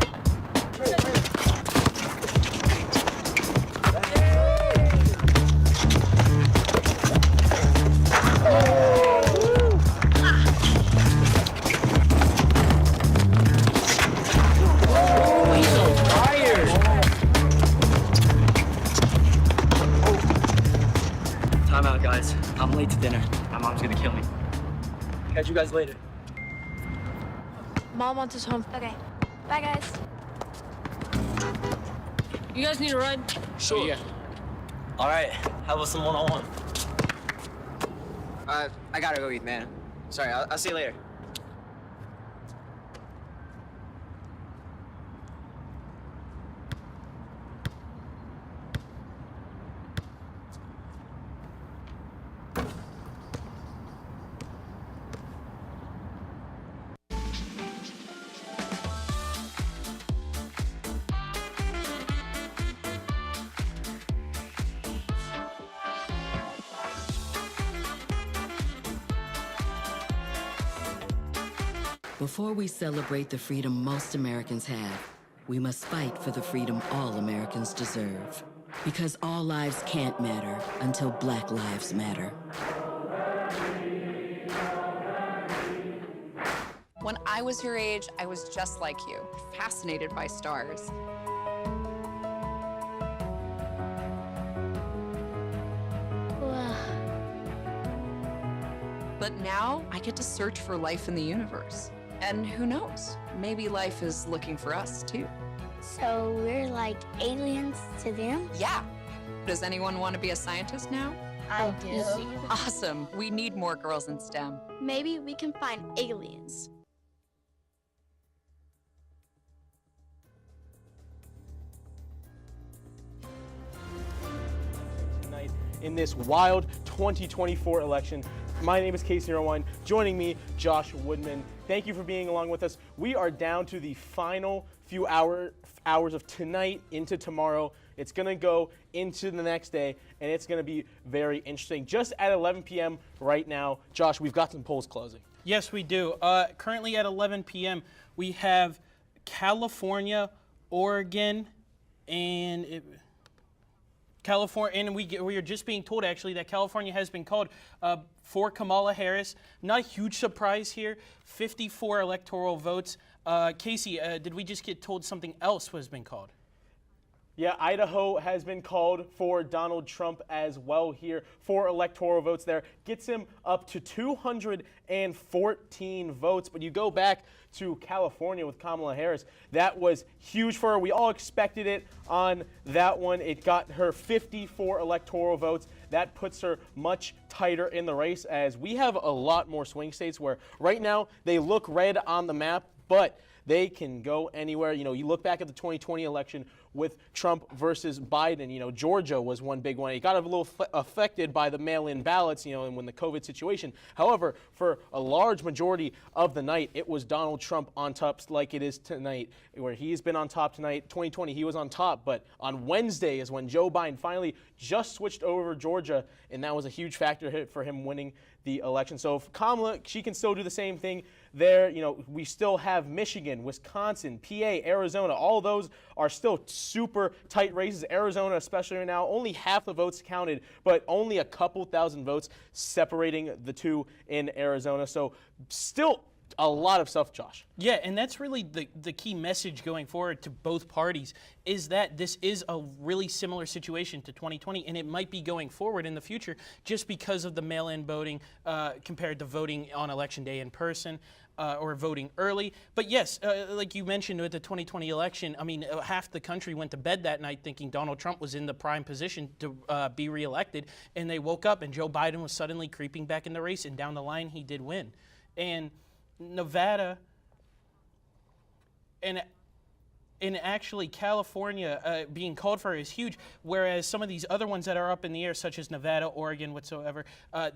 Time out, guys. I'm late to dinner. My mom's gonna kill me. Catch you guys later. Mom wants us home. Okay. Bye, guys. You guys need a ride? Sure. Yeah. All right. How about some one-on-one? I gotta go eat, man. Sorry. I'll see you later. Before we celebrate the freedom most Americans have, we must fight for the freedom all Americans deserve. Because all lives can't matter until Black lives matter. When I was your age, I was just like you, fascinated by stars. But now I get to search for life in the universe. And who knows, maybe life is looking for us too. So we're like aliens to them? Yeah. Does anyone want to be a scientist now? I do. Awesome. We need more girls in STEM. Maybe we can find aliens. Tonight in this wild 2024 election. My name is Casey Irwine. Joining me, Josh Woodman. Thank you for being along with us. We are down to the final few hours of tonight into tomorrow. It's going to go into the next day, and it's going to be very interesting. Just at 11 p.m. right now, Josh, we've got some polls closing. Yes, we do. Currently at 11 p.m., we have California, Oregon, and we are just being told actually that California has been called for Kamala Harris. Not a huge surprise here. 54 electoral votes. Casey, did we just get told something else has been called? Yeah, Idaho has been called for Donald Trump as well here. 4 electoral votes there. Gets him up to 214 votes. But you go back to California with Kamala Harris. That was huge for her. We all expected it on that one. It got her 54 electoral votes. That puts her much tighter in the race, as we have a lot more swing states where right now they look red on the map, but they can go anywhere. You know, you look back at the 2020 election with Trump versus Biden. You know, Georgia was one big one. It got a little affected by the mail-in ballots, you know, and when the COVID situation. However, for a large majority of the night, it was Donald Trump on top, like it is tonight, where he's been on top tonight. 2020, he was on top, but on Wednesday is when Joe Biden finally just switched over Georgia, and that was a huge factor for him winning the election. So if Kamala, she can still do the same thing there. You know, we still have Michigan, Wisconsin, PA, Arizona. All those are still super tight races. Arizona, especially right now, only half the votes counted, but only a couple thousand votes separating the two in Arizona. So still a lot of stuff, Josh. Yeah, and that's really the key message going forward to both parties, is that this is a really similar situation to 2020, and it might be going forward in the future just because of the mail-in voting compared to voting on Election Day in person. Or voting early. But yes, like you mentioned with the 2020 election, I mean, half the country went to bed that night thinking Donald Trump was in the prime position to be reelected, and they woke up and Joe Biden was suddenly creeping back in the race, and down the line he did win. And Nevada and actually California being called for is huge, whereas some of these other ones that are up in the air, such as Nevada, Oregon, whatsoever,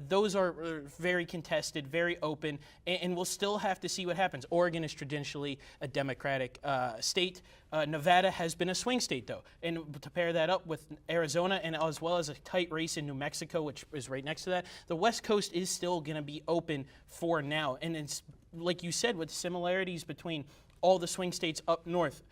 those are very contested, very open, and we'll still have to see what happens. Oregon is traditionally a Democratic state. Nevada has been a swing state, though, and to pair that up with Arizona and as well as a tight race in New Mexico, which is right next to that, the West Coast is still going to be open for now. And it's like you said, with similarities between all the swing states up north,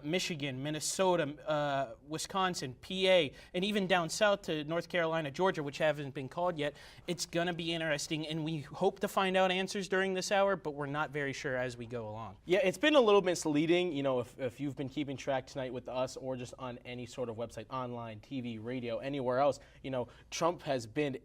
Michigan, Minnesota, Wisconsin, PA, and even down south to North Carolina, Georgia, which haven't been called yet. It's going to be interesting, and we hope to find out answers during this hour, but we're not very sure as we go along. Yeah, it's been a little misleading, you know, if you've been keeping track tonight with us or just on any sort of website, online, TV, radio, anywhere else. You know, Trump has been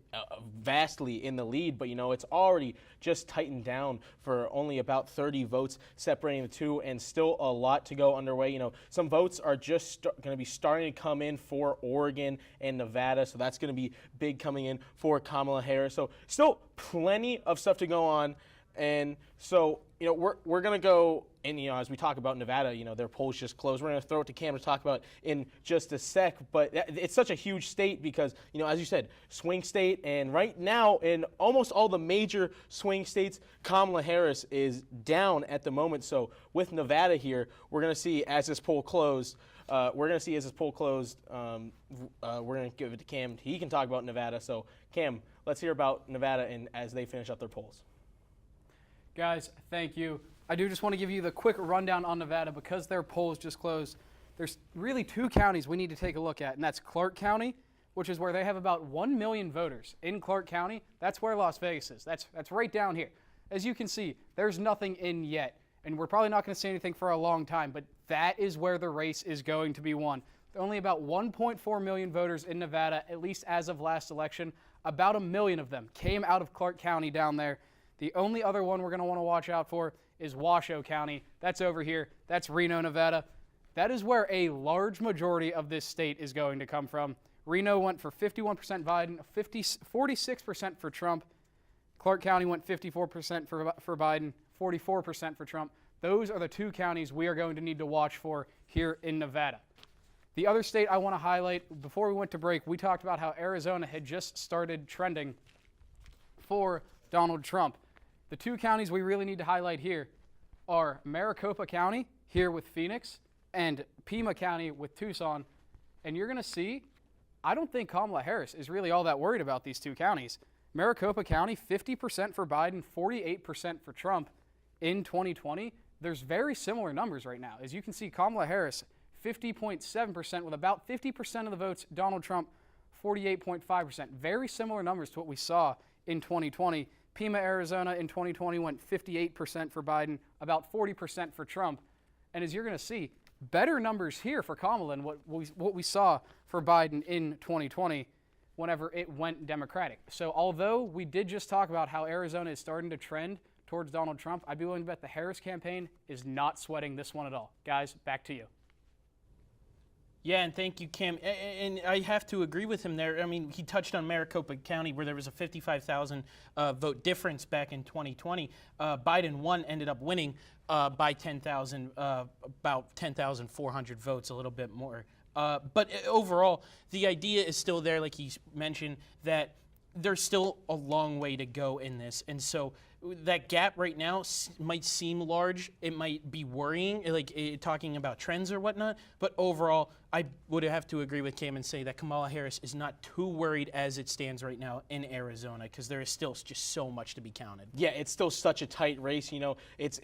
vastly in the lead, but, you know, it's already just tightened down for only about 30 votes separating the two, and still a lot to go underway. You know, some votes are just going to be starting to come in for Oregon and Nevada, so that's going to be big coming in for Kamala Harris. So still plenty of stuff to go on, and so, you know, we're going to go, and, you know, as we talk about Nevada, you know, their polls just closed. We're going to throw it to Cam to talk about in just a sec, but it's such a huge state because, you know, as you said, swing state, and right now in almost all the major swing states, Kamala Harris is down at the moment. So with Nevada here, we're going to see as this poll closed, we're going to give it to Cam. He can talk about Nevada. So Cam, let's hear about Nevada and as they finish up their polls. Guys, thank you. I do just want to give you the quick rundown on Nevada because their polls just closed. There's really 2 counties we need to take a look at, and that's Clark County, which is where they have about 1 million voters. In Clark County, that's where Las Vegas is. That's right down here. As you can see, there's nothing in yet, and we're probably not going to see anything for a long time, but that is where the race is going to be won. Only about 1.4 million voters in Nevada, at least as of last election. About 1 million of them came out of Clark County down there. The only other one we're going to want to watch out for is Washoe County. That's over here. That's Reno, Nevada. That is where a large majority of this state is going to come from. Reno went for 51% Biden, 46% for Trump. Clark County went 54% for Biden, 44% for Trump. Those are the 2 counties we are going to need to watch for here in Nevada. The other state I want to highlight, before we went to break, we talked about how Arizona had just started trending for Donald Trump. The 2 counties we really need to highlight here are Maricopa County, here with Phoenix, and Pima County with Tucson. And you're going to see, I don't think Kamala Harris is really all that worried about these 2 counties. Maricopa County, 50% for Biden, 48% for Trump in 2020. There's very similar numbers right now. As you can see, Kamala Harris, 50.7% with about 50% of the votes. Donald Trump, 48.5%. Very similar numbers to what we saw in 2020. Pima, Arizona in 2020 went 58% for Biden, about 40% for Trump. And as you're going to see, better numbers here for Kamala than what we saw for Biden in 2020 whenever it went Democratic. So although we did just talk about how Arizona is starting to trend towards Donald Trump, I'd be willing to bet the Harris campaign is not sweating this one at all. Guys, back to you. Yeah, and thank you, Cam. And I have to agree with him there. I mean, he touched on Maricopa County, where there was a 55,000 vote difference back in 2020. Biden won, ended up winning by 10,000, about 10,400 votes, a little bit more. But overall, the idea is still there, like he mentioned, that there's still a long way to go in this. And so that gap right now might seem large. It might be worrying, like talking about trends or whatnot. But overall, I would have to agree with Cam and say that Kamala Harris is not too worried as it stands right now in Arizona, because there is still just so much to be counted. Yeah, it's still such a tight race. You know, it's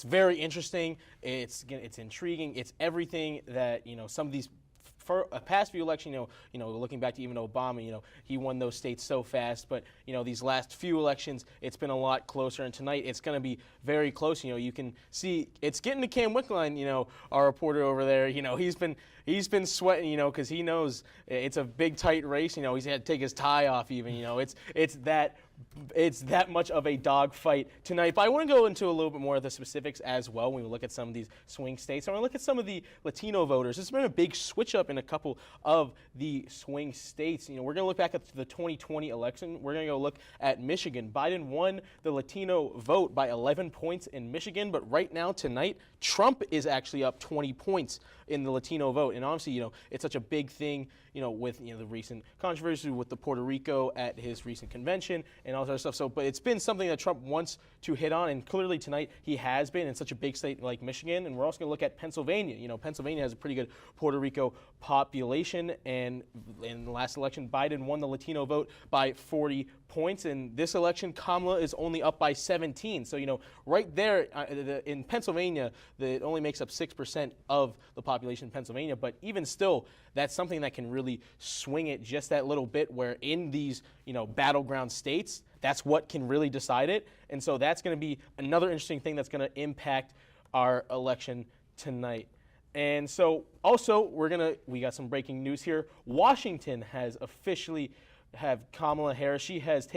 very interesting. It's intriguing. It's everything that, you know, some of these for a past few elections, you know, looking back to even Obama, you know, he won those states so fast. But, you know, these last few elections, it's been a lot closer. And tonight, it's going to be very close. You know, you can see it's getting to Cam Wickline, you know, our reporter over there. You know, he's been sweating, you know, because he knows it's a big, tight race. You know, he's had to take his tie off even. You know, it's that much of a dogfight tonight. But I want to go into a little bit more of the specifics as well when we look at some of these swing states. I want to look at some of the Latino voters. There's been a big switch up in a couple of the swing states. You know, we're going to look back at the 2020 election. We're going to go look at Michigan. Biden won the Latino vote by 11 points in Michigan, but right now tonight, Trump is actually up 20 points in the Latino vote. And obviously, you know, it's such a big thing, you know, with, you know, the recent controversy with the Puerto Rico at his recent convention and all that other stuff. So, but it's been something that Trump wants to hit on, and clearly tonight he has been in such a big state like Michigan. And we're also going to look at Pennsylvania. You know, Pennsylvania has a pretty good Puerto Rico population, and in the last election, Biden won the Latino vote by 40 points. In this election, Kamala is only up by 17. So, you know, right there in Pennsylvania, it only makes up 6% of the population in Pennsylvania. But even still, that's something that can really swing it just that little bit, where in these, you know, battleground states, that's what can really decide it. And so that's going to be another interesting thing that's going to impact our election tonight. And so also we got some breaking news here. Washington has officially have Kamala Harris. She has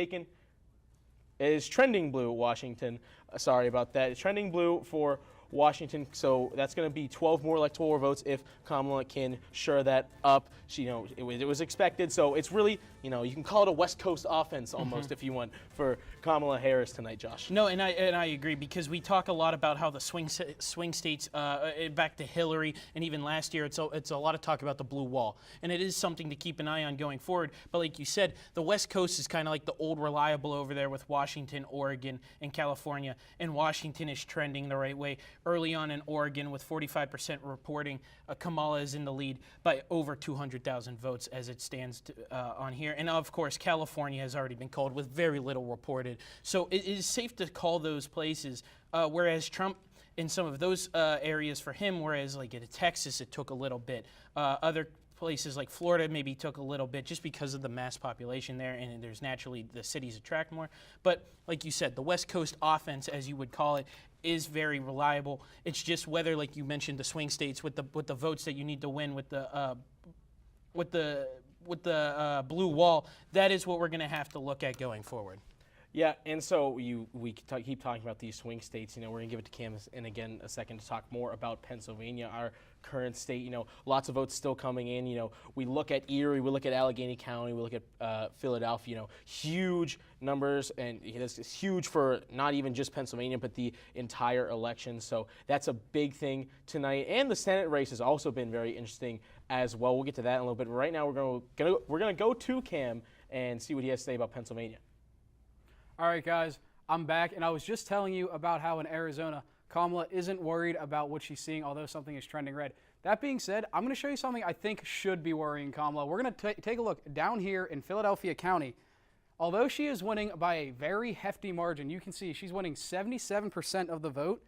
is trending blue, Washington. Sorry about that. It's trending blue for Washington, so that's going to be 12 more electoral votes if Kamala can shore that up. She, you know, it was expected, so it's really, you know, you can call it a West Coast offense almost if you want for Kamala Harris tonight, Josh. No, and I agree, because we talk a lot about how the swing states, back to Hillary, and even last year, it's a lot of talk about the blue wall, and it is something to keep an eye on going forward. But like you said, the West Coast is kind of like the old reliable over there with Washington, Oregon, and California, and Washington is trending the right way. early on in Oregon with 45% reporting. Kamala is in the lead by over 200,000 votes as it stands on here. And of course, California has already been called with very little reported. So it is safe to call those places, whereas Trump in some of those areas for him, whereas like in Texas, it took a little bit. Other places like Florida maybe took a little bit just because of the mass population there, and there's naturally the cities attract more. But like you said, the West Coast offense, as you would call it, is very reliable. It's just whether, like you mentioned, the swing states with the votes that you need to win with the blue wall. That is what we're going to have to look at going forward. Yeah, and so we keep talking about these swing states. We're going to give it to Cam in again a second to talk more about Pennsylvania, our current state. Lots of votes still coming in. We look at Erie, we look at Allegheny County, we look at Philadelphia. Huge numbers, and this is huge for not even just Pennsylvania, but the entire election. So that's a big thing tonight. And the Senate race has also been very interesting as well. We'll get to that in a little bit. But right now, we're going to go to Cam and see what he has to say about Pennsylvania. All right, guys, I'm back, and I was just telling you about how in Arizona, Kamala isn't worried about what she's seeing, although something is trending red. That being said, I'm going to show you something I think should be worrying Kamala. We're going to take a look down here in Philadelphia County. Although she is winning by a very hefty margin, you can see she's winning 77% of the vote.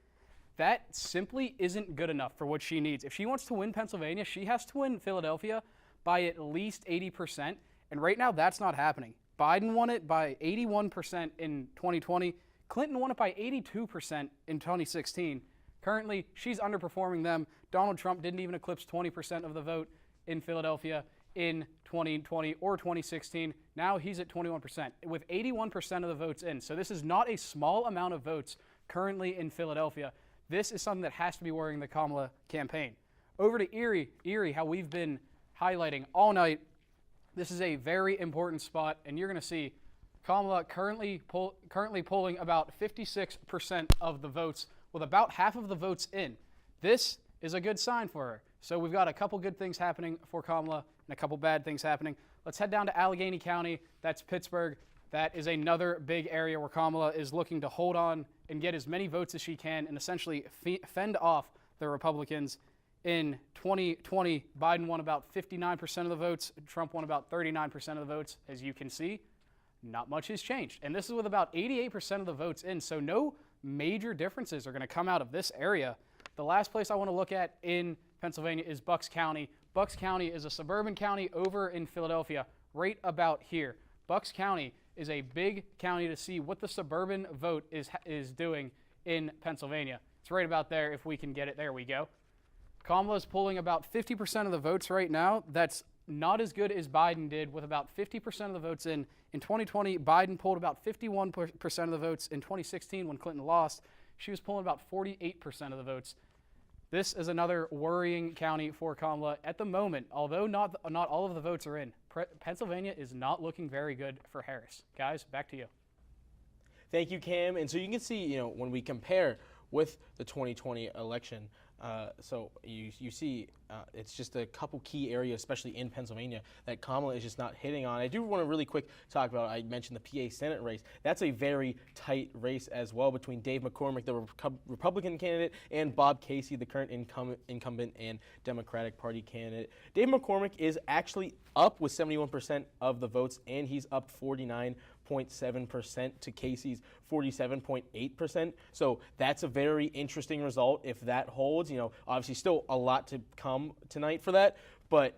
That simply isn't good enough for what she needs. If she wants to win Pennsylvania, she has to win Philadelphia by at least 80%, and right now that's not happening. Biden won it by 81% in 2020. Clinton won it by 82% in 2016. Currently, she's underperforming them. Donald Trump didn't even eclipse 20% of the vote in Philadelphia in 2020 or 2016. Now he's at 21% with 81% of the votes in. So this is not a small amount of votes currently in Philadelphia. This is something that has to be worrying the Kamala campaign. Over to Erie, how we've been highlighting all night. This is a very important spot, and you're going to see Kamala currently polling about 56% of the votes, with about half of the votes in. This is a good sign for her. So we've got a couple good things happening for Kamala and a couple bad things happening. Let's head down to Allegheny County. That's Pittsburgh. That is another big area where Kamala is looking to hold on and get as many votes as she can and essentially fend off the Republicans. In 2020, Biden won about 59% of the votes. Trump won about 39% of the votes. As you can see, not much has changed. And this is with about 88% of the votes in, so no major differences are going to come out of this area. The last place I want to look at in Pennsylvania is Bucks County. Bucks County is a suburban county over in Philadelphia, right about here. Bucks County is a big county to see what the suburban vote is doing in Pennsylvania. It's right about there if we can get it. There we go. Kamala is polling about 50% of the votes right now. That's not as good as Biden did with about 50% of the votes in. In 2020, Biden polled about 51% of the votes. In 2016, when Clinton lost, she was polling about 48% of the votes. This is another worrying county for Kamala at the moment. Although not all of the votes are in, Pennsylvania is not looking very good for Harris. Guys, back to you. Thank you, Cam. And so you can see, when we compare with the 2020 election, so you see it's just a couple key areas, especially in Pennsylvania, that Kamala is just not hitting on. I do want to really quick talk about, I mentioned the PA Senate race. That's a very tight race as well between Dave McCormick, the Republican candidate, and Bob Casey, the current incumbent and Democratic Party candidate. Dave McCormick is actually up with 71% of the votes, and he's up 49.7% to Casey's 47.8%. So that's a very interesting result if that holds. Obviously still a lot to come tonight for that, but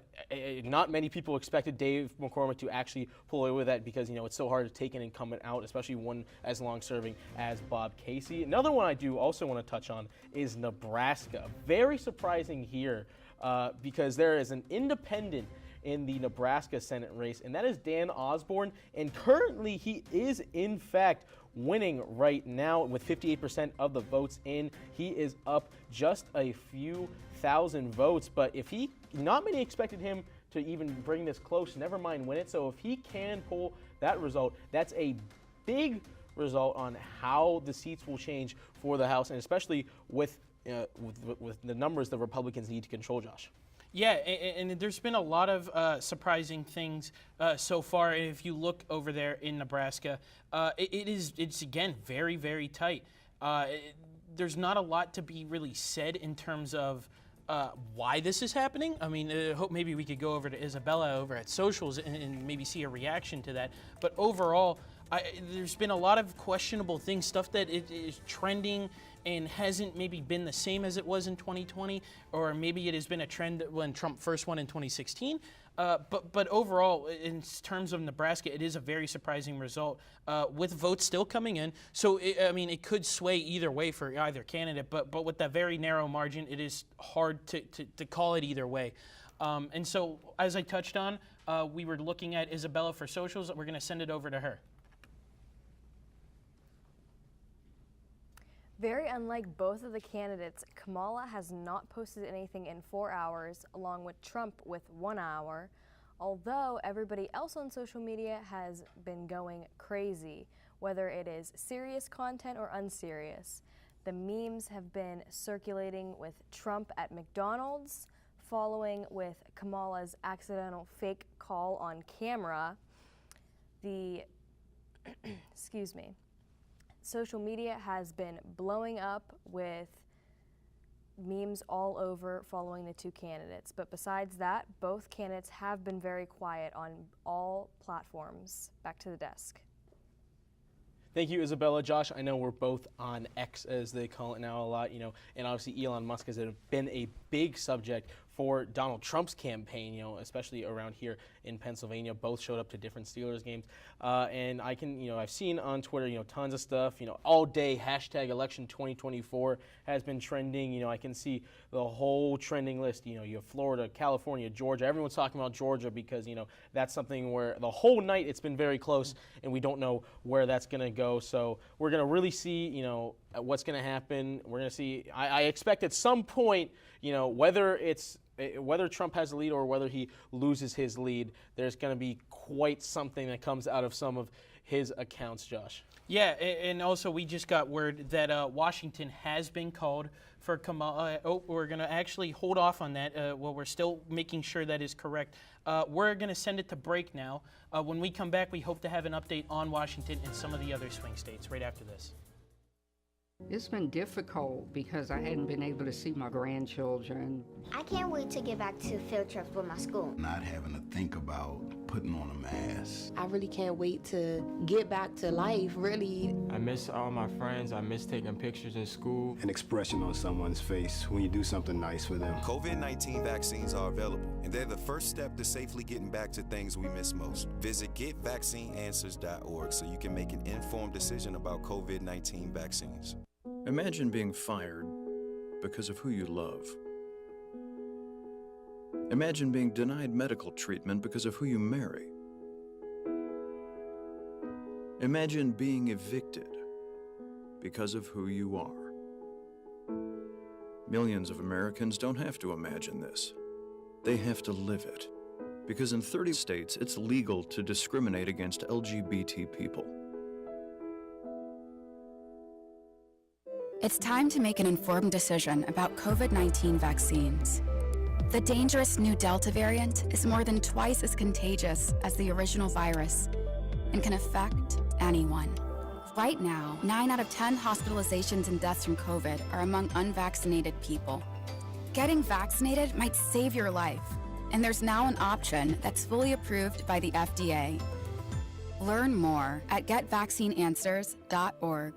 not many people expected Dave McCormick to actually pull away with that because, it's so hard to take an incumbent out, especially one as long-serving as Bob Casey. Another one I do also want to touch on is Nebraska. Very surprising here because there is an independent in the Nebraska Senate race, and that is Dan Osborne, and currently he is in fact winning right now with 58% of the votes in. He is up just a few thousand votes, but not many expected him to even bring this close, never mind win it. So if he can pull that result, that's a big result on how the seats will change for the House, and especially with the numbers the Republicans need to control, Josh. Yeah, and there's been a lot of surprising things so far. And if you look over there in Nebraska, it's again very, very tight. there's not a lot to be really said in terms of why this is happening. I mean, hope maybe we could go over to Isabella over at socials and maybe see a reaction to that. But overall, there's been a lot of questionable things, stuff that is trending and hasn't maybe been the same as it was in 2020, or maybe it has been a trend when Trump first won in 2016. But overall, in terms of Nebraska, it is a very surprising result with votes still coming in. So, it could sway either way for either candidate, but with that very narrow margin, it is hard to call it either way. And so, as I touched on, we were looking at Isabella for socials. We're going to send it over to her. Very unlike both of the candidates, Kamala has not posted anything in 4 hours, along with Trump with 1 hour, although everybody else on social media has been going crazy, whether it is serious content or unserious. The memes have been circulating with Trump at McDonald's, following with Kamala's accidental fake call on camera. Excuse me. Social media has been blowing up with memes all over following the two candidates. But besides that, both candidates have been very quiet on all platforms. Back to the desk. Thank you, Isabella. Josh, I know we're both on X, as they call it now a lot, and obviously Elon Musk has been a big subject for Donald Trump's campaign, especially around here in Pennsylvania. Both showed up to different Steelers games. And I can, I've seen on Twitter, tons of stuff, all day, #election 2024 has been trending. I can see the whole trending list. You have Florida, California, Georgia. Everyone's talking about Georgia because, that's something where the whole night it's been very close and we don't know where that's going to go. So we're going to really see, what's going to happen. We're going to see, I expect at some point, whether Trump has a lead or whether he loses his lead, there's going to be quite something that comes out of some of his accounts, Josh. Yeah, and also we just got word that Washington has been called for Kamala. We're going to actually hold off on that while we're still making sure that is correct. We're going to send it to break now. When we come back, we hope to have an update on Washington and some of the other swing states right after this. It's been difficult because I hadn't been able to see my grandchildren. I can't wait to get back to field trips with my school. Not having to think about putting on a mask. I really can't wait to get back to life, really. I miss all my friends. I miss taking pictures in school. An expression on someone's face when you do something nice for them. COVID-19 vaccines are available, and they're the first step to safely getting back to things we miss most. Visit getvaccineanswers.org so you can make an informed decision about COVID-19 vaccines. Imagine being fired because of who you love. Imagine being denied medical treatment because of who you marry. Imagine being evicted because of who you are. Millions of Americans don't have to imagine this. They have to live it. Because in 30 states, it's legal to discriminate against LGBT people. It's time to make an informed decision about COVID-19 vaccines. The dangerous new Delta variant is more than twice as contagious as the original virus and can affect anyone. Right now, 9 out of 10 hospitalizations and deaths from COVID are among unvaccinated people. Getting vaccinated might save your life, and there's now an option that's fully approved by the FDA. Learn more at getvaccineanswers.org.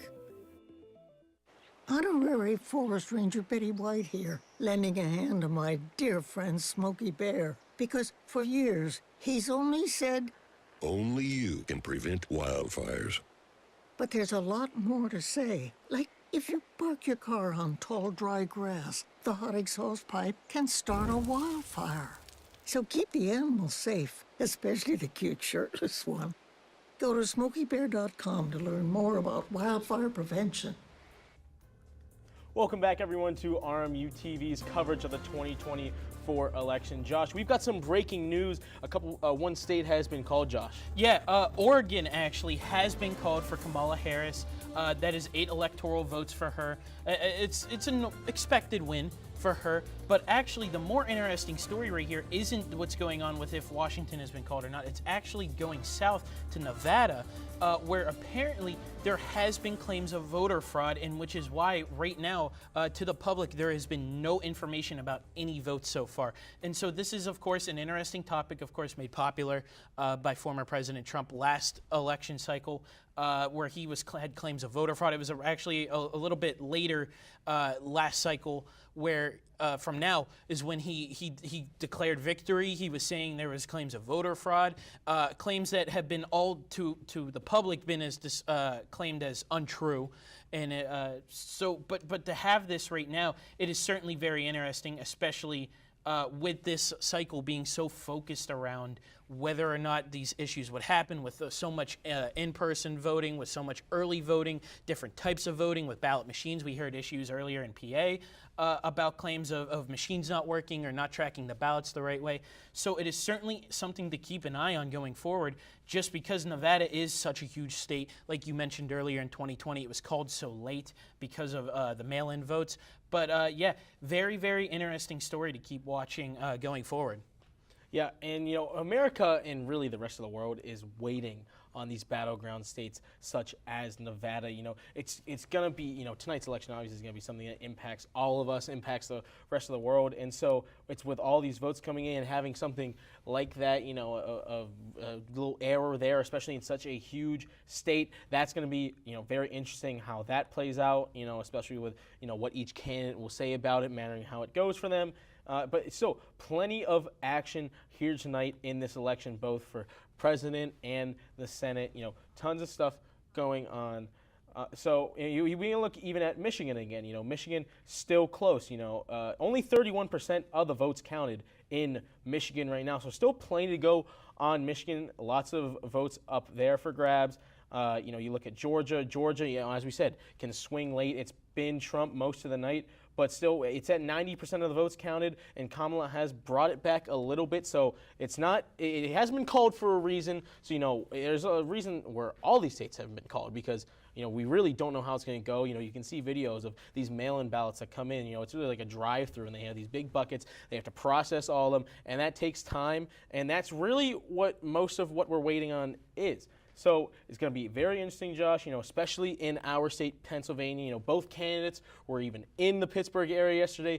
Honorary Forest Ranger Betty White here, lending a hand to my dear friend Smokey Bear. Because for years, he's only said, only you can prevent wildfires. But there's a lot more to say. Like, if you park your car on tall, dry grass, the hot exhaust pipe can start a wildfire. So keep the animals safe, especially the cute shirtless one. Go to SmokeyBear.com to learn more about wildfire prevention. Welcome back, everyone, to RMU-TV's coverage of the 2024 election. Josh, we've got some breaking news. One state has been called, Josh. Yeah, Oregon actually has been called for Kamala Harris. That is 8 electoral votes for her. It's an expected win. for her. But actually, the more interesting story right here isn't what's going on with if Washington has been called or not. It's actually going south to Nevada, where apparently there has been claims of voter fraud, and which is why right now to the public there has been no information about any votes so far. And so this is, of course, an interesting topic, of course, made popular by former President Trump last election cycle, where he had claims of voter fraud. It was actually a little bit later last cycle, where from now is when he declared victory. He was saying there was claims of voter fraud, claims that have been all to the public been as claimed as untrue. And but to have this right now, it is certainly very interesting, especially with this cycle being so focused around whether or not these issues would happen with so much in-person voting, with so much early voting, different types of voting with ballot machines. We heard issues earlier in PA about claims of machines not working or not tracking the ballots the right way. So it is certainly something to keep an eye on going forward, just because Nevada is such a huge state. Like you mentioned earlier, in 2020, it was called so late because of the mail-in votes. But yeah, very, very interesting story to keep watching going forward. Yeah, and America and really the rest of the world is waiting on these battleground states such as Nevada. It's going to be, tonight's election obviously is going to be something that impacts all of us, impacts the rest of the world. And so it's with all these votes coming in and having something like that, a little error there, especially in such a huge state, that's going to be, very interesting how that plays out, especially with, what each candidate will say about it, mattering how it goes for them. But still, plenty of action here tonight in this election, both for president and the Senate. Tons of stuff going on. So we can look even at Michigan again. Michigan still close. Only 31% of the votes counted in Michigan right now. So still plenty to go on Michigan. Lots of votes up there for grabs. You look at Georgia. Georgia, as we said, can swing late. It's been Trump most of the night. But still, it's at 90% of the votes counted, and Kamala has brought it back a little bit. So it hasn't been called for a reason. So, there's a reason where all these states haven't been called, because, we really don't know how it's going to go. You can see videos of these mail-in ballots that come in. It's really like a drive-through, and they have these big buckets. They have to process all of them, and that takes time. And that's really what most of what we're waiting on is. So it's going to be very interesting, Josh, especially in our state, Pennsylvania. Both candidates were even in the Pittsburgh area yesterday,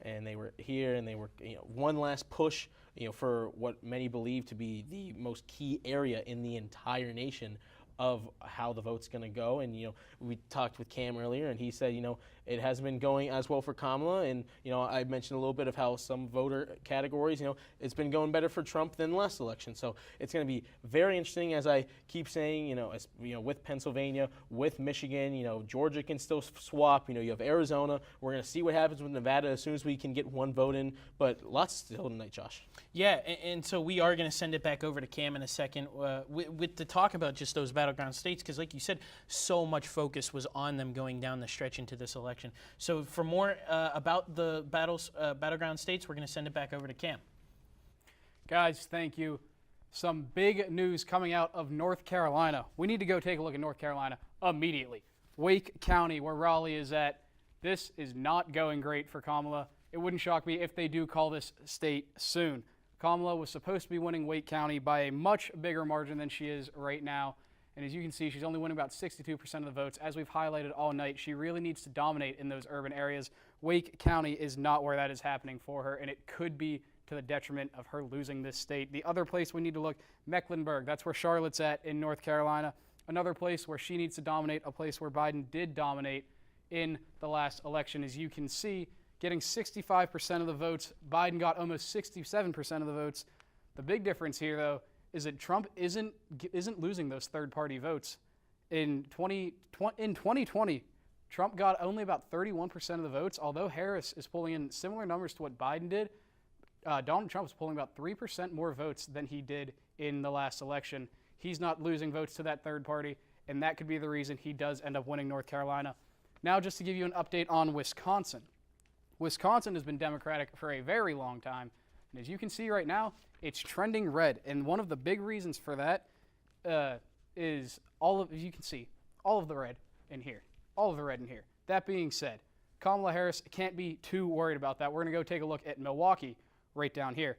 and they were here, and they were, one last push, for what many believe to be the most key area in the entire nation of how the vote's going to go. And, we talked with Cam earlier, and he said, it hasn't been going as well for Kamala. And, I mentioned a little bit of how some voter categories, it's been going better for Trump than last election. So it's going to be very interesting, as I keep saying, with Pennsylvania, with Michigan, Georgia can still swap. You have Arizona. We're going to see what happens with Nevada as soon as we can get one vote in. But lots still tonight, Josh. Yeah, and so we are going to send it back over to Cam in a second with to talk about just those battleground states, because like you said, so much focus was on them going down the stretch into this election. So for more about the battleground states, we're going to send it back over to Cam. Guys, thank you. Some big news coming out of North Carolina. We need to go take a look at North Carolina immediately. Wake County, where Raleigh is at, this is not going great for Kamala. It wouldn't shock me if they do call this state soon. Kamala was supposed to be winning Wake County by a much bigger margin than she is right now. And as you can see, she's only winning about 62% of the votes. As we've highlighted all night, she really needs to dominate in those urban areas. Wake County is not where that is happening for her, and it could be to the detriment of her losing this state. The other place we need to look, Mecklenburg. That's where Charlotte's at in North Carolina. Another place where she needs to dominate, a place where Biden did dominate in the last election. As you can see, getting 65% of the votes. Biden got almost 67% of the votes. The big difference here, though, is that Trump isn't losing those third-party votes. In 2020, Trump got only about 31% of the votes, although Harris is pulling in similar numbers to what Biden did. Donald Trump is pulling about 3% more votes than he did in the last election. He's not losing votes to that third party, and that could be the reason he does end up winning North Carolina. Now, just to give you an update on Wisconsin. Wisconsin has been Democratic for a very long time, and as you can see right now, it's trending red. And one of the big reasons for that is you can see all of the red in here. All of the red in here. That being said, Kamala Harris can't be too worried about that. We're going to go take a look at Milwaukee right down here.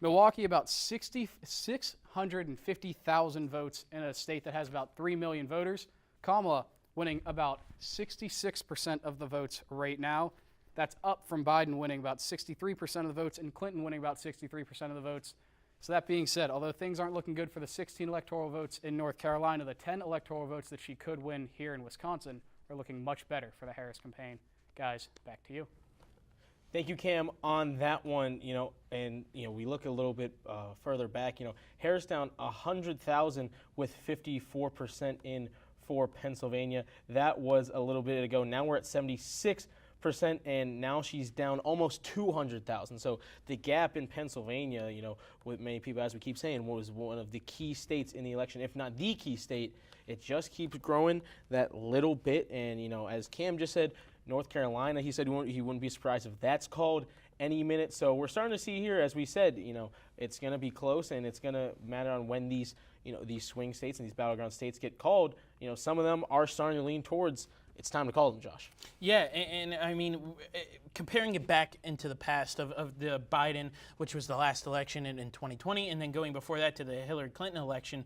Milwaukee, about 650,000 votes in a state that has about 3 million voters. Kamala winning about 66% of the votes right now. That's up from Biden winning about 63% of the votes and Clinton winning about 63% of the votes. So that being said, although things aren't looking good for the 16 electoral votes in North Carolina, the 10 electoral votes that she could win here in Wisconsin are looking much better for the Harris campaign. Guys, back to you. Thank you, Cam, on that one. We look a little bit further back. Harris down 100,000 with 54% in for Pennsylvania. That was a little bit ago. Now we're at 76%, and now she's down almost 200,000. So the gap in Pennsylvania, with many people, as we keep saying, was one of the key states in the election, if not the key state. It just keeps growing that little bit. And, as Cam just said, North Carolina, he said he wouldn't be surprised if that's called any minute. So we're starting to see here, as we said, it's going to be close, and it's going to matter on when these swing states and these battleground states get called. Some of them are starting to lean towards it's time to call them, Josh. Yeah, and I mean, comparing it back into the past of the Biden, which was the last election in 2020, and then going before that to the Hillary Clinton election,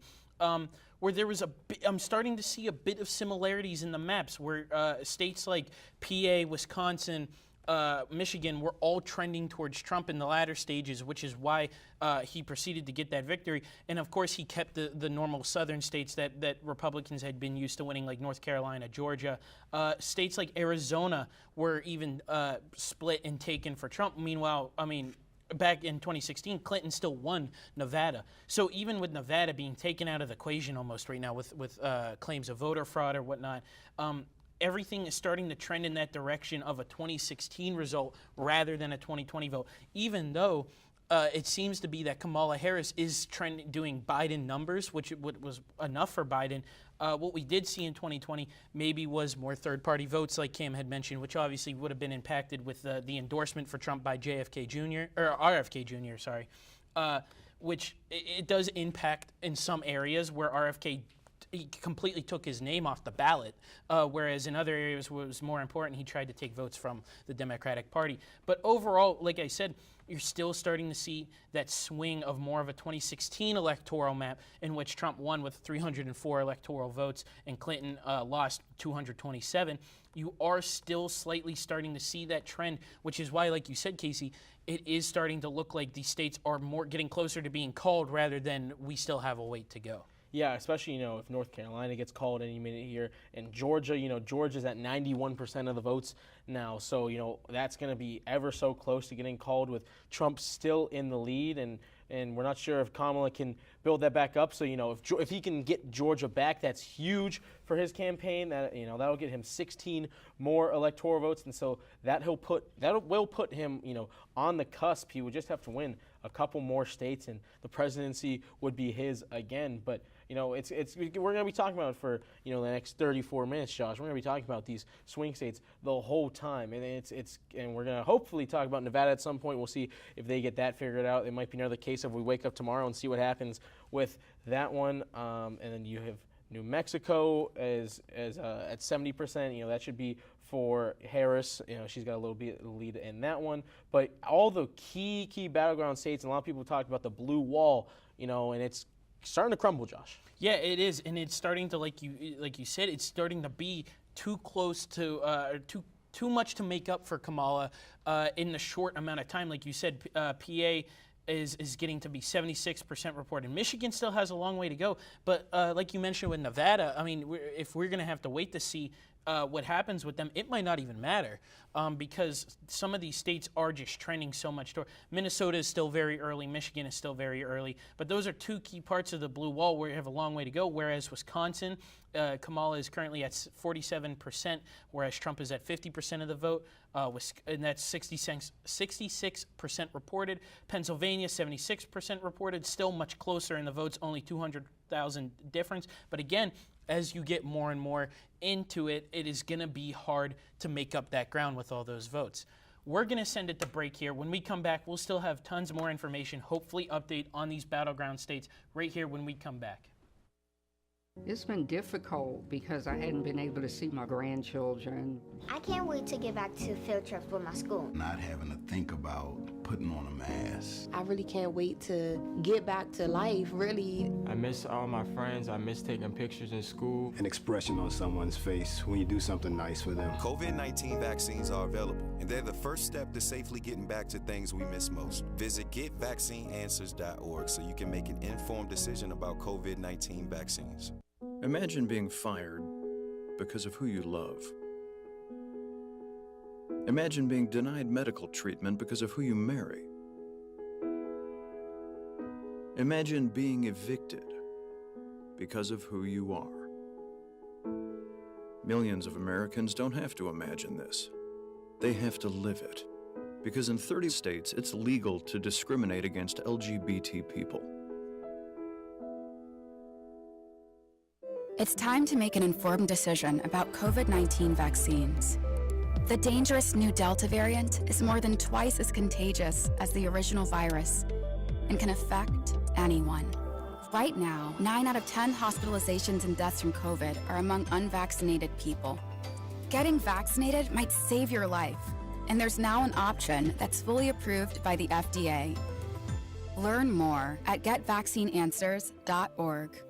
where there was I'm starting to see a bit of similarities in the maps, where states like PA, Wisconsin, Michigan were all trending towards Trump in the latter stages, which is why he proceeded to get that victory. And of course, he kept the normal southern states that Republicans had been used to winning, like North Carolina, Georgia. States like Arizona were even split and taken for Trump. Meanwhile, back in 2016, Clinton still won Nevada. So even with Nevada being taken out of the equation almost right now with claims of voter fraud or whatnot, everything is starting to trend in that direction of a 2016 result rather than a 2020 vote, even though it seems to be that Kamala Harris is doing Biden numbers, which was enough for Biden. What we did see in 2020 maybe was more third-party votes, like Cam had mentioned, which obviously would have been impacted with the endorsement for Trump by RFK Jr., sorry, which it does impact in some areas where RFK he completely took his name off the ballot, whereas in other areas where it was more important, he tried to take votes from the Democratic Party. But overall, like I said, you're still starting to see that swing of more of a 2016 electoral map in which Trump won with 304 electoral votes and Clinton lost 227. You are still slightly starting to see that trend, which is why, like you said, Casey, it is starting to look like these states are more getting closer to being called rather than we still have a wait to go. Yeah, especially, if North Carolina gets called any minute here. And Georgia, Georgia's at 91% of the votes now. So, that's going to be ever so close to getting called with Trump still in the lead. And we're not sure if Kamala can build that back up. So, if he can get Georgia back, that's huge for his campaign. That, that'll get him 16 more electoral votes. And so that will put him, on the cusp. He would just have to win a couple more states and the presidency would be his again. But, we're going to be talking about it for, the next 34 minutes, Josh. We're going to be talking about these swing states the whole time. And and we're going to hopefully talk about Nevada at some point. We'll see if they get that figured out. It might be another case if we wake up tomorrow and see what happens with that one. And then you have New Mexico as at 70%. That should be for Harris. She's got a little bit of lead in that one. But all the key battleground states, and a lot of people talk about the blue wall, and it's starting to crumble, Josh. Yeah, it is, and it's starting to, like you said, it's starting to be too close to too much to make up for Kamala in the short amount of time. Like you said, PA is getting to be 76% reported. Michigan still has a long way to go, but like you mentioned with Nevada, if we're going to have to wait to see what happens with them, it might not even matter because some of these states are just trending so much toward. Minnesota is still very early. Michigan is still very early. But those are two key parts of the blue wall where you have a long way to go, whereas Wisconsin, Kamala is currently at 47%, whereas Trump is at 50% of the vote, and that's 66% reported. Pennsylvania, 76% reported, still much closer in the votes, only 200,000 difference. But again, as you get more and more into it, it is going to be hard to make up that ground with all those votes. We're going to send it to break here. When we come back, we'll still have tons more information, hopefully update on these battleground states right here when we come back. It's been difficult because I hadn't been able to see my grandchildren. I can't wait to get back to field trips with my school. Not having to think about putting on a mask. I really can't wait to get back to life, really. I miss all my friends. I miss taking pictures in school. An expression on someone's face when you do something nice for them. COVID-19 vaccines are available, and they're the first step to safely getting back to things we miss most. Visit getvaccineanswers.org so you can make an informed decision about COVID-19 vaccines. Imagine being fired because of who you love. Imagine being denied medical treatment because of who you marry. Imagine being evicted because of who you are. Millions of Americans don't have to imagine this. They have to live it. Because in 30 states, it's legal to discriminate against LGBT people. It's time to make an informed decision about COVID-19 vaccines. The dangerous new Delta variant is more than twice as contagious as the original virus and can affect anyone. Right now, 9 out of 10 hospitalizations and deaths from COVID are among unvaccinated people. Getting vaccinated might save your life, and there's now an option that's fully approved by the FDA. Learn more at getvaccineanswers.org.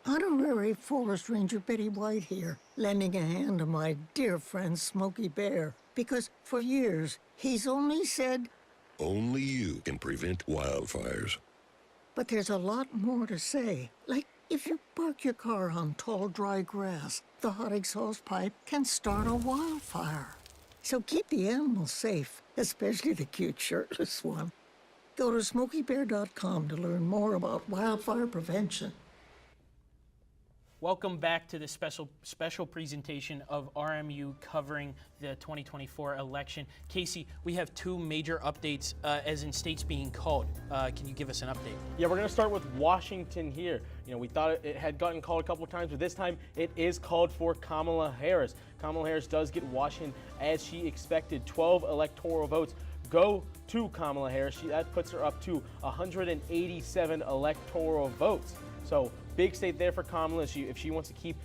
Honorary Forest Ranger Betty White here, lending a hand to my dear friend Smokey Bear, because for years he's only said, Only you can prevent wildfires. but there's a lot more to say. Like, if you park your car on tall, dry grass, the hot exhaust pipe can start a wildfire. So keep the animals safe, especially the cute shirtless one. Go to SmokeyBear.com to learn more about wildfire prevention. Welcome back to the special presentation of RMU covering the 2024 election. Casey, we have 2 major updates as in states being called. Can you give us an update? Yeah, we're going to start with Washington here. You know, we thought it had gotten called a couple of times, but this time it is called for Kamala Harris. Kamala Harris does get Washington as she expected. 12 electoral votes go to Kamala Harris. That puts her up to 187 electoral votes. So big state there for Kamala if she wants to keep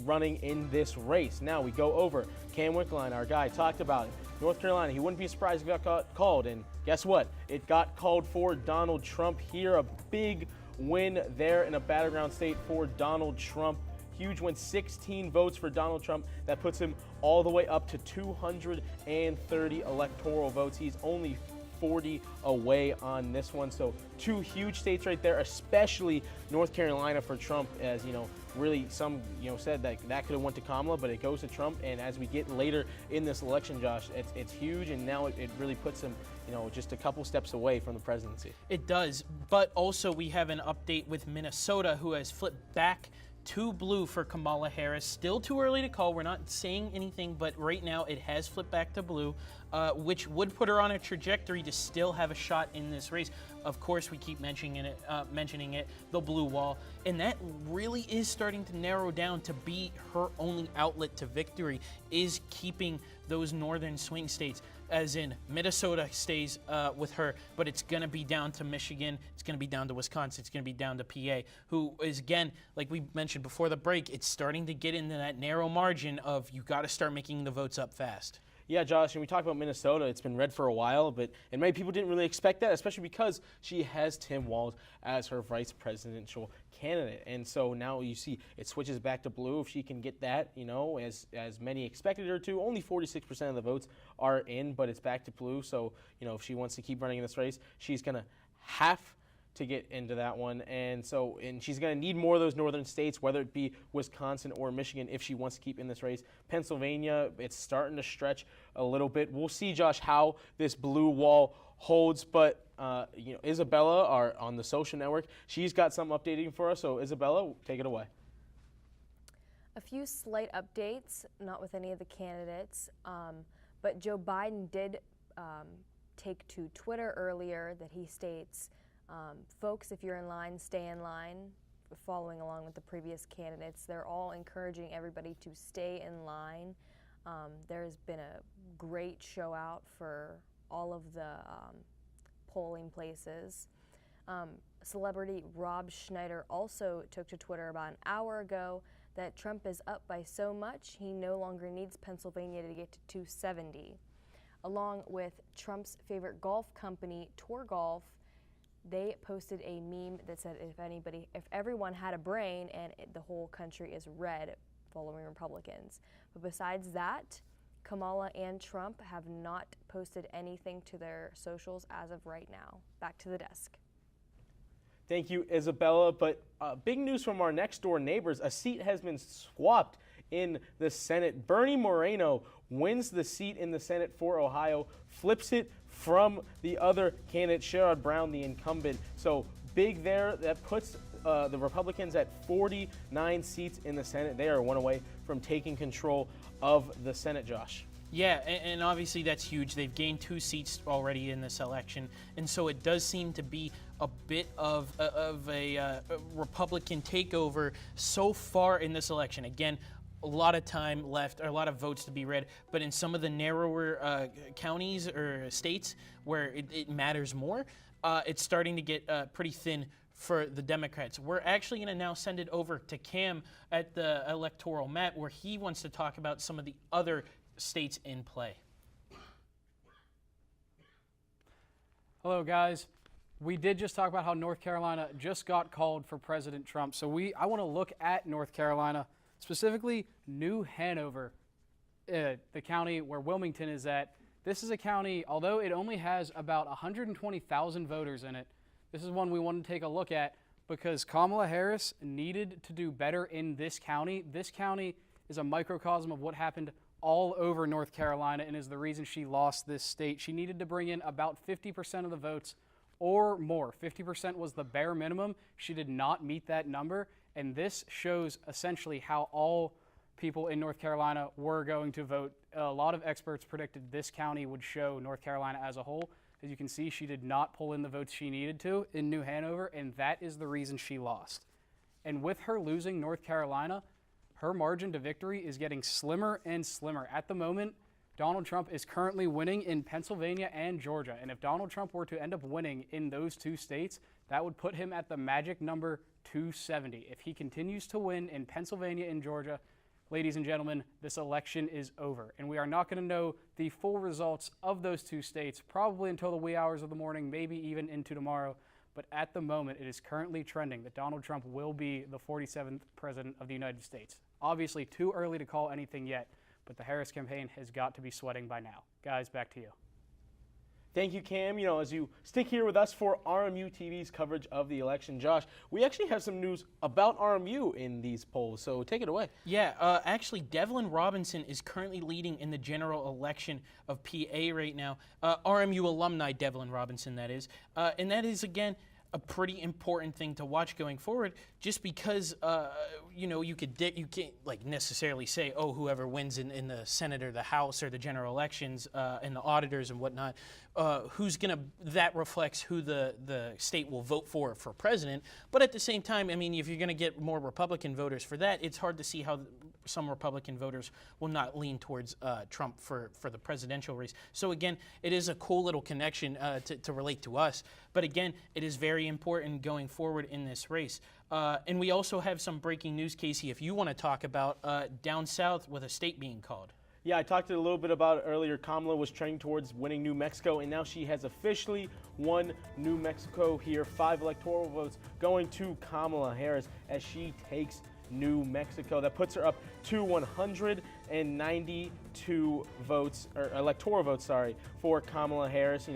running in this race. Now we go over Cam Winkleline, our guy, talked about it. North Carolina, he wouldn't be surprised if it got called, and guess what? It got called for Donald Trump here. A big win there in a battleground state for Donald Trump. Huge win, 16 votes for Donald Trump. That puts him all the way up to 230 electoral votes. He's only 40 away on this one. So 2 huge states right there, especially North Carolina for Trump, as you know, really some said that could have went to Kamala, but it goes to Trump. And as we get later in this election, Josh, it's huge, and now it really puts him just a couple steps away from the presidency. It does, but also we have an update with Minnesota, who has flipped back to blue for Kamala Harris. Still too early to call. We're not saying anything, but right now it has flipped back to blue, which would put her on a trajectory to still have a shot in this race. Of course, we keep mentioning it, the blue wall, and that really is starting to narrow down to be her only outlet to victory, is keeping those northern swing states, as in Minnesota stays with her, but it's going to be down to Michigan, it's going to be down to Wisconsin, it's going to be down to PA, who is, again, like we mentioned before the break, it's starting to get into that narrow margin of you got to start making the votes up fast. Yeah, Josh, and we talked about Minnesota. It's been red for a while, and many people didn't really expect that, especially because she has Tim Walz as her vice presidential candidate. And so now you see it switches back to blue if she can get that, as many expected her to. Only 46% of the votes are in, but it's back to blue. So, if she wants to keep running in this race, she's going to have to get into that one, and she's going to need more of those northern states, whether it be Wisconsin or Michigan, if she wants to keep in this race. Pennsylvania, it's starting to stretch a little bit. We'll see, Josh, how this blue wall holds, but Isabella on the social network, she's got some updating for us. So Isabella, take it away. A few slight updates, not with any of the candidates, but Joe Biden did take to Twitter earlier that he states, folks, if you're in line, stay in line. Following along with the previous candidates, they're all encouraging everybody to stay in line. There's been a great show out for all of the polling places. Celebrity Rob Schneider also took to Twitter about an hour ago that Trump is up by so much he no longer needs Pennsylvania to get to 270. Along with Trump's favorite golf company, Tour Golf, they posted a meme that said if everyone had a brain and the whole country is red following Republicans. But besides that, Kamala and Trump have not posted anything to their socials as of right now. Back to the desk. Thank you, Isabella. But big news from our next door neighbors. A seat has been swapped in the Senate. Bernie Moreno wins the seat in the Senate for Ohio, flips it from the other candidate, Sherrod Brown, the incumbent. So big there. That puts the Republicans at 49 seats in the Senate. They are one away from taking control of the Senate, Josh. Yeah, and obviously that's huge. They've gained 2 seats already in this election, and so it does seem to be a bit of a Republican takeover so far in this election. Again, a lot of time left, or a lot of votes to be read, but in some of the narrower counties or states where it matters more, it's starting to get pretty thin for the Democrats. We're actually going to now send it over to Cam at the electoral map, where he wants to talk about some of the other states in play. Hello, guys. We did just talk about how North Carolina just got called for President Trump. So I want to look at North Carolina, specifically New Hanover, the county where Wilmington is at. This is a county, although it only has about 120,000 voters in it, this is one we want to take a look at because Kamala Harris needed to do better in this county. This county is a microcosm of what happened all over North Carolina and is the reason she lost this state. She needed to bring in about 50% of the votes or more. 50% was the bare minimum. She did not meet that number, and this shows essentially how all people in North Carolina were going to vote. A lot of experts predicted this county would show North Carolina as a whole. As you can see, she did not pull in the votes she needed to in New Hanover, and that is the reason she lost. And with her losing North Carolina, her margin to victory is getting slimmer and slimmer. At the moment, Donald Trump is currently winning in Pennsylvania and Georgia. And if Donald Trump were to end up winning in those 2 states, that would put him at the magic number 270. If he continues to win in Pennsylvania and Georgia, ladies and gentlemen, this election is over. And we are not going to know the full results of those 2 states probably until the wee hours of the morning, maybe even into tomorrow. But at the moment, it is currently trending that Donald Trump will be the 47th president of the United States. Obviously, too early to call anything yet, but the Harris campaign has got to be sweating by now. Guys, back to you. Thank you, Cam. As you stick here with us for RMU-TV's coverage of the election, Josh, we actually have some news about RMU in these polls, so take it away. Yeah, actually, Devlin Robinson is currently leading in the general election of PA right now. RMU alumni Devlin Robinson, that is. And that is, again, a pretty important thing to watch going forward, just because you can't like necessarily say, oh, whoever wins in the Senate or the House or the general elections and the auditors and whatnot, that reflects who the state will vote for president. But at the same time, I mean, if you're going to get more Republican voters for that, it's hard to see how some Republican voters will not lean towards Trump for the presidential race. So again, it is a cool little connection to relate to us. But again, it is very important going forward in this race. And we also have some breaking news, Casey, if you want to talk about down south with a state being called. Yeah, I talked a little bit about it earlier. Kamala was trending towards winning New Mexico, and now she has officially won New Mexico here. 5 electoral votes going to Kamala Harris as she takes New Mexico. That puts her up to 192 votes, or electoral votes, sorry, for Kamala Harris.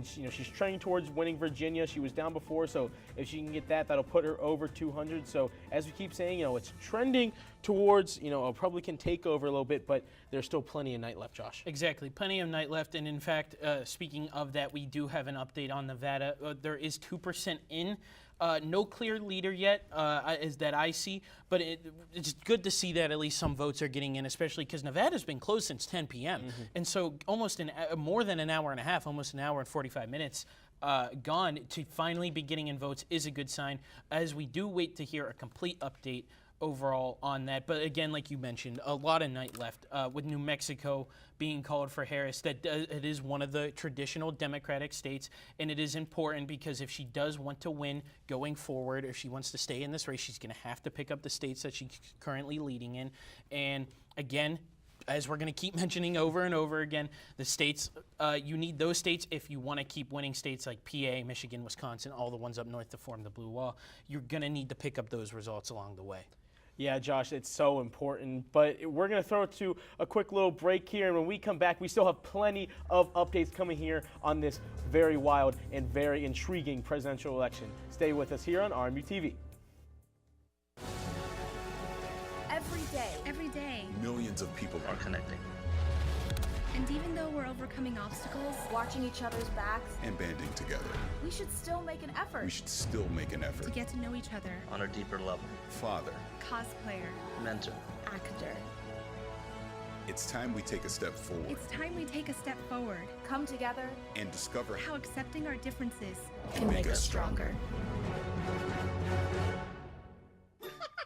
She's trending towards winning Virginia. She was down before, so if she can get that, that'll put her over 200. So as we keep saying, it's trending towards, a Republican takeover a little bit, but there's still plenty of night left, Josh. Exactly, plenty of night left. And in fact, speaking of that, we do have an update on Nevada. There is 2% in. No clear leader yet, is that I see, but it's good to see that at least some votes are getting in, especially because Nevada's been closed since 10 p.m. Mm-hmm. And so almost more than an hour and a half, almost an hour and 45 minutes gone to finally be getting in votes is a good sign, as we do wait to hear a complete update overall on that. But again, like you mentioned, a lot of night left with New Mexico being called for Harris. That it is one of the traditional Democratic states, and it is important because if she does want to win going forward, if she wants to stay in this race, she's going to have to pick up the states that she's currently leading in. And again, as we're going to keep mentioning over and over again, the states, you need those states if you want to keep winning states like PA, Michigan, Wisconsin, all the ones up north to form the blue wall. You're going to need to pick up those results along the way. Yeah, Josh, it's so important. But we're going to throw it to a quick little break here. And when we come back, we still have plenty of updates coming here on this very wild and very intriguing presidential election. Stay with us here on RMU-TV. Every day. Millions of people are connecting And even though we're overcoming obstacles, watching each other's backs, and banding together. we should still make an effort. We should still make an effort to get to know each other, on a deeper level. Father, cosplayer, Mentor, actor. it's time we take a step forward It's time we take a step forward Come together and discover how accepting our differences can make us stronger.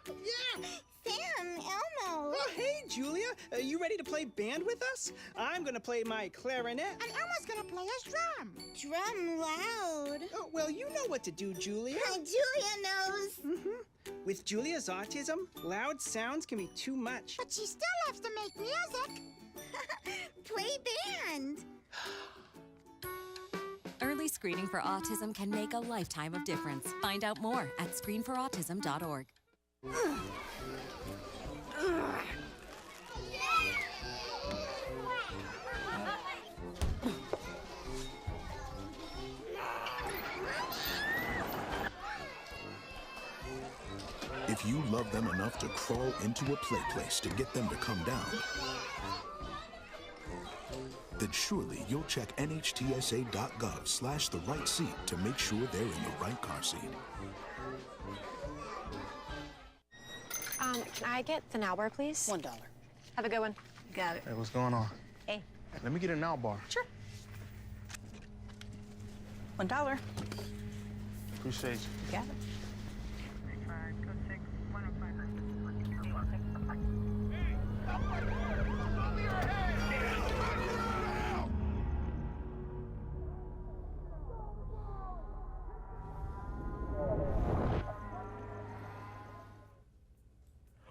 Yeah! Sam, Elmo! Oh, hey, Julia. You ready to play band with us? I'm gonna play my clarinet. And Elmo's gonna play his drum. Drum loud. Oh, well, you know what to do, Julia. Julia knows. With Julia's autism, loud sounds can be too much. But she still loves to make music. Play band. Early screening for autism can make a lifetime of difference. Find out more at screenforautism.org. If you love them enough to crawl into a play place to get them to come down, then surely you'll check nhtsa.gov/the-right-seat to make sure they're in the right car seat. Can I get the now bar, please? $1. Have a good one. Got it. Hey, what's going on? Hey. Let me get a now bar. Sure. $1. Appreciate you. Got it.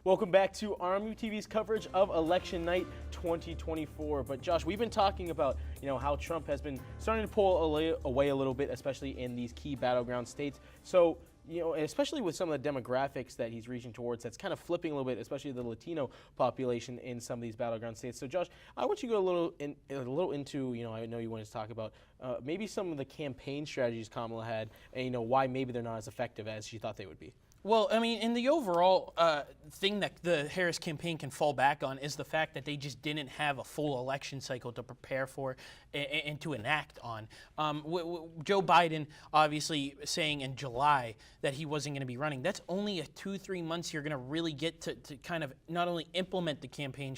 Welcome back to RMU-TV's coverage of Election Night 2024. But Josh, we've been talking about, how Trump has been starting to pull away a little bit, especially in these key battleground states. So, especially with some of the demographics that he's reaching towards, that's kind of flipping a little bit, especially the Latino population in some of these battleground states. So, Josh, I want you to go a little into, I know you wanted to talk about maybe some of the campaign strategies Kamala had, and why maybe they're not as effective as she thought they would be. Well, I mean, in the overall thing that the Harris campaign can fall back on is the fact that they just didn't have a full election cycle to prepare for and to enact on. Joe Biden obviously saying in July that he wasn't going to be running. That's only a 2-3 months you're going to really get to kind of not only implement the campaign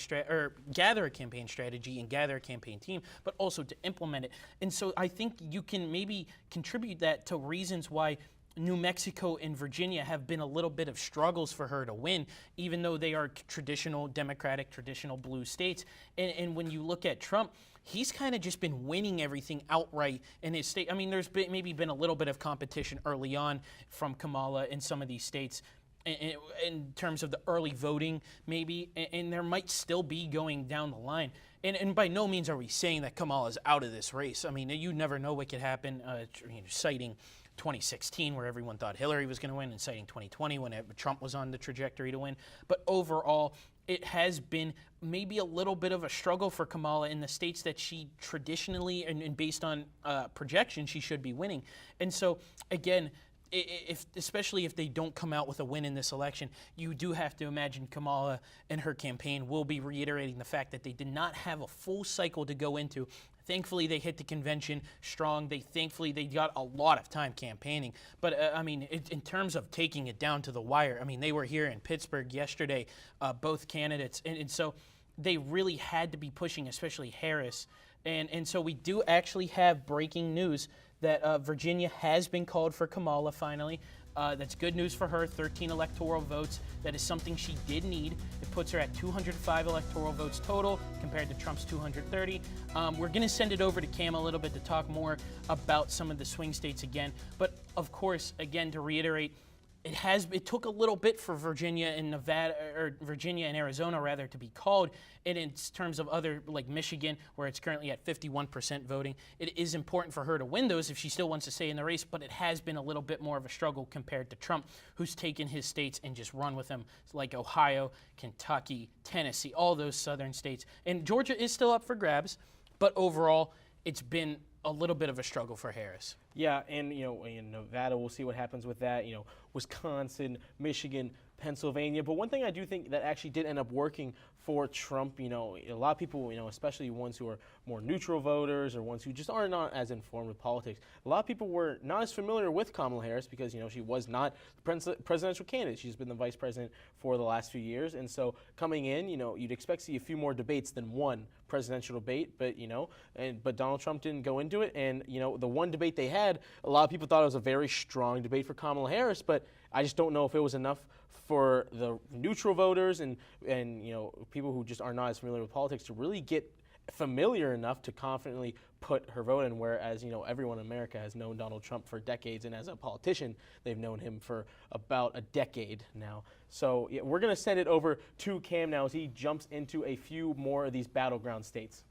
gather a campaign strategy and gather a campaign team, but also to implement it. And so I think you can maybe contribute that to reasons why New Mexico and Virginia have been a little bit of struggles for her to win, even though they are traditional Democratic, traditional blue states. And when you look at Trump, he's kind of just been winning everything outright in his state. I mean, there's maybe been a little bit of competition early on from Kamala in some of these states in terms of the early voting, maybe, and there might still be going down the line. And by no means are we saying that Kamala's out of this race. I mean, you never know what could happen, citing 2016 where everyone thought Hillary was going to win, and citing 2020 when Trump was on the trajectory to win. But overall, it has been maybe a little bit of a struggle for Kamala in the states that she traditionally and based on projection she should be winning. And so, again, especially if they don't come out with a win in this election, you do have to imagine Kamala and her campaign will be reiterating the fact that they did not have a full cycle to go into. Thankfully, they hit the convention strong. Thankfully, they got a lot of time campaigning. But, in terms of taking it down to the wire, they were here in Pittsburgh yesterday, both candidates. And so they really had to be pushing, especially Harris. And so we do actually have breaking news that Virginia has been called for Kamala finally. That's good news for her, 13 electoral votes. That is something she did need. It puts her at 205 electoral votes total compared to Trump's 230. We're going to send it over to Cam a little bit to talk more about some of the swing states again. But of course, again, to reiterate, it took a little bit for Virginia and Nevada, or Virginia and Arizona rather, to be called. And in terms of other, like Michigan, where it's currently at 51% voting, it is important for her to win those if she still wants to stay in the race, but it has been a little bit more of a struggle compared to Trump, who's taken his states and just run with them, like Ohio, Kentucky, Tennessee, all those southern states. And Georgia is still up for grabs, but overall, it's been a little bit of a struggle for Harris. Yeah, and in Nevada, we'll see what happens with that. Wisconsin, Michigan, Pennsylvania. But one thing I do think that actually did end up working for Trump, a lot of people, especially ones who are more neutral voters or ones who just are not as informed with politics, a lot of people were not as familiar with Kamala Harris because, she was not the presidential candidate. She's been the vice president for the last few years. And so coming in, you'd expect to see a few more debates than one presidential debate, but, but Donald Trump didn't go into it. And, the one debate they had, a lot of people thought it was a very strong debate for Kamala Harris, but I just don't know if it was enough for the neutral voters and people who just are not as familiar with politics to really get familiar enough to confidently put her vote in, whereas everyone in America has known Donald Trump for decades, and as a politician they've known him for about a decade now. So yeah, we're going to send it over to Cam now as he jumps into a few more of these battleground states.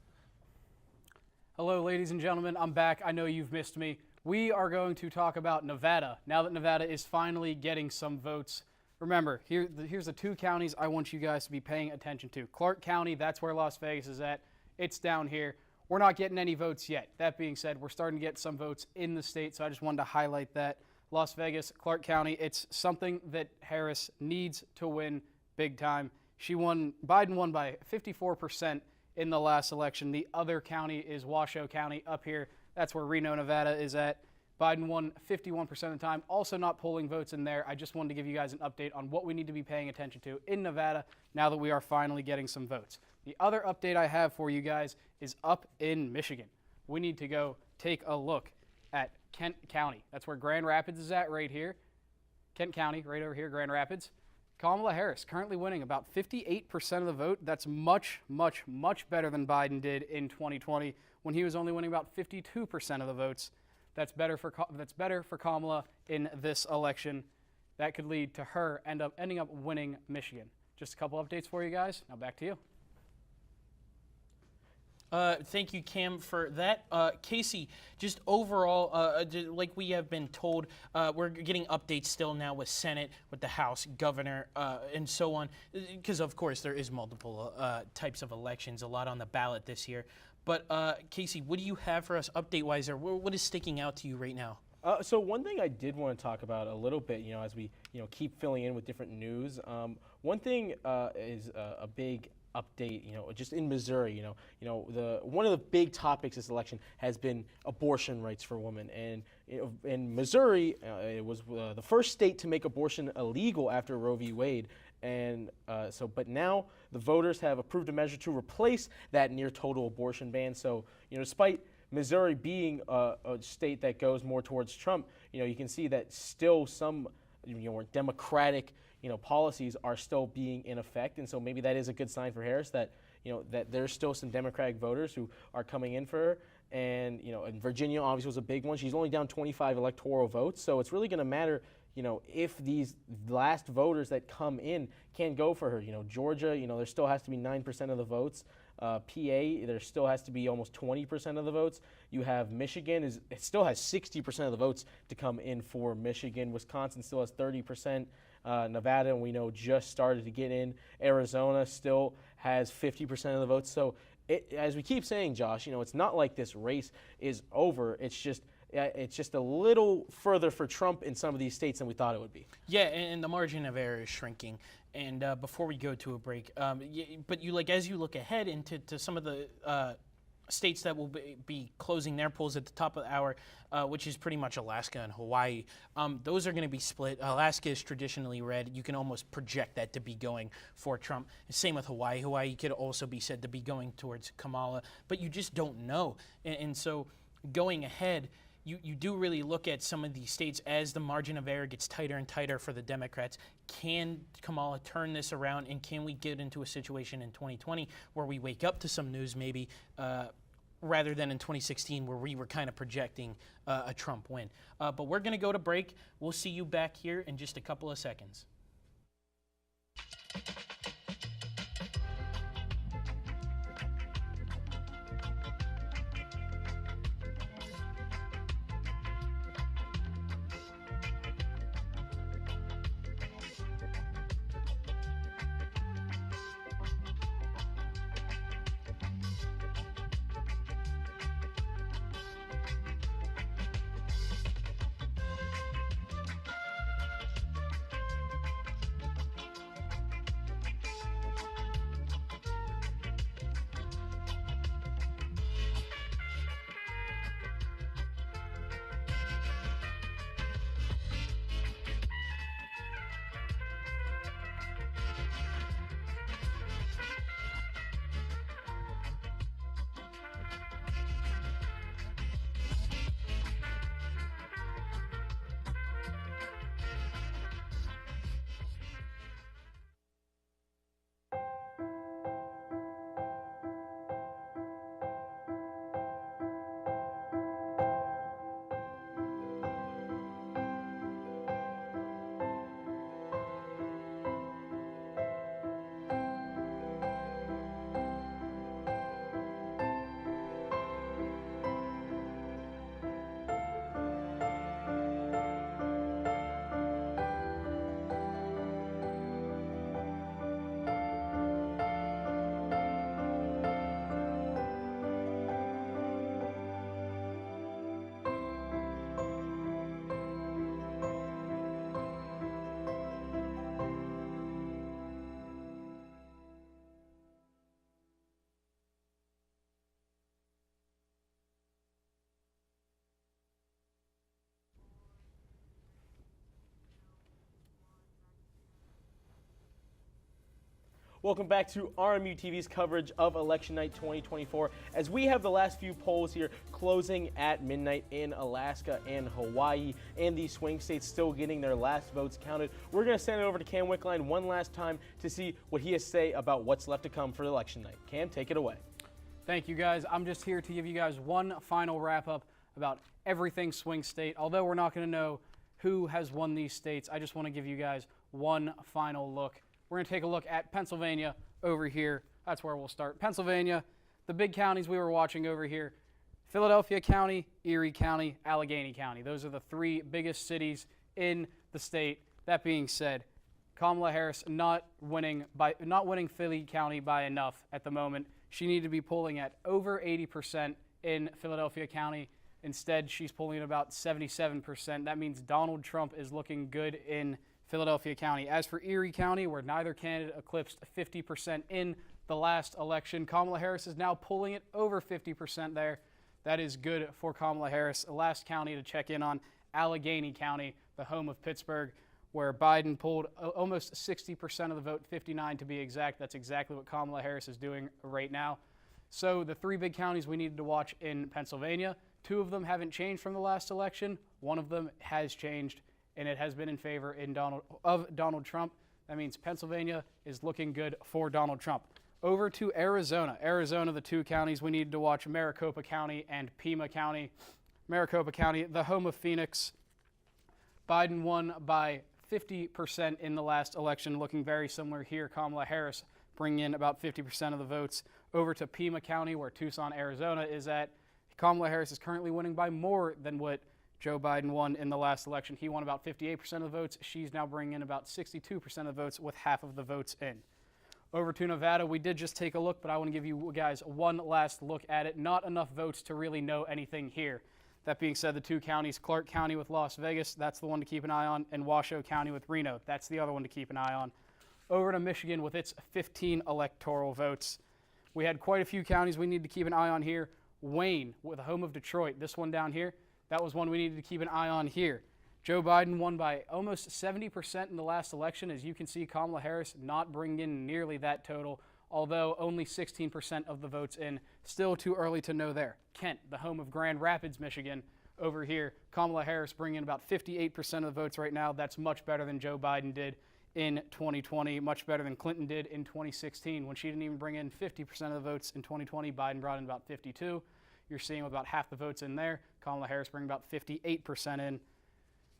Hello, ladies and gentlemen. I'm back. I know you've missed me. We are going to talk about Nevada, now that Nevada is finally getting some votes. Remember, here's the two counties I want you guys to be paying attention to. Clark County, that's where Las Vegas is at. It's down here. We're not getting any votes yet. That being said, we're starting to get some votes in the state, so I just wanted to highlight that. Las Vegas, Clark County, it's something that Harris needs to win big time. Biden won by 54% in the last election. The other county is Washoe County up here. That's where Reno, Nevada is at. Biden won 51% of the time. Also not polling votes in there. I just wanted to give you guys an update on what we need to be paying attention to in Nevada now that we are finally getting some votes. The other update I have for you guys is up in Michigan. We need to go take a look at Kent County. That's where Grand Rapids is at right here. Kent County, right over here, Grand Rapids. Kamala Harris currently winning about 58% of the vote. That's much, much, much better than Biden did in 2020 when he was only winning about 52% of the votes. That's better for Kamala in this election. That could lead to her ending up winning Michigan. Just a couple updates for you guys. Now back to you. Thank you, Cam, for that. Casey, just overall, like we have been told, we're getting updates still now with Senate, with the House, Governor, and so on, because, of course, there is multiple types of elections, a lot on the ballot this year. But, Casey, what do you have for us update-wise, or what is sticking out to you right now? So one thing I did want to talk about a little bit, as we keep filling in with different news. One thing is a big update, just in Missouri, one of the big topics this election has been abortion rights for women. And in Missouri, it was the first state to make abortion illegal after Roe v. Wade. And but now the voters have approved a measure to replace that near total abortion ban. So, despite Missouri being a state that goes more towards Trump, you can see that still some, Democratic, policies are still being in effect. And so maybe that is a good sign for Harris that, that there's still some Democratic voters who are coming in for her. And, and Virginia obviously was a big one. She's only down 25 electoral votes. So it's really going to matter, if these last voters that come in can go for her. Georgia, there still has to be 9% of the votes. PA, there still has to be almost 20% of the votes. You have Michigan, it still has 60% of the votes to come in for Michigan. Wisconsin still has 30%. Nevada, and we know, just started to get in. Arizona still has 50% of the votes. So as we keep saying, Josh, it's not like this race is over. It's just a little further for Trump in some of these states than we thought it would be. Yeah, and the margin of error is shrinking. And before we go to a break, but as you look ahead into some of the states that will be closing their polls at the top of the hour, which is pretty much Alaska and Hawaii, those are going to be split. Alaska is traditionally red. You can almost project that to be going for Trump. Same with Hawaii. Hawaii could also be said to be going towards Kamala, but you just don't know. And so going ahead, you do really look at some of these states as the margin of error gets tighter and tighter for the Democrats. Can Kamala turn this around, and can we get into a situation in 2020 where we wake up to some news maybe rather than in 2016 where we were kind of projecting a Trump win? But we're going to go to break. We'll see you back here in just a couple of seconds. Welcome back to RMU-TV's coverage of Election Night 2024. As we have the last few polls here closing at midnight in Alaska and Hawaii, and the swing states still getting their last votes counted, we're going to send it over to Cam Wickline one last time to see what he has to say about what's left to come for Election Night. Cam, take it away. Thank you, guys. I'm just here to give you guys one final wrap-up about everything swing state. Although we're not going to know who has won these states, I just want to give you guys one final look. We're going to take a look at Pennsylvania over here. That's where we'll start. Pennsylvania, the big counties we were watching over here: Philadelphia County, Erie County, Allegheny County. Those are the three biggest cities in the state. That being said, Kamala Harris not winning Philly County by enough at the moment. She needed to be polling at over 80% in Philadelphia County. Instead, she's polling at about 77%. That means Donald Trump is looking good in Philadelphia County. As for Erie County, where neither candidate eclipsed 50% in the last election, Kamala Harris is now pulling it over 50% there. That is good for Kamala Harris. The last county to check in on, Allegheny County, the home of Pittsburgh, where Biden pulled almost 60% of the vote, 59 to be exact. That's exactly what Kamala Harris is doing right now. So the three big counties we needed to watch in Pennsylvania, two of them haven't changed from the last election. One of them has changed, and it has been in favor of Donald Trump. That means Pennsylvania is looking good for Donald Trump. Over to Arizona. Arizona, the two counties we needed to watch, Maricopa County and Pima County. Maricopa County, the home of Phoenix. Biden won by 50% in the last election, looking very similar here. Kamala Harris bringing in about 50% of the votes. Over to Pima County, where Tucson, Arizona is at. Kamala Harris is currently winning by more than what Joe Biden won in the last election. He won about 58% of the votes. She's now bringing in about 62% of the votes, with half of the votes in. Over to Nevada, we did just take a look, but I want to give you guys one last look at it. Not enough votes to really know anything here. That being said, the two counties, Clark County with Las Vegas, that's the one to keep an eye on, and Washoe County with Reno, that's the other one to keep an eye on. Over to Michigan with its 15 electoral votes. We had quite a few counties we need to keep an eye on here. Wayne, with the home of Detroit, this one down here, that was one we needed to keep an eye on here. Joe Biden won by almost 70% in the last election. As you can see, Kamala Harris not bringing in nearly that total, although only 16% of the votes in. Still too early to know there. Kent, the home of Grand Rapids, Michigan, Over here, Kamala Harris bringing in about 58% of the votes right now. That's much better than Joe Biden did in 2020, much better than Clinton did in 2016. When she didn't even bring in 50% of the votes in 2020, Biden brought in about 52. You're seeing with about half the votes in there, Kamala Harris bringing about 58% in.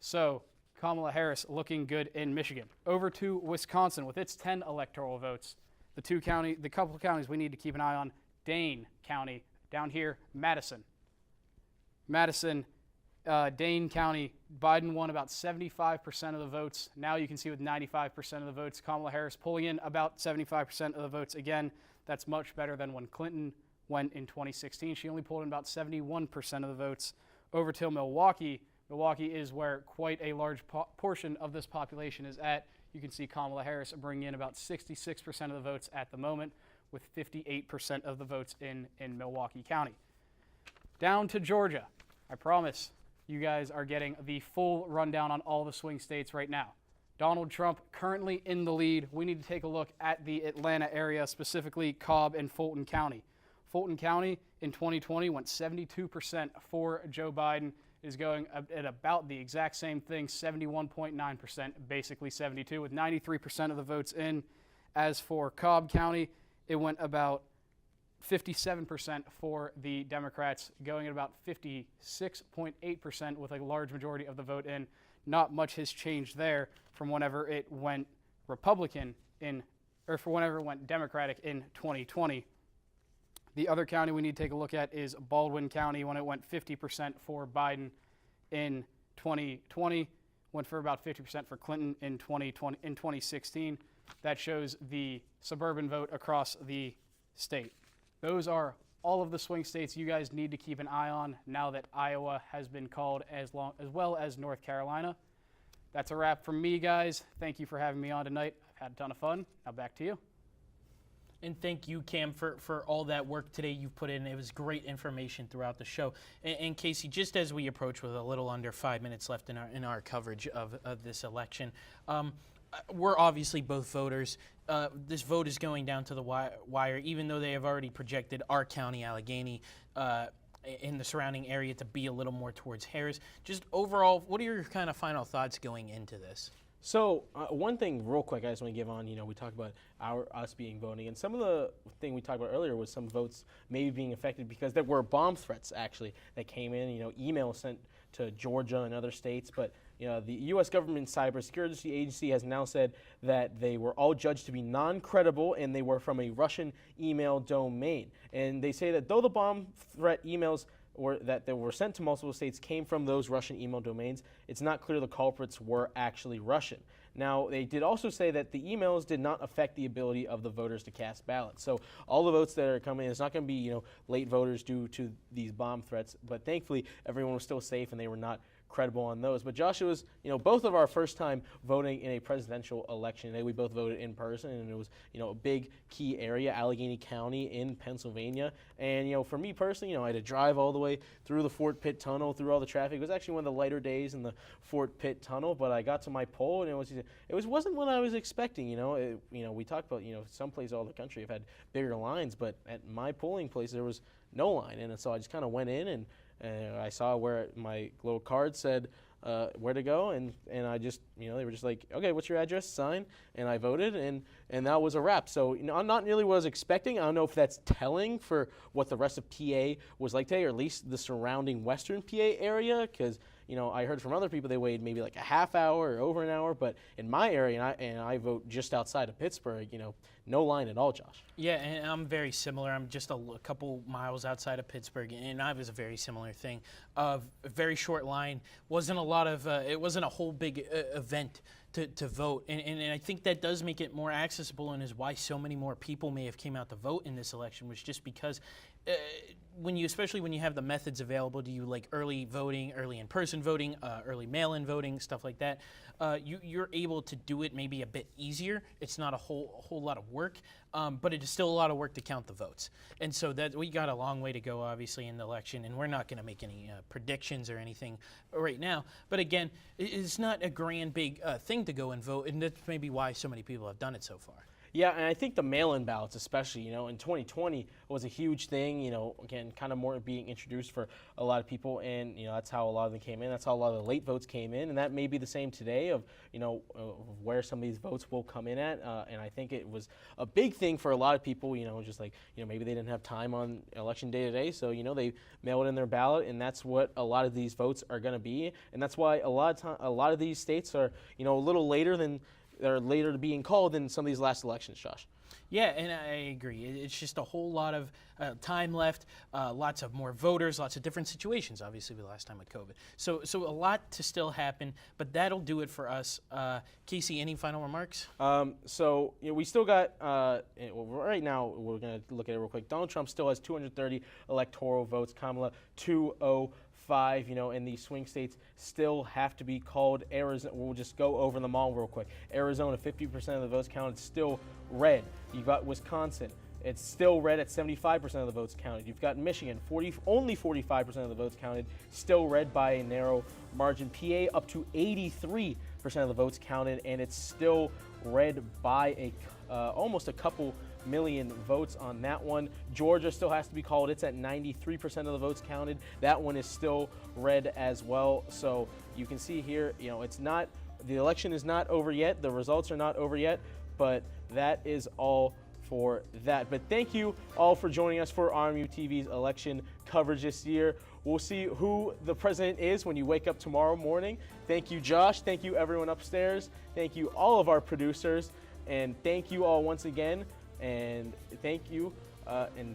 So Kamala Harris looking good in Michigan. Over to Wisconsin with its 10 electoral votes. The couple of counties we need to keep an eye on, Dane County, down here, Madison, Dane County, Biden won about 75% of the votes. Now you can see with 95% of the votes, Kamala Harris pulling in about 75% of the votes again. That's much better than when Clinton went in 2016. She only pulled in about 71% of the votes. Over to Milwaukee. Milwaukee is where quite a large portion of this population is at. You can see Kamala Harris bringing in about 66% of the votes at the moment, with 58% of the votes in Milwaukee County. Down to Georgia. I promise you guys are getting the full rundown on all the swing states right now. Donald Trump currently in the lead. We need to take a look at the Atlanta area, specifically Cobb and Fulton County. Fulton County in 2020 went 72% for Joe Biden. Is going at about the exact same thing, 71.9%, basically 72, with 93% of the votes in. As for Cobb County, it went about 57% for the Democrats, going at about 56.8% with a large majority of the vote in. Not much has changed there from whenever it went Republican from whenever it went Democratic in 2020. The other county we need to take a look at is Baldwin County, when it went 50% for Biden in 2020, went for about 50% for Clinton in 2016. That shows the suburban vote across the state. Those are all of the swing states you guys need to keep an eye on now that Iowa has been called, as well as North Carolina. That's a wrap from me, guys. Thank you for having me on tonight. I've had a ton of fun. Now back to you. And thank you, Cam, for all that work today you've put in. It was great information throughout the show. And Casey, just as we approach with a little under 5 minutes left in our coverage of this election, we're obviously both voters. This vote is going down to the wire, even though they have already projected our county, Allegheny, in the surrounding area to be a little more towards Harris. Just overall, what are your kind of final thoughts going into this? So one thing real quick I just want to give on, we talked about us being voting, and some of the thing we talked about earlier was some votes maybe being affected because there were bomb threats actually that came in, emails sent to Georgia and other states. But the U.S. government cybersecurity agency has now said that they were all judged to be non-credible and they were from a Russian email domain. And they say that though the bomb threat emails that were sent to multiple states came from those Russian email domains, it's not clear the culprits were actually Russian. Now, they did also say that the emails did not affect the ability of the voters to cast ballots. So all the votes that are coming in, it's not going to be, late voters due to these bomb threats, but thankfully everyone was still safe and they were not credible on those. But Josh, it was, both of our first time voting in a presidential election. We both voted in person, and it was, a big key area, Allegheny County in Pennsylvania. And, for me personally, I had to drive all the way through the Fort Pitt Tunnel, through all the traffic. It was actually one of the lighter days in the Fort Pitt Tunnel, but I got to my poll, and it wasn't what I was expecting. We talked about, some places all over the country have had bigger lines, but at my polling place there was no line, and so I just kind of went in and I saw where my little card said where to go, and I just, they were just like, okay, what's your address? Sign. And I voted, and that was a wrap. So, I'm not nearly what I was expecting. I don't know if that's telling for what the rest of PA was like today, or at least the surrounding western PA area, because, I heard from other people they waited maybe like a half hour or over an hour, but in my area, and I vote just outside of Pittsburgh, no line at all, Josh. Yeah, and I'm very similar. I'm just a couple miles outside of Pittsburgh, and I was a very similar thing. A very short line. Wasn't a lot of. It wasn't a whole big event to vote, and I think that does make it more accessible, and is why so many more people may have came out to vote in this election, was just because. Especially when you have the methods available to you, like early voting, early in-person voting, early mail-in voting, stuff like that, you're able to do it maybe a bit easier. It's not a whole lot of work, but it is still a lot of work to count the votes. And so that we got a long way to go, obviously, in the election, and we're not going to make any predictions or anything right now. But again, it's not a grand big thing to go and vote, and that's maybe why so many people have done it so far. Yeah, and I think the mail-in ballots especially, in 2020 was a huge thing, again, kind of more being introduced for a lot of people, and, that's how a lot of them came in. That's how a lot of the late votes came in, and that may be the same today of, where some of these votes will come in at, and I think it was a big thing for a lot of people, just like, maybe they didn't have time on election day today, so, they mailed in their ballot, and that's what a lot of these votes are going to be, and that's why a lot of these states are, a little later to being called than some of these last elections, Josh. Yeah, and I agree. It's just a whole lot of time left, lots of more voters, lots of different situations, obviously, the last time with COVID. So a lot to still happen, but that'll do it for us. Casey, any final remarks? We still got, right now, we're going to look at it real quick. Donald Trump still has 230 electoral votes, Kamala 205, and these swing states still have to be called. Arizona, we'll just go over them all real quick. Arizona, 50% of the votes counted, still red. You've got Wisconsin, it's still red at 75% of the votes counted. You've got Michigan, only 45% of the votes counted, still red by a narrow margin. PA up to 83% of the votes counted, and it's still red by almost a couple million votes on that one. Georgia still has to be called. It's at 93% of the votes counted. That one is still red as well. So you can see here, the election is not over yet. The results are not over yet, but that is all for that. But thank you all for joining us for RMU-TV's election coverage this year. We'll see who the president is when you wake up tomorrow morning. Thank you, Josh. Thank you, everyone upstairs. Thank you, all of our producers. And thank you all once again. And thank you. And